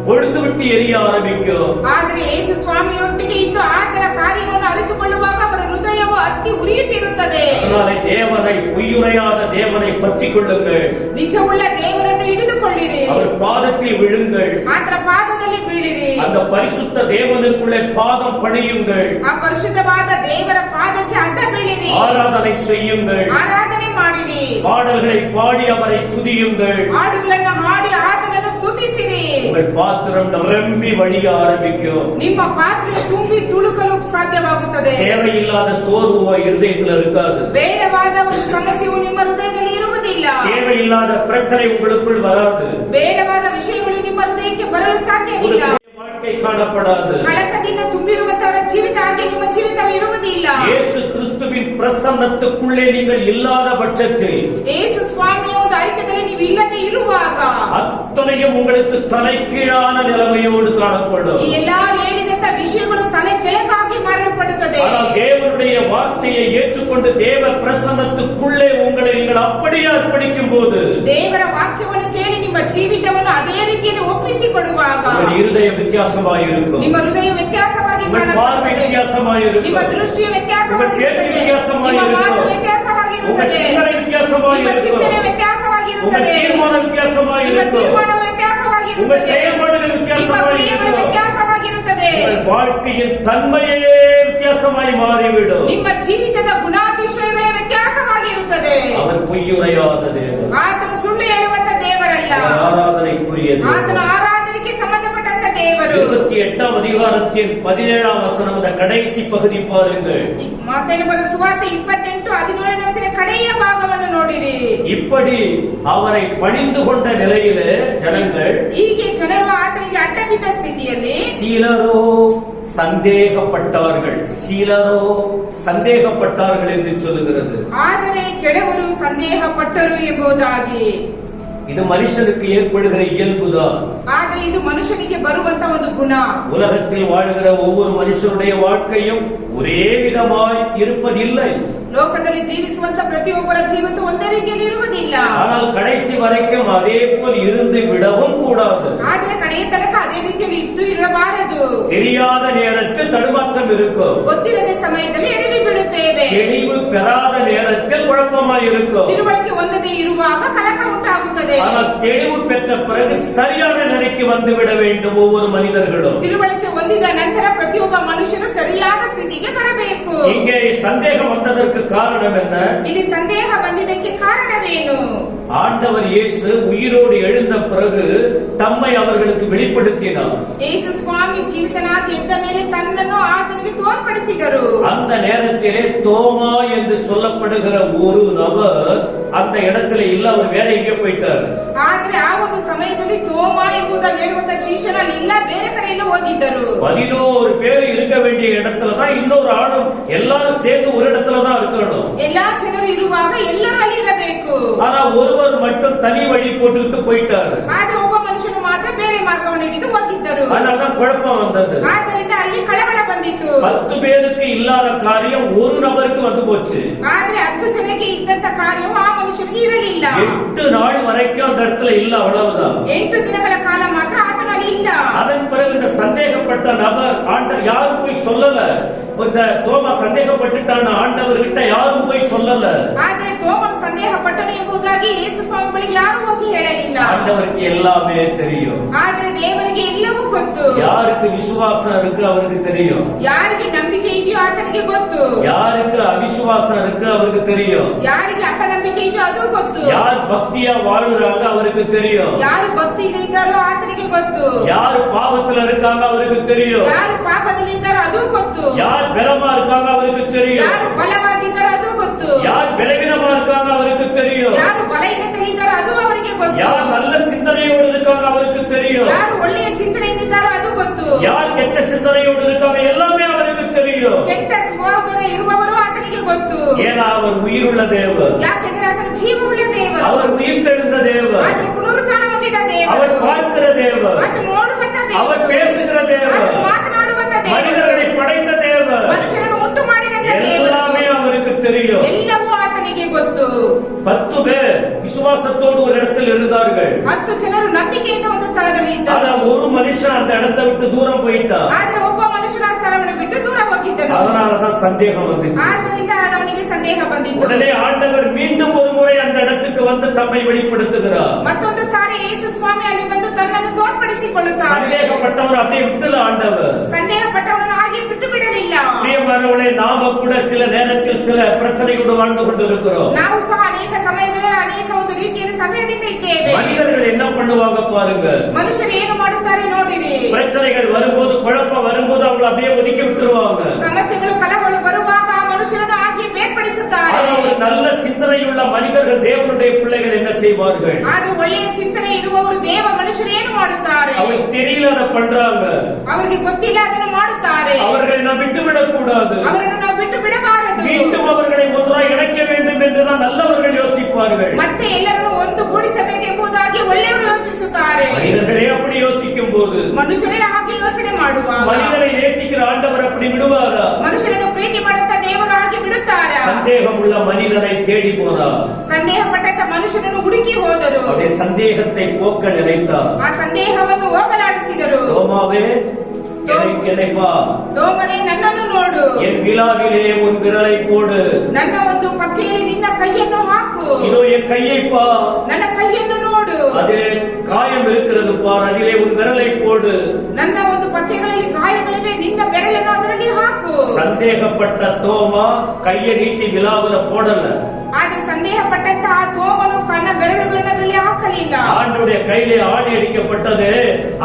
கொழுந்து விட்டு எரிய ஆரம்பிக்கும். ಆದರೆ ಯೇಸು ಸ್ವಾಮಿಯೊಟ್ಟಿಗೆ ಇದ್ದು ಆತನ ಕಾರ್ಯವನ್ನು ಅರಿತುಕೊಳ್ಳುವಾಗ ಅವರ ಹೃದಯವು ಅತ್ತಿ ಉರಿಯುತ್ತಿರುತ್ತದೆ. அதனாலே தேவனை, பொய்யுரையாத தேவனை பற்றிக் கொள்ளுங்கள். ನಿಜವುಳ್ಳ ದೇವರನ್ನು ಹಿಡಿದುಕೊಳ್ಳಿರಿ. அவர் பாதத்தில் விழுங்கள். ಆತನ ಪಾದದಲ್ಲಿ ಬೀಳಿರಿ. அந்த பரிசுத்த தேவனுக்குள்ளே பாதம் பணியுங்கள். ಆ ಪರಿಶುದ್ಧವಾದ ದೇವರ ಪಾದಕ್ಕೆ ಅಡ್ಡ ಬೀಳಿರಿ. ஆராதனை செய்யுங்கள். ಆರಾಧನೆ ಮಾಡಿರಿ. பாடல்களை பாடி அவரை துதியுங்கள். ಹಾಡುಗಳನ್ನು ಹಾಡಿ ಆತನನ್ನು ಸ್ತುತಿಸಿರಿ. உங்கள் பாத்திரம் நிரம்பி வழிய ஆரம்பிக்கும். ನಿಮ್ಮ ಪಾತ್ರೆ ತುಂಬಿ ತುಳುಕಲು ಸಾಧ್ಯವಾಗುತ್ತದೆ. தேவையில்லாத சோர்வு இருதயத்தில் இருக்காது. ಬೇಡವಾದ ಒಂದು ಸಮಸ್ಯೆಯು ನಿಮ್ಮ ಹೃದಯದಲ್ಲಿ ಇರುವುದಿಲ್ಲ. தேவையில்லாத பிரச்சனை உங்களுக்குள் வராது. ಬೇಡವಾದ ವಿಷಯಗಳು ನಿಮ್ಮ ಹೃದಯಕ್ಕೆ ಬರಲು ಸಾಧ್ಯವಿಲ್ಲ. வாழ்க்கை காணப்படாது. ಕಳಕದಿಂದ ತುಂಬಿರುವಂತವರ ಜೀವಿತ ಹಾಗೆ ನಿಮ್ಮ ಜೀವಿತ ಇರುವುದಿಲ್ಲ. இயேசு கிறிஸ்துவின் பிரசன்னத்துக்குள்ளே நீங்கள் இல்லாத பட்சத்தில், ಯೇಸು ಸ್ವಾಮಿಯ ಒಂದು ಐಕ್ಯದಲ್ಲಿ ನೀವು ಇಲ್ಲದೆ ಇರುವಾಗ அத்தனையும் உங்களுக்கு தலைகீழான நிலைமையோடு காணப்படும். ಈ ಎಲ್ಲಾ ಹೇಳಿದಂತ ವಿಷಯಗಳು ತಲೆ ಕೆಳಗಾಗಿ ಮಾರಲ್ಪಡುತ್ತದೆ. ஆனால் தேவனுடைய வார்த்தையை ஏற்றுக்கொண்டு தேவ பிரசன்னத்துக்குள்ளே உங்களை நீங்கள் அப்படியே அர்ப்பணிக்கும் போது, ದೇವರ ವಾಕ್ಯವನ್ನು ಕೇಳಿ ನಿಮ್ಮ ಜೀವಿತವನ್ನು ಅದೇ ರೀತಿಯಲ್ಲಿ ಒಪ್ಪಿಸಿಕೊಡುವಾಗ உங்கள் இருதயம் வித்தியாசமாயிருக்கும். ನಿಮ್ಮ ಹೃದಯ ವ್ಯತ್ಯಾಸವಾಗಿ உங்கள் பார்வை ಕಾಣುತ್ತದೆ. வித்தியாசமாயிருக்கும். ನಿಮ್ಮ ದೃಷ್ಟಿಯು உங்கள் ವ್ಯತ್ಯಾಸವಾಗಿರುತ್ತದೆ. பேச்சு ನಿಮ್ಮ ಮಾತು வித்தியாசமாயிருக்கும். ವ್ಯತ್ಯಾಸವಾಗಿರುತ್ತದೆ. உங்கள் சிந்தனை ನಿಮ್ಮ வித்தியாசமாயிருக்கும். ಚಿಂತನೆ உங்கள் ವ್ಯತ್ಯಾಸವಾಗಿರುತ್ತದೆ. தீர்மானம் ನಿಮ್ಮ வித்தியாசமாயிருக்கும். ತೀರ್ಮಾನವು உங்கள் ವ್ಯತ್ಯಾಸವಾಗಿರುತ್ತದೆ. செயல்பாடுகள் ನಿಮ್ಮ ಕ್ರಿಯೆಗಳು வித்தியாசமாயிருக்கும். ವ್ಯತ್ಯಾಸವಾಗಿರುತ್ತದೆ. உங்கள் வாழ்க்கையின் தன்மையே வித்தியாசமாய் மாறிவிடும். ನಿಮ್ಮ ಜೀವಿತದ ಗುಣಾತಿಶಯಗಳೇ ವ್ಯತ್ಯಾಸವಾಗಿರುತ್ತದೆ. அவர் பொய்யுரையாத தேவன். ಆತನು ಸುಳ್ಳು ಹೇಳುವಂತ ದೇವರಲ್ಲ. அவர் ஆராதனைக்குரிய ಆತನು தேவன். ಆರಾಧನೆಗೆ ಸಂಬಂಧಪಟ್ಟಂತ ದೇವರು. 28ஆம் அதிகாரத்தின் 17ஆம் வசனம், அந்த கடைசி பகுதி பாருங்கள். ಮಾತೇನು ಬರೆದ ಸುವಾರ್ತೆ 28:17ನೇ ವಚನ ಕಡೆಯ ಭಾಗವನ್ನು ನೋಡಿರಿ. இப்படி அவரை பணிந்து கொண்ட நிலையிலே ஜனங்கள், ಹೀಗೆ ಜನರು ಆತನಿಗೆ ಅಡ್ಡ ಬಿದ್ದ ಸ್ಥಿತಿಯಲ್ಲಿ சிலரோ சந்தேகப்பட்டார்கள். சிலரோ சந்தேகப்பட்டார்கள் என்று சொல்லுகிறது. ಆದರೆ ಕೆಲವರು ಸಂದೇಹ ಪಟ್ಟರು ಎಂಬುದಾಗಿ. இது மனுஷனுக்கு ஏற்படுகிற இயல்புதான். ಆದರೆ ಇದು ಮನುಷ್ಯನಿಗೆ ಬರುವಂತ ಒಂದು ಗುಣ. உலகத்தில் வாழ்கிற ஒவ்வொரு மனுஷனுடைய வாழ்க்கையும் ஒரே விதமாய் இருப்பதில்லை. ಲೋಕದಲ್ಲಿ ಜೀವಿಸುವಂತ ಪ್ರತಿಯೊಬ್ಬರ ಜೀವಿತ ಒಂದೇ ರೀತಿಯಲ್ಲಿ ಇರುವುದಿಲ್ಲ. ஆனால் கடைசி வரைக்கும் அதே போல் இருந்து விடவும் கூடாது. ಆದ್ರೆ ಕಡೆಯ ತನಕ ಅದೇ ರೀತಿಯಲ್ಲಿ ಇದ್ದು ಇರಬಾರದು. தெரியாத நேரத்தில் தடுமாற்றம் இருக்கும். ಗೊತ್ತಿಲ್ಲದ ಸಮಯದಲ್ಲಿ ಎಡವಿ ಬೀಳುತ್ತೇವೆ. தெளிவு பெறாத நேரத்தில் குழப்பமாய் இருக்கும். ತಿಳುವಳಿಕೆ ಹೊಂದದೇ ಇರುವಾಗ ಕಳಕ ಉಂಟಾಗುತ್ತದೆ. ஆனால் தெளிவு பெற்ற பிறகு சரியான நிலைக்கு வந்துவிட வேண்டும் ஒவ்வொரு மனிதர்களும். ತಿಳುವಳಿಕೆ ಹೊಂದಿದ ನಂತರ ಪ್ರತಿಯೊಬ್ಬ ಮನುಷ್ಯನು ಸರಿಯಾದ ಸ್ಥಿತಿಗೆ ಬರಬೇಕು. இங்கே சந்தேகம் வந்ததற்கு காரணம் என்ன? ಇಲ್ಲಿ ಸಂದೇಹ ಬಂದಿದ್ದಕ್ಕೆ ಕಾರಣವೇನು? ஆண்டவர் இயேசு உயிரோடு எழுந்த பிறகு தம்மை அவர்களுக்கு வெளிப்படுத்தினார். ಯೇಸು ಸ್ವಾಮಿ ಜೀವಿತನಾಗಿ ಎದ್ದ ಮೇಲೆ ತನ್ನನ್ನು ಆತನಿಗೆ ತೋರ್ಪಡಿಸಿದರು. அந்த நேரத்திலே தோமா என்று சொல்லப்படுகிற ஒரு நபர் அந்த இடத்துல இல்ல, அவர் வேற எங்கே போயிட்டார். ಆದ್ರೆ ಆ ಒಂದು ಸಮಯದಲ್ಲಿ ತೋಮ ಎಂಬುದಾಗಿ ಹೇಳುವಂತ ಶಿಷ್ಯರಲ್ಲಿ ಇಲ್ಲ, ಬೇರೆ ಕಡೆಯಲ್ಲ ಹೋಗಿದ್ದರು. 11 பேர் இருக்க வேண்டிய இடத்துலதான் இன்னொரு ஆளும் எல்லாரும் சேர்ந்து ஒரு இடத்துலதான் இருக்கணும். ಎಲ್ಲಾ ಜನರು ಇರುವಾಗ ಎಲ್ಲರೂ ಅಲ್ಲಿ ಇರಬೇಕು. ஆனா ஒருவர் மட்டும் தனி வழி போட்டுக்கிட்டு போயிட்டாரு. ಆದ್ರೆ ಒಬ್ಬ ಮನುಷ್ಯನು ಮಾತ್ರ ಬೇರೆ ಮಾರ್ಗವನ್ನು ಹಿಡಿದು ಹೋಗಿದ್ದರು. அதனாலதான் குழப்பம் வந்தது. ಆದ್ದರಿಂದ ಅಲ್ಲಿ ಕಳವಳ ಬಂದಿತ್ತು. 10 பேருக்கு இல்லாத காரியம் ஒரு நபருக்கு வந்து போச்சு. ಆದ್ರೆ 10 ಜನಕ್ಕೆ ಇದ್ದಂತ ಕಾರ್ಯವು ಆ ಮನುಷ್ಯನಿಗೆ ಇರಲಿಲ್ಲ. 8 நாள் வரைக்கும் அந்த இடத்துல இல்ல, அவ்வளவுதான். 8 ದಿನಗಳ ಕಾಲ ಮಾತ್ರ ಆತನಲ್ಲಿ ಇಲ್ಲ. அதன் பிறகு இந்த சந்தேகப்பட்ட நபர் ஆண்டவர் யாரும் போய் சொல்லல. இந்த தோமா சந்தேகப்பட்டுட்டான ஆண்டவர்கிட்ட யாரும் போய் சொல்லல. ಆದ್ರೆ ತೋಮನು ಸಂದೇಹ ಪಟ್ಟನು ಎಂಬುದಾಗಿ ಯೇಸು ಸ್ವಾಮಿ ಬಳಿಗೆ ಯಾರು ಹೋಗಿ ಹೇಳಲಿಲ್ಲ. ஆண்டவருக்கு எல்லாமே தெரியும். ಆದ್ರೆ ದೇವರಿಗೆ ಎಲ್ಲವೂ ಗೊತ್ತು. யாருக்கு விசுவாசம் இருக்கு அவருக்கு தெரியும். ಯಾರಿಗೆ ನಂಬಿಕೆ ಇದೆಯೋ ಆತನಿಗೆ ಗೊತ್ತು. யாருக்கு அவிசுவாசம் அவிசுவாசம் இருக்கு அவருக்கு தெரியும். ಯಾರಿಗೆ ಅಪನಂಬಿಕೆ ಇದೆಯೋ ಅದು ಗೊತ್ತು. யார் பக்தியா வாழுறாங்க அவருக்கு தெரியும். ಯಾರು ಭಕ್ತಿಯಿಂದ ಇದ್ದಾರೋ ಆತನಿಗೆ ಗೊತ್ತು. யார் பாவத்துல இருக்காங்க அவருக்கு தெரியும். ಯಾರು ಪಾಪದಲ್ಲಿ ಇದ್ದಾರೋ ಅದು ಗೊತ್ತು. யார் பலமா இருக்காங்க அவருக்கு தெரியும். ಯಾರು ಬಲವಾಗಿದ್ದಾರೋ ಅದು ಗೊತ್ತು. யார் பலவீனமா இருக்காங்க அவருக்கு தெரியும். ಯಾರು ಬಲಹೀನತೆಯಲ್ಲಿ ಇದ್ದಾರೋ ಅದು ಅವರಿಗೆ ಗೊತ್ತು. யார் நல்ல சிந்தனையோடு இருக்காங்க அவருக்கு தெரியும். ಯಾರು ಒಳ್ಳೆಯ ಚಿಂತನೆಯಿಂದ ಇದ್ದಾರೋ ಅದು ಗೊತ್ತು. யார் கெட்ட சிந்தனையோடு இருக்காங்க எல்லாமே அவருக்கு தெரியும். ಕೆಟ್ಟ ಸ್ವಭಾವದವರು ಇರುವವರು ಆತನಿಗೆ ಗೊತ್ತು. ஏன்னா அவர் உயிருள்ள தேவன். ಯಾಕೆಂದ್ರೆ ಆತನು ಜೀವವುಳ್ಳ ದೇವರು. அவர் உயிர்த்தெழுந்த தேவன். ಆತನು ಪುನರುತ್ಥಾನ ಹೊಂದಿದ ದೇವರು. அவர் பார்க்கிற தேவன். ಆತನು ನೋಡುವಂತ ದೇವರು. அவர் பேசுகிற தேவன். ಆತನು ಮಾತನಾಡುವಂತ ದೇವರು. மனிதர்களை படைத்த தேவன். ಮನುಷ್ಯರನ್ನು ಉಂಟು ಮಾಡಿದಂತ ದೇವರು. எல்லாமே அவருக்கு தெரியும். ಎಲ್ಲವೂ ಆತನಿಗೆ ಗೊತ್ತು. 10 பேர் விசுவாசத்தோடு ஒரு இடத்தில் இருந்தார்கள். 10 ಜನರು ನಂಬಿಕೆಯಿಂದ ಒಂದು ಸ್ಥಳದಲ್ಲಿ ಇದ್ದರು. ஆனா ஒரு மனுஷன் அந்த இடத்தை விட்டு தூரம் போயிட்டான். ಆದರೆ ಒಬ್ಬ ಮನುಷ್ಯನ ಆ ಸ್ಥಳವನ್ನು ಬಿಟ್ಟು ದೂರ ಹೋಗಿದ್ದನು. அதனாலதான் சந்தேகம் வந்துச்சு. ಆದ್ದರಿಂದ ಅವನಿಗೆ ಸಂದೇಹ ಬಂದಿತು. உடனே ஆண்டவர் மீண்டும் ஒரு முறை அந்த இடத்துக்கு வந்து தம்மை வெளிப்படுத்துகிறார். ಮತ್ತೊಂದು ಸಾರಿ ಯೇಸು ಸ್ವಾಮಿ ಅಲ್ಲಿ ಬಂದು ತನ್ನನ್ನು ತೋರ್ಪಡಿಸಿಕೊಳ್ಳುತ್ತಾರೆ. சந்தேகப்பட்டவர் அப்படியே விட்டுல ஆண்டவர். ಸಂದೇಹಪಟ್ಟವನು ಹಾಗೆ ಬಿಟ್ಟು ಬಿಡಲಿಲ್ಲ. பிரியமானவர்களே, நாம கூட சில நேரத்தில் சில பிரச்சனையோடு வாழ்ந்து கொண்டிருக்கிறோம். ನಾವು ಸಹ ಅನೇಕ ಸಮಯಗಳಲ್ಲಿ ಅನೇಕ ಒಂದು ರೀತಿಯಲ್ಲಿ ಸಂದೇಹದಿಂದ ಇದ್ದೇವೆ. மனிதர்கள் என்ன பண்ணுவாங்க பாருங்க. ಮನುಷ್ಯರು ಏನು ಮಾಡುತ್ತಾರೆ ನೋಡಿರಿ. பிரச்சனைகள் வரும்போது, குழப்பம் வரும்போது அவங்களை அப்படியே ஒதுக்கி விட்டுருவாங்க. ಸಮಸ್ಯೆಗಳು ಕಲಹಗಳು ಬರುವಾಗ ಮನುಷ್ಯರನ್ನು ಹಾಗೆ ಬೇರ್ಪಡಿಸುತ್ತಾರೆ. ஒரு நல்ல சிந்தனையுள்ள மனிதர்கள், தேவனுடைய பிள்ளைகள் என்ன செய்வார்கள்? ಆದ್ರೆ ಒಳ್ಳೆಯ ಚಿಂತನೆ ಇರುವವರು ದೇವ ಮನುಷ್ಯರು ಏನು ಮಾಡುತ್ತಾರೆ? அவங்களுக்கு தெரியல அதை பண்றாங்க. ಅವರಿಗೆ ಗೊತ್ತಿಲ್ಲ ಅದನ್ನು ಮಾಡುತ್ತಾರೆ. அவர்களை நாம் விட்டுவிடக் கூடாது. ಅವರನ್ನು ನಾವು ಬಿಟ್ಟು ಬಿಡಬಾರದು. மீண்டும் அவர்களை ஒன்றாய் இணைக்க வேண்டும் என்றுதான் நல்லவர்கள் யோசிப்பார்கள். ಮತ್ತೆ ಎಲ್ಲರನ್ನು ಒಂದು ಗೂಡಿಸಬೇಕೆಂಬುದಾಗಿ ಒಳ್ಳೆಯವರು ಯೋಚಿಸುತ್ತಾರೆ. மனிதர்களே அப்படி யோசிக்கும் போது, ಮನುಷ್ಯರೇ ಹಾಗೆ ಯೋಚನೆ ಮಾಡುವಾಗ மனிதனை நேசிக்கிற ஆண்டவர் அப்படி விடுவாரா? ಮನುಷ್ಯರನ್ನು ಪ್ರೀತಿ ಮಾಡುತ್ತ ದೇವರು ಹಾಗೆ ಬಿಡುತ್ತಾರಾ? சந்தேகம் உள்ள மனிதனை தேடி போனார். ಸಂದೇಹ ಪಟ್ಟಂತ ಮನುಷ್ಯನನ್ನು ಹುಡುಕಿ ಹೋದರು. அவருடைய சந்தேகத்தை போக்க நினைத்தார். ಆ ಸಂದೇಹವನ್ನು ಹೋಗಲಾಡಿಸಿದರು. தோமாவே, என்னை பார். ತೋಮನೇ, ನನ್ನನ್ನು ನೋಡು. என் விலாவிலே உன் விரலை போடு. ನನ್ನ ಒಂದು ಪಕ್ಕೆಯಲ್ಲಿ ನಿನ್ನ ಕೈಯನ್ನು ಹಾಕು. இதோ என் கையை பார். ನನ್ನ ಕೈಯನ್ನು ನೋಡು. அதிலே காயம் இருக்கிறது பார். அதிலே உன் விரலை போடு. ನನ್ನ ಒಂದು ಪಕ್ಕೆಗಳಲ್ಲಿ ಗಾಯಗಳಿವೆ, ನಿನ್ನ ಬೆರಳನ್ನು ಅದರಲ್ಲಿ ಹಾಕು. சந்தேகப்பட்ட தோமா கையை நீட்டி விலாவுல போடல. ಆದ್ರೆ ಸಂದೇಹ ಪಟ್ಟಂತಹ ತೋಮನು ಕಣ್ಣ ಬೆರಳುಗಳನ್ನು ಅದರಲ್ಲಿ ಹಾಕಲಿಲ್ಲ. ஆண்டுடைய கையிலே ஆணி அடிக்கப்பட்டது.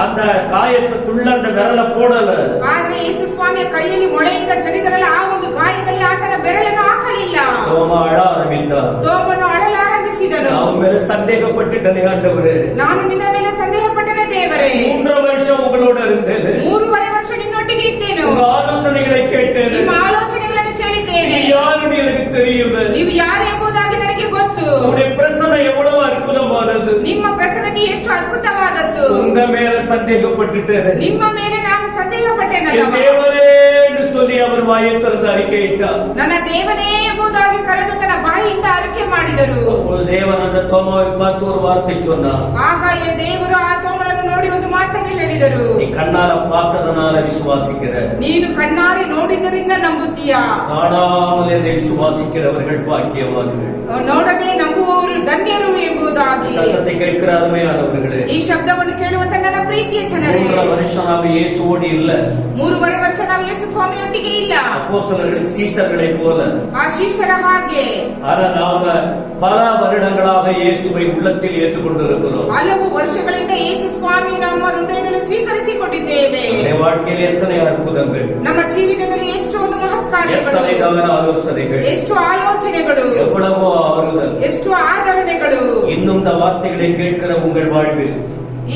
அந்த காயத்துக்குள்ள அந்த விரலை போடல. ಆದ್ರೆ ಯೇಸು ಸ್ವಾಮಿಯ ಕೈಯಲ್ಲಿ ಮೊಳೆಯಿಂದ ಚಡಿದರಲ್ಲ, ಆ ಒಂದು ಗಾಯದಲ್ಲಿ ಆತನ ಬೆರಳನ್ನು ಹಾಕಲಿಲ್ಲ. தோமா அழ ஆரம்பித்தார். ತೋಮನು ಅಳಲಾರಂಭಿಸಿದನು. அவன் மேல சந்தேகப்பட்டுட்டனே ஆண்டவரே. ನಾನು ನಿನ್ನ ಮೇಲೆ ಸಂದೇಹ ಪಟ್ಟನೆ ದೇವರೇ. 3 வருஷம் உங்களோட இருந்தேன். 3.5 ವರ್ಷ ನಿನ್ನೊಟ್ಟಿಗೆ ಇದ್ದೇನೆ. உங்க ஆலோசனைகளை கேட்டேன். ನಿಮ್ಮ ಆಲೋಚನೆಗಳನ್ನು ಕೇಳಿದ್ದೇನೆ. யாருன்னு எனக்கு தெரியும். ನೀವು ಯಾರು ಎಂಬುದಾಗಿ ನನಗೆ ಗೊತ್ತು. உங்களுடைய பிரசனை எவ்வளவு அற்புதமானது. ನಿಮ್ಮ ಪ್ರಸನ್ನತೆ ಎಷ್ಟು ಅದ್ಭುತವಾದದ್ದು. உங்க மேல சந்தேகப்பட்டுட்டேன். ನಿಮ್ಮ ಮೇಲೆ ನಾನು ಸಂದೇಹ ಪಟ್ಟೆನಲ್ಲ. என் தேவனே என்று சொல்லி அவர் வாயை திறந்து அறிக்கையிட்டார். ನನ್ನ ದೇವನೇ ಎಂಬುದಾಗಿ ಕರೆದು ತನ್ನ ಬಾಯಿಯಿಂದ ಅರಿಕೆ ಮಾಡಿದರು. ஒரு தேவன் அந்த தோமாவை பார்த்து ஒரு வார்த்தை சொன்னார். ಆಗ ದೇವರು ಆ ತೋಮನನ್ನು ನೋಡಿ ಒಂದು ಮಾತನ್ನು ಹೇಳಿದರು. நீ கண்ணால பார்த்ததனால விசுவாசிக்கிற. ನೀನು ಕಣ್ಣಾರೆ ನೋಡಿದ್ದರಿಂದ ನಂಬುತ್ತೀಯಾ? காணாமல் என்னை விசுவாசிக்கிறவர்கள் பாக்கியவான்கள். ನೋಡದೆ ನಂಬುವವರು ಧನ್ಯರು ಎಂಬುದಾಗಿ. சத்தத்தை கேட்கிற அருமையானவர்களே, ಈ ಶಬ್ದವನ್ನು ಕೇಳುವಂತ ನನ್ನ ಪ್ರೀತಿಯ ಜನರೇ, 3 வருஷம் நாம இயேசுவோடு இல்ல. 3.5 ವರ್ಷ ನಾವು ಯೇಸು ಸ್ವಾಮಿಯೊಟ್ಟಿಗೆ ಇಲ್ಲ. அப்போஸ்தலர்கள் சீஷர்களை போல. ಆ ಶಿಷ್ಯರ ಹಾಗೆ. ஆனா நாம பல வருடங்களாக இயேசுவை உள்ளத்தில் ஏற்றுக்கொண்டிருக்கிறோம். ಹಲವು ವರ್ಷಗಳಿಂದ ಯೇಸು ಸ್ವಾಮಿ ನಮ್ಮ ಹೃದಯದಲ್ಲಿ ಸ್ವೀಕರಿಸಿಕೊಂಡಿದ್ದೇವೆ. நம்முடைய வாழ்க்கையில் எத்தனை அற்புதங்கள், ನಮ್ಮ ಜೀವಿತದಲ್ಲಿ ಎಷ್ಟು ಒಂದು ಮಹತ್ ಕಾರ್ಯಗಳು, எத்தனை கவன ஆலோசனைகள், ಎಷ್ಟು ಆಲೋಚನೆಗಳು, எவ்வளவோ ஆறுதல். ಎಷ್ಟು ಆದರಣೆಗಳು. இன்னும் இந்த வார்த்தைகளை கேட்கிற உங்கள் வாழ்வில்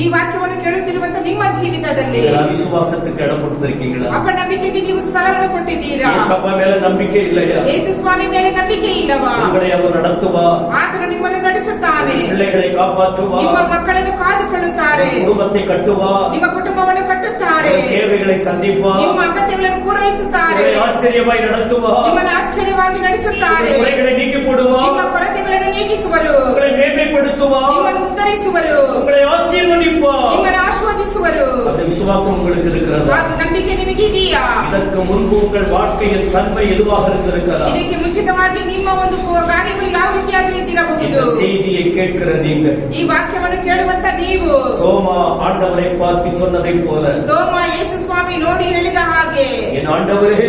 ಈ ವಾಕ್ಯವನ್ನು ಕೇಳುತ್ತಿರುವಂತ ನಿಮ್ಮ ಜೀವಿತದಲ್ಲಿ விசுவாசத்துக்கு இடம் கொடுத்திருக்கீங்களா? ಅಪನಂಬಿಕೆಗೆ ನೀವು ಸ್ಥಳವನ್ನು ಕೊಟ್ಟಿದ್ದೀರಾ? சபை மேல நம்பிக்கை இல்லையா? ಯೇಸು ಸ್ವಾಮಿ ಮೇಲೆ ನಂಬಿಕೆ ಇಲ್ಲವಾ? உங்களை அவர் நடத்துவா? ಆತನು ನಿಮ್ಮನ್ನು ನಡೆಸುತ್ತಾನೆ. பிள்ளைகளை காப்பாற்றுவா? ನಿಮ್ಮ ಮಕ್ಕಳನ್ನು ಕಾದುಕೊಳ್ಳುತ್ತಾರೆ. குடும்பத்தை கட்டுவா? ನಿಮ್ಮ ಕುಟುಂಬವನ್ನು ಕಟ್ಟುತ್ತಾರೆ. தேவைகளை சந்திப்பா? ನಿಮ್ಮ ಅಗತ್ಯಗಳನ್ನು ಪೂರೈಸುತ್ತಾರೆ. ஆச்சரியமாய் நடத்துவா? ನಿಮ್ಮನ್ನು ಆಶ್ಚರ್ಯವಾಗಿ ನಡೆಸುತ್ತಾರೆ. குறைகளை நீக்கி போடுவா? ನಿಮ್ಮ ಕೊರತೆಗಳನ್ನು ನೀಗಿಸುವರು. உங்களை மேன்மைப்படுத்துவா? ನಿಮ್ಮನ್ನು ಉತ್ತರಿಸುವರು. உங்களை ஆசீர்வதிப்பா? ನಿಮ್ಮನ್ನು ಆಶೀರ್ವದಿಸುವರು. அந்த விசுவாசம் உங்களுக்கு இருக்கிறதா? ಹಾಗೂ ನಂಬಿಕೆ ನಿಮಗೆ ಇದೆಯಾ? இதற்கு முன்பு உங்கள் வாழ்க்கையின் தன்மை எதுவாக இருந்திருக்கலாம்? ಇದಕ್ಕೆ ಮುಂಚಿತವಾಗಿ ನಿಮ್ಮ ಒಂದು ಕಾರ್ಯಗಳು ಯಾವ ರೀತಿಯಾಗಿ இந்த ಇದ್ದಿರಬಹುದು? செய்தியை கேட்கிற நீங்கள், ಈ ವಾಕ್ಯವನ್ನು ಕೇಳುವಂತ ನೀವು, தோமா ஆண்டவரை பார்த்து சொன்னதை போல, ತೋಮ ಯೇಸು ಸ್ವಾಮಿ ನೋಡಿ ಹೇಳಿದ ಹಾಗೆ, என் ஆண்டவரே,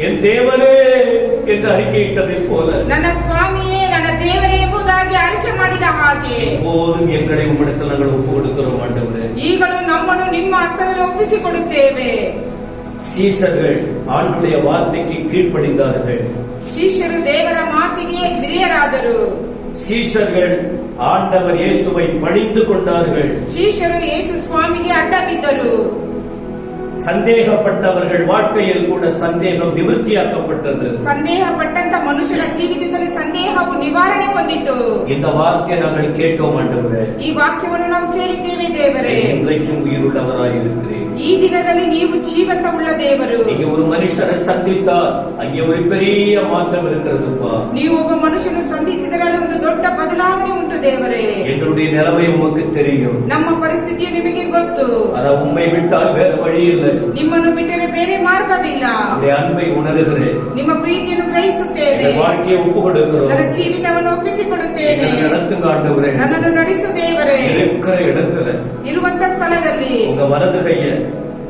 என் தேவனே என்று அறிக்கையிட்டதைப் போல ನನ್ನ ಸ್ವಾಮಿಯೇ ನನ್ನ ದೇವರೇ ಎಂಬುದಾಗಿ ಆಯ್ಕೆ ಮಾಡಿದ ಹಾಗೆ எப்போதும் எங்களை உம்மிடத்தில் நாங்கள் ஒப்பு கொடுக்கிறோம் ஆண்டவரே. ಈಗಲೂ ನಮ್ಮನ್ನು ನಿಮ್ಮ ಹಸ್ತದಲ್ಲಿ ಒಪ್ಪಿಸಿಕೊಡುತ್ತೇವೆ. சீஷர்கள் ஆண்டுடைய வார்த்தைக்கு கீழ்ப்படிந்தார்கள். ಶಿಷ್ಯರು ದೇವರ ಮಾತಿಗೆ ವಿಧೇಯರಾದರು. சீஷர்கள் ஆண்டவர் இயேசுவை பணிந்து கொண்டார்கள். ಶಿಷ್ಯರು ಯೇಸು ಸ್ವಾಮಿಗೆ ಅಡ್ಡ ಬಿದ್ದರು. சந்தேகப்பட்டவர்கள் வாழ்க்கையில் கூட சந்தேகம் நிவர்த்தியாக்கப்பட்டது. ಸಂದೇಹಪಟ್ಟಂತ ಮನುಷ್ಯನ ಜೀವಿತದಲ್ಲಿ ಸಂದೇಹವು ನಿವಾರಣೆ ಹೊಂದಿತು. இந்த வார்த்தையை நாங்கள் கேட்டோம் ஆண்டவரே. ಈ ವಾಕ್ಯವನ್ನು ನಾವು ಕೇಳಿದ್ದೇವೆ ದೇವರೇ. இன்றைக்கும் உயிருள்ளவராய் இருக்கிறேன். ಈ ದಿನದಲ್ಲಿ ನೀವು ಜೀವಂತವುಳ್ಳ ದೇವರು. நீங்க ஒரு மனுஷனை சந்தித்தால் அங்கே ஒரு பெரிய மாற்றம் இருக்கிறதுப்பா. ನೀವು ಒಬ್ಬ ಮನುಷ್ಯನು ಸಂಧಿಸಿದರಲ್ಲಿ ಒಂದು ದೊಡ್ಡ ಬದಲಾವಣೆ ಉಂಟು ದೇವರೇ. எங்களுடைய நிலைமை உமக்கு தெரியும். ನಮ್ಮ ಪರಿಸ್ಥಿತಿಯು ನಿಮಗೆ ಗೊತ್ತು. ஆனா உம்மை விட்டால் வேற வழி இல்லை. ನಿಮ್ಮನ್ನು ಬಿಟ್ಟರೆ ಬೇರೆ ಮಾರ್ಗವಿಲ್ಲ. உடைய அன்பை உணர்கிறேன். ನಿಮ್ಮ ಪ್ರೀತಿಯನ್ನು ಗ್ರಹಿಸುತ್ತೇನೆ. என் வாழ்க்கையை ஒப்பு கொடுக்கிறோம். ನನ್ನ ಜೀವಿತವನ್ನು ಒಪ್ಪಿಸಿಕೊಡುತ್ತೇನೆ. நடத்துங்க ஆண்டவரே. ನನ್ನನ್ನು ನಡೆಸು ದೇವರೇ. இருக்கிற இடத்துல ಇರುವಂತ ಸ್ಥಳದಲ್ಲಿ உங்க வலது கையை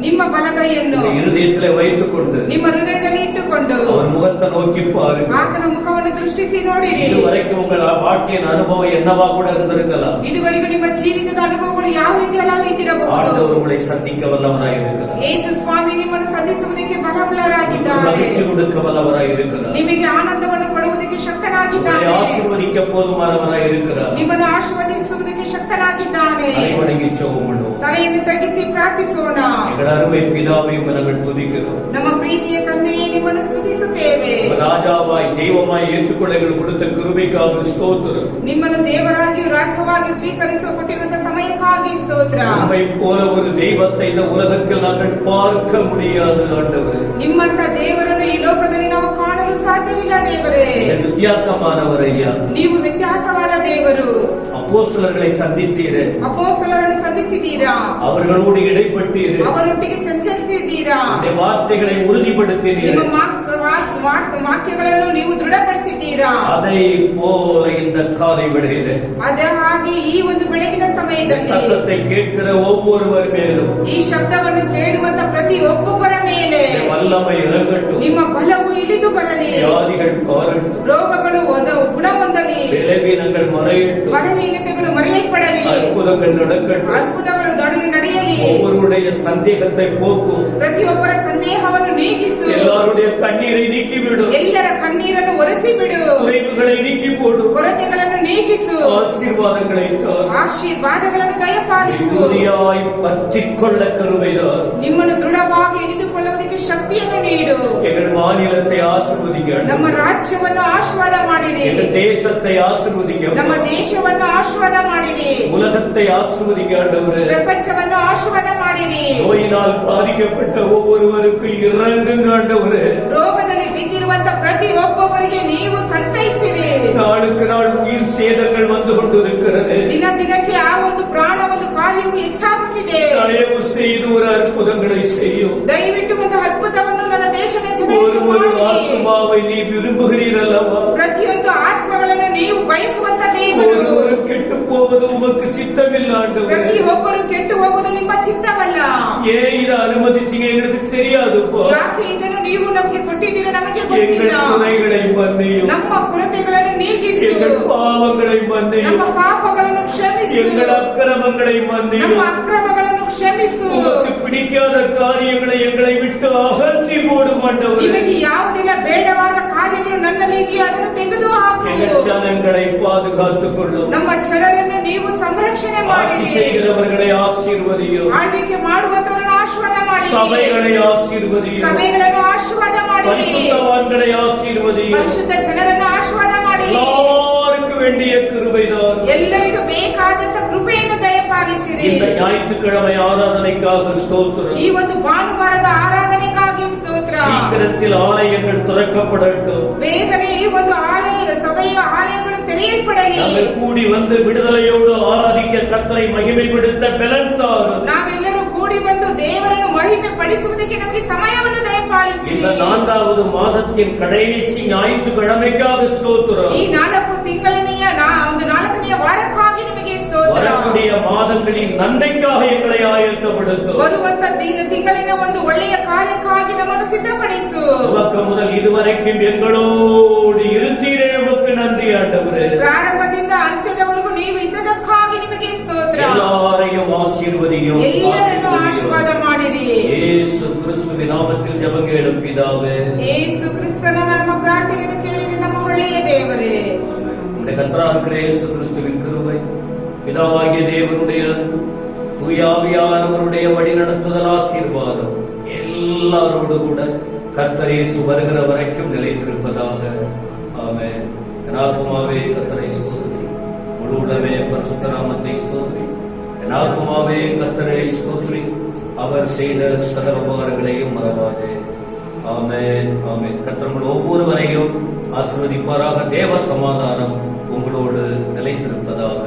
ನಿಮ್ಮ ಬಲಗೈಯನ್ನು இருதயத்திலே வைத்துக் கொண்டு ನಿಮ್ಮ ಹೃದಯದಲ್ಲಿ ಇಟ್ಟುಕೊಂಡು அவர் முகத்தை நோக்கி பாருங்க. ಆತನ ಮುಖವನ್ನು ದೃಷ್ಟಿಸಿ ನೋಡಿರಿ. இதுவரைக்கும் உங்கள் வாழ்க்கையின் அனுபவம் என்னவா கூட இருந்திருக்கலாம். ಇದುವರೆಗೂ ನಿಮ್ಮ ಜೀವಿತದ ಅನುಭವಗಳು ಯಾವ ರೀತಿಯಲ್ಲಾಗಿ ಇದ್ದಿರಬಹುದು. ஆண்டவர் உங்களை சந்திக்க வல்லவராய் இருக்கிறார். ಯೇಸು ಸ್ವಾಮಿ ನಿಮ್ಮನ್ನು ಸಂಧಿಸುವುದಕ್ಕೆ ಬಲವುಳ್ಳವರಾಗಿದ್ದಾರೆ. மகிழ்ச்சி கொடுக்க வல்லவராய் இருக்கிறார். ನಿಮಗೆ ಆನಂದವನ್ನು ಕೊಡುವುದಕ್ಕೆ ಶಕ್ತನಾಗಿದ್ದಾನೆ. ஆசீர்வதிக்க போதுமானவராய் இருக்கிறார். ನಿಮ್ಮನ್ನು ಆಶೀರ್ವದಿಸುವುದಕ್ಕೆ ಶಕ್ತನಾಗಿದ್ದಾನೆ. வணங்கி ஜெபம் பண்ணுவோம். ತಲೆಯನ್ನು ತಗ್ಗಿಸಿ ಪ್ರಾರ್ಥಿಸೋಣ. எங்கள் அருமை பிதாவையும் நாங்கள் துதிக்கிறோம். ನಮ್ಮ ಪ್ರೀತಿಯ ತಂದೆಯೇ ನಿಮ್ಮನ್ನು ಸ್ತುತಿಸುತ್ತೇವೆ. ராஜாவாய் தெய்வமாய் ஏற்றுக்கொள்ள எங்களுக்கு கொடுத்த கிருபைக்காக ஸ்தோத்திரம். ನಿಮ್ಮನ್ನು ದೇವರಾಗಿಯೂ ರಾಜ್ಯವಾಗಿ ಸ್ವೀಕರಿಸುವ ಕೊಟ್ಟಿರುವಂತಹ ಸಮಯಕ್ಕಾಗಿ ಸ್ತೋತ್ರ. நம்மை போல ஒரு தெய்வத்தை இந்த உலகத்தில் நாங்கள் பார்க்க முடியாது ஆண்டவரே. ನಿಮ್ಮಂತ ದೇವರನ್ನು ಈ ಲೋಕದಲ್ಲಿ ನಾವು ಕಾಣಲು ಸಾಧ್ಯವಿಲ್ಲ ದೇವರೇ. வித்தியாசமானவர் ஐயா. ನೀವು ವ್ಯತ್ಯಾಸವಾದ ದೇವರು. அப்போஸ்தலர்களை சந்தித்தீரே. ಅಪೊಸ್ತಲರನ್ನು ಸಂಧಿಸಿದ್ದೀರಾ. அவர்களோடு இடைப்பட்டீரே. ಅವರೊಟ್ಟಿಗೆ ಸಂಚರಿಸಿದ್ದೀರಾ. இந்த வார்த்தைகளை உறுதிப்படுத்தினீரே. ನಿಮ್ಮ ವಾಕ್ಯಗಳನ್ನು ನೀವು ದೃಢಪಡಿಸಿದ್ದೀರಾ. அதை போல இந்த காலை வேளையிலே ಅದೇ ಹಾಗೆ ಈ ಒಂದು ಬೆಳಗಿನ ಸಮಯದಲ್ಲಿ சத்தத்தை கேட்கிற ஒவ்வொருவர் மேலும் ಈ ಶಬ್ದವನ್ನು ಕೇಳುವಂತ ಪ್ರತಿ ಒಬ್ಬೊಬ್ಬರ ಮೇಲೆ வல்லமை இறங்கட்டும். ನಿಮ್ಮ ಬಲವು ಇಳಿದು ಬರಲಿ. வியாதிகள் மாறட்டும். ರೋಗಗಳು ಗುಣ ಹೊಂದಲಿ. பலவீனங்கள் மறையட்டும். ಬಲಹೀನತೆಗಳು ಮರೆಯಲ್ಪಡಲಿ. அற்புதங்கள் நடக்கட்டும். ಅದ್ಭುತಗಳು ನಡೆಯಲಿ. ஒவ்வொருடைய சந்தேகத்தை போக்கும். ಪ್ರತಿಯೊಬ್ಬರ ಸಂದೇಹವನ್ನು ನೀಗಿಸು. எல்லாருடைய கண்ணீரை நீக்கிவிடும். ಎಲ್ಲರ ಕಣ್ಣೀರನ್ನು ಒರೆಸಿ ಬಿಡು. குறைவுகளை நீக்கி போடும். ಕೊರತೆಗಳನ್ನು ನೀಗಿಸು. ஆசீர்வாதங்களை தார். ಆಶೀರ್ವಾದಗಳನ್ನು ದಯಪಾಲಿಸು. உறுதியாய் பற்றிக்கொள்ள கருவைதார். ನಿಮ್ಮನ್ನು ದೃಢವಾಗಿ ಹಿಡಿದುಕೊಳ್ಳುವುದಕ್ಕೆ ಶಕ್ತಿಯನ್ನು ನೀಡು. எங்கள் மாநிலத்தை ஆசீர்வதிக்க. ನಮ್ಮ ರಾಜ್ಯವನ್ನು ಆಶೀರ್ವಾದ ಮಾಡಿರಿ. எங்கள் தேசத்தை ஆசீர்வதிக்க. ನಮ್ಮ ದೇಶವನ್ನು ಆಶೀರ್ವಾದ ಮಾಡಿರಿ. உலகத்தை ஆசீர்வதிக்க ஆண்டவரே. ಪ್ರಪಂಚವನ್ನು ಆಶೀರ್ವಾದ ಮಾಡಿರಿ. நோயினால் பாதிக்கப்பட்ட ஒவ்வொருவருக்கும் இறங்குங்க ஆண்டவரே. ರೋಗದಲ್ಲಿ ಬಿದ್ದಿರುವಂತ ಪ್ರತಿಯೊಬ್ಬೊಬ್ಬರಿಗೆ ನೀವು ಸಂತೈಸಿರಿ. நாளுக்கு நாள் உயிர் சேதங்கள் வந்து கொண்டிருக்கிறது. ದಿನ ದಿನಕ್ಕೆ ಆ ಒಂದು ಪ್ರಾಣ ಒಂದು ಕಾರ್ಯವು ಹೆಚ್ಚಾಗುತ್ತಿದೆ. தயவு செய்து ஒரு அற்புதங்களை செய்யும். ದಯವಿಟ್ಟು ಒಂದು ಅದ್ಭುತವನ್ನು ನನ್ನ ದೇಶದ ஒரு ஒரு ಜನರಿಗೆ ஆத்மாவை நீ விரும்புகிறீரல்லவா. ಪ್ರತಿಯೊಂದು ಆತ್ಮಗಳನ್ನು ನೀವು ಬಯಸುವಂತ ದೇವರು. ஒருவரும் கெட்டு போவது உமக்கு சித்தமில்லை ஆண்டவரே. ಪ್ರತಿಯೊಬ್ಬರು ಕೆಟ್ಟು ಹೋಗುವುದು ನಿಮ್ಮ ಚಿತ್ತವಲ್ಲ. ஏன் இதை அனுமதிச்சீங்க எங்களுக்கு தெரியாதுப்பா. ಯಾಕೆ ಇದನ್ನು ನೀವು ನಮಗೆ ಕೊಟ್ಟಿದ್ದೀರಾ ನಮಗೆ எங்கள் ಗೊತ್ತಿಲ್ಲ. குறைகளை மன்னியும். ನಮ್ಮ ಕೊರತೆಗಳನ್ನು ನೀಗಿಸು. எங்கள் பாவங்களை மன்னியும். ನಮ್ಮ ಪಾಪಗಳನ್ನು ಕ್ಷಮಿಸು. எங்கள் அக்கிரமங்களை ನಮ್ಮ மன்னியும். ಅಕ್ರಮಗಳನ್ನು ಕ್ಷಮಿಸು. உமக்கு பிடிக்காத காரியங்களை எங்களை விட்டு அகற்றி போடும் ஆண்டவரே. ನಿಮಗೆ ಯಾವುದೆಲ್ಲ ಬೇಡವಾದ ಕಾರ್ಯಗಳು ನನ್ನಲ್ಲಿ ಇದೆಯೋ ಅದನ್ನು ತೆಗೆದು ಹಾಕು. எங்கள் ஜனங்களை பாதுகாத்துக் கொள்ளும். ನಮ್ಮ ಜನರನ್ನು ನೀವು ಸಂರಕ್ಷಣೆ ஆட்சி ಮಾಡಿರಿ. செய்கிறவர்களை ஆசீர்வதியும். ಆಳ್ವಿಕೆ ಮಾಡುವಂತವರನ್ನು ಆಶೀರ್ವಾದ ಮಾಡಿರಿ. சபைகளை ஆசீர்வதியும். ಸಭೆಗಳನ್ನು ಆಶೀರ್ವಾದ ಮಾಡಿರಿ. பரிசுத்தவான்களை ஆசீர்வதியும். ಪರಿಶುದ್ಧ ಜನರನ್ನು ಆಶೀರ್ವಾದ ಮಾಡಿರಿ. எல்லாருக்கும் வேண்டிய கிருபைதான். ಎಲ್ಲರಿಗೂ ಬೇಕಾದಂತ ಕೃಪೆಯನ್ನು ದಯಪಾಲಿಸಿರಿ. இந்த ஞாயிற்றுக்கிழமை ஆராதனைக்காக ஸ்தோத்திரம். ಈ ಒಂದು ಭಾನುವಾರದ ಆರಾಧನೆಗಾಗಿ ಸ್ತೋತ್ರ. சீக்கிரத்தில் ஆலயங்கள் திறக்கப்படட்டும். ಬೇಗನೆ ಈ ಒಂದು ಸಭೆಯ ಆಲಯಗಳು ತೆರೆಯಲ್ಪಡಲಿ. நாங்கள் கூடி வந்து விடுதலையோடு ஆராதிக்க கர்த்தரை மகிமைப்படுத்த பலன் தாரும். ನಾವೆಲ್ಲರೂ ಕೂಡಿ ಬಂದು ದೇವರನ್ನು ಮಹಿಮೆ ಪಡಿಸುವುದಕ್ಕೆ ನಮಗೆ ಸಮಯವನ್ನು ದಯಪಾಲಿಸಿರಿ. இந்த 4வது மாதத்தின் கடைசி ஞாயிற்றுக்கிழமைக்காக ஸ்தோத்திரம். ಈ 4 ತಿಂಗಳನೆಯ ಒಂದು 4ನೆಯ ವಾರಕ್ಕಾಗಿ ನಿಮಗೆ ಸ್ತೋತ್ರ. வரக்கூடிய மாதங்களின் நன்மைக்காக எங்களை ஆயத்தப்படுத்தும். ಬರುವಂತ ತಿಂಗಳಿನ ಒಂದು ಒಳ್ಳೆಯ ಕಾರ್ಯಕ್ಕಾಗಿ ನಮ್ಮನ್ನು ಸಿದ್ಧಪಡಿಸು. துவக்கம் முதல் இதுவரைக்கும் எங்களோடு இருந்தீரே, உமக்கு நன்றி ஆண்டவரே. ಪ್ರಾರಂಭದಿಂದ ಅಂತ್ಯದವರೆಗೂ ನೀವು ಇದ್ದದಕ್ಕಾಗಿ ನಿಮಗೆ ಸ್ತೋತ್ರ. எல்லாரையும் ஆசீர்வதியும், ಎಲ್ಲರನ್ನು ಆಶೀರ್ವಾದ ಮಾಡಿರಿ. இயேசு கிறிஸ்துவின் நாமத்தில் ஜெபம் கேளும் பிதாவே. ಯೇಸು ಕ್ರಿಸ್ತನ ನಮ್ಮ ಪ್ರಾರ್ಥನೆಯನ್ನು ಕೇಳಿರಿ ನಮ್ಮ ಒಳ್ಳೆಯ ದೇವರೇ. நம்முடைய கர்த்தராகிய இருக்கிற இயேசு கிறிஸ்துவின் கிருபை, பிதாவாகிய தேவனுடைய அன்பு, தூய ஆவியானவருடைய வழிநடத்துதல், ஆசீர்வாதம் எல்லாரோடு கூட கர்த்தர் இயேசு வருகிற வரைக்கும் நிலைத்திருப்பதாக. ஆமென். என் ஆத்துமாவே கர்த்தரை ஸ்தோத்திரி, முழு உலகமே பரிசுத்த நாமத்தை ஸ்தோத்திரி. என் ஆத்துமாவே கர்த்தரை ஸ்தோத்திரி, அவர் செய்த சகல உபகாரங்களையும் மறவாதே. ஆமென், ஆமென். கர்த்தர் உங்கள் ஒவ்வொருவரையும் ஆசீர்வதிப்பாராக. தேவ சமாதானம் உங்களோடு நிலைத்திருப்பதாக.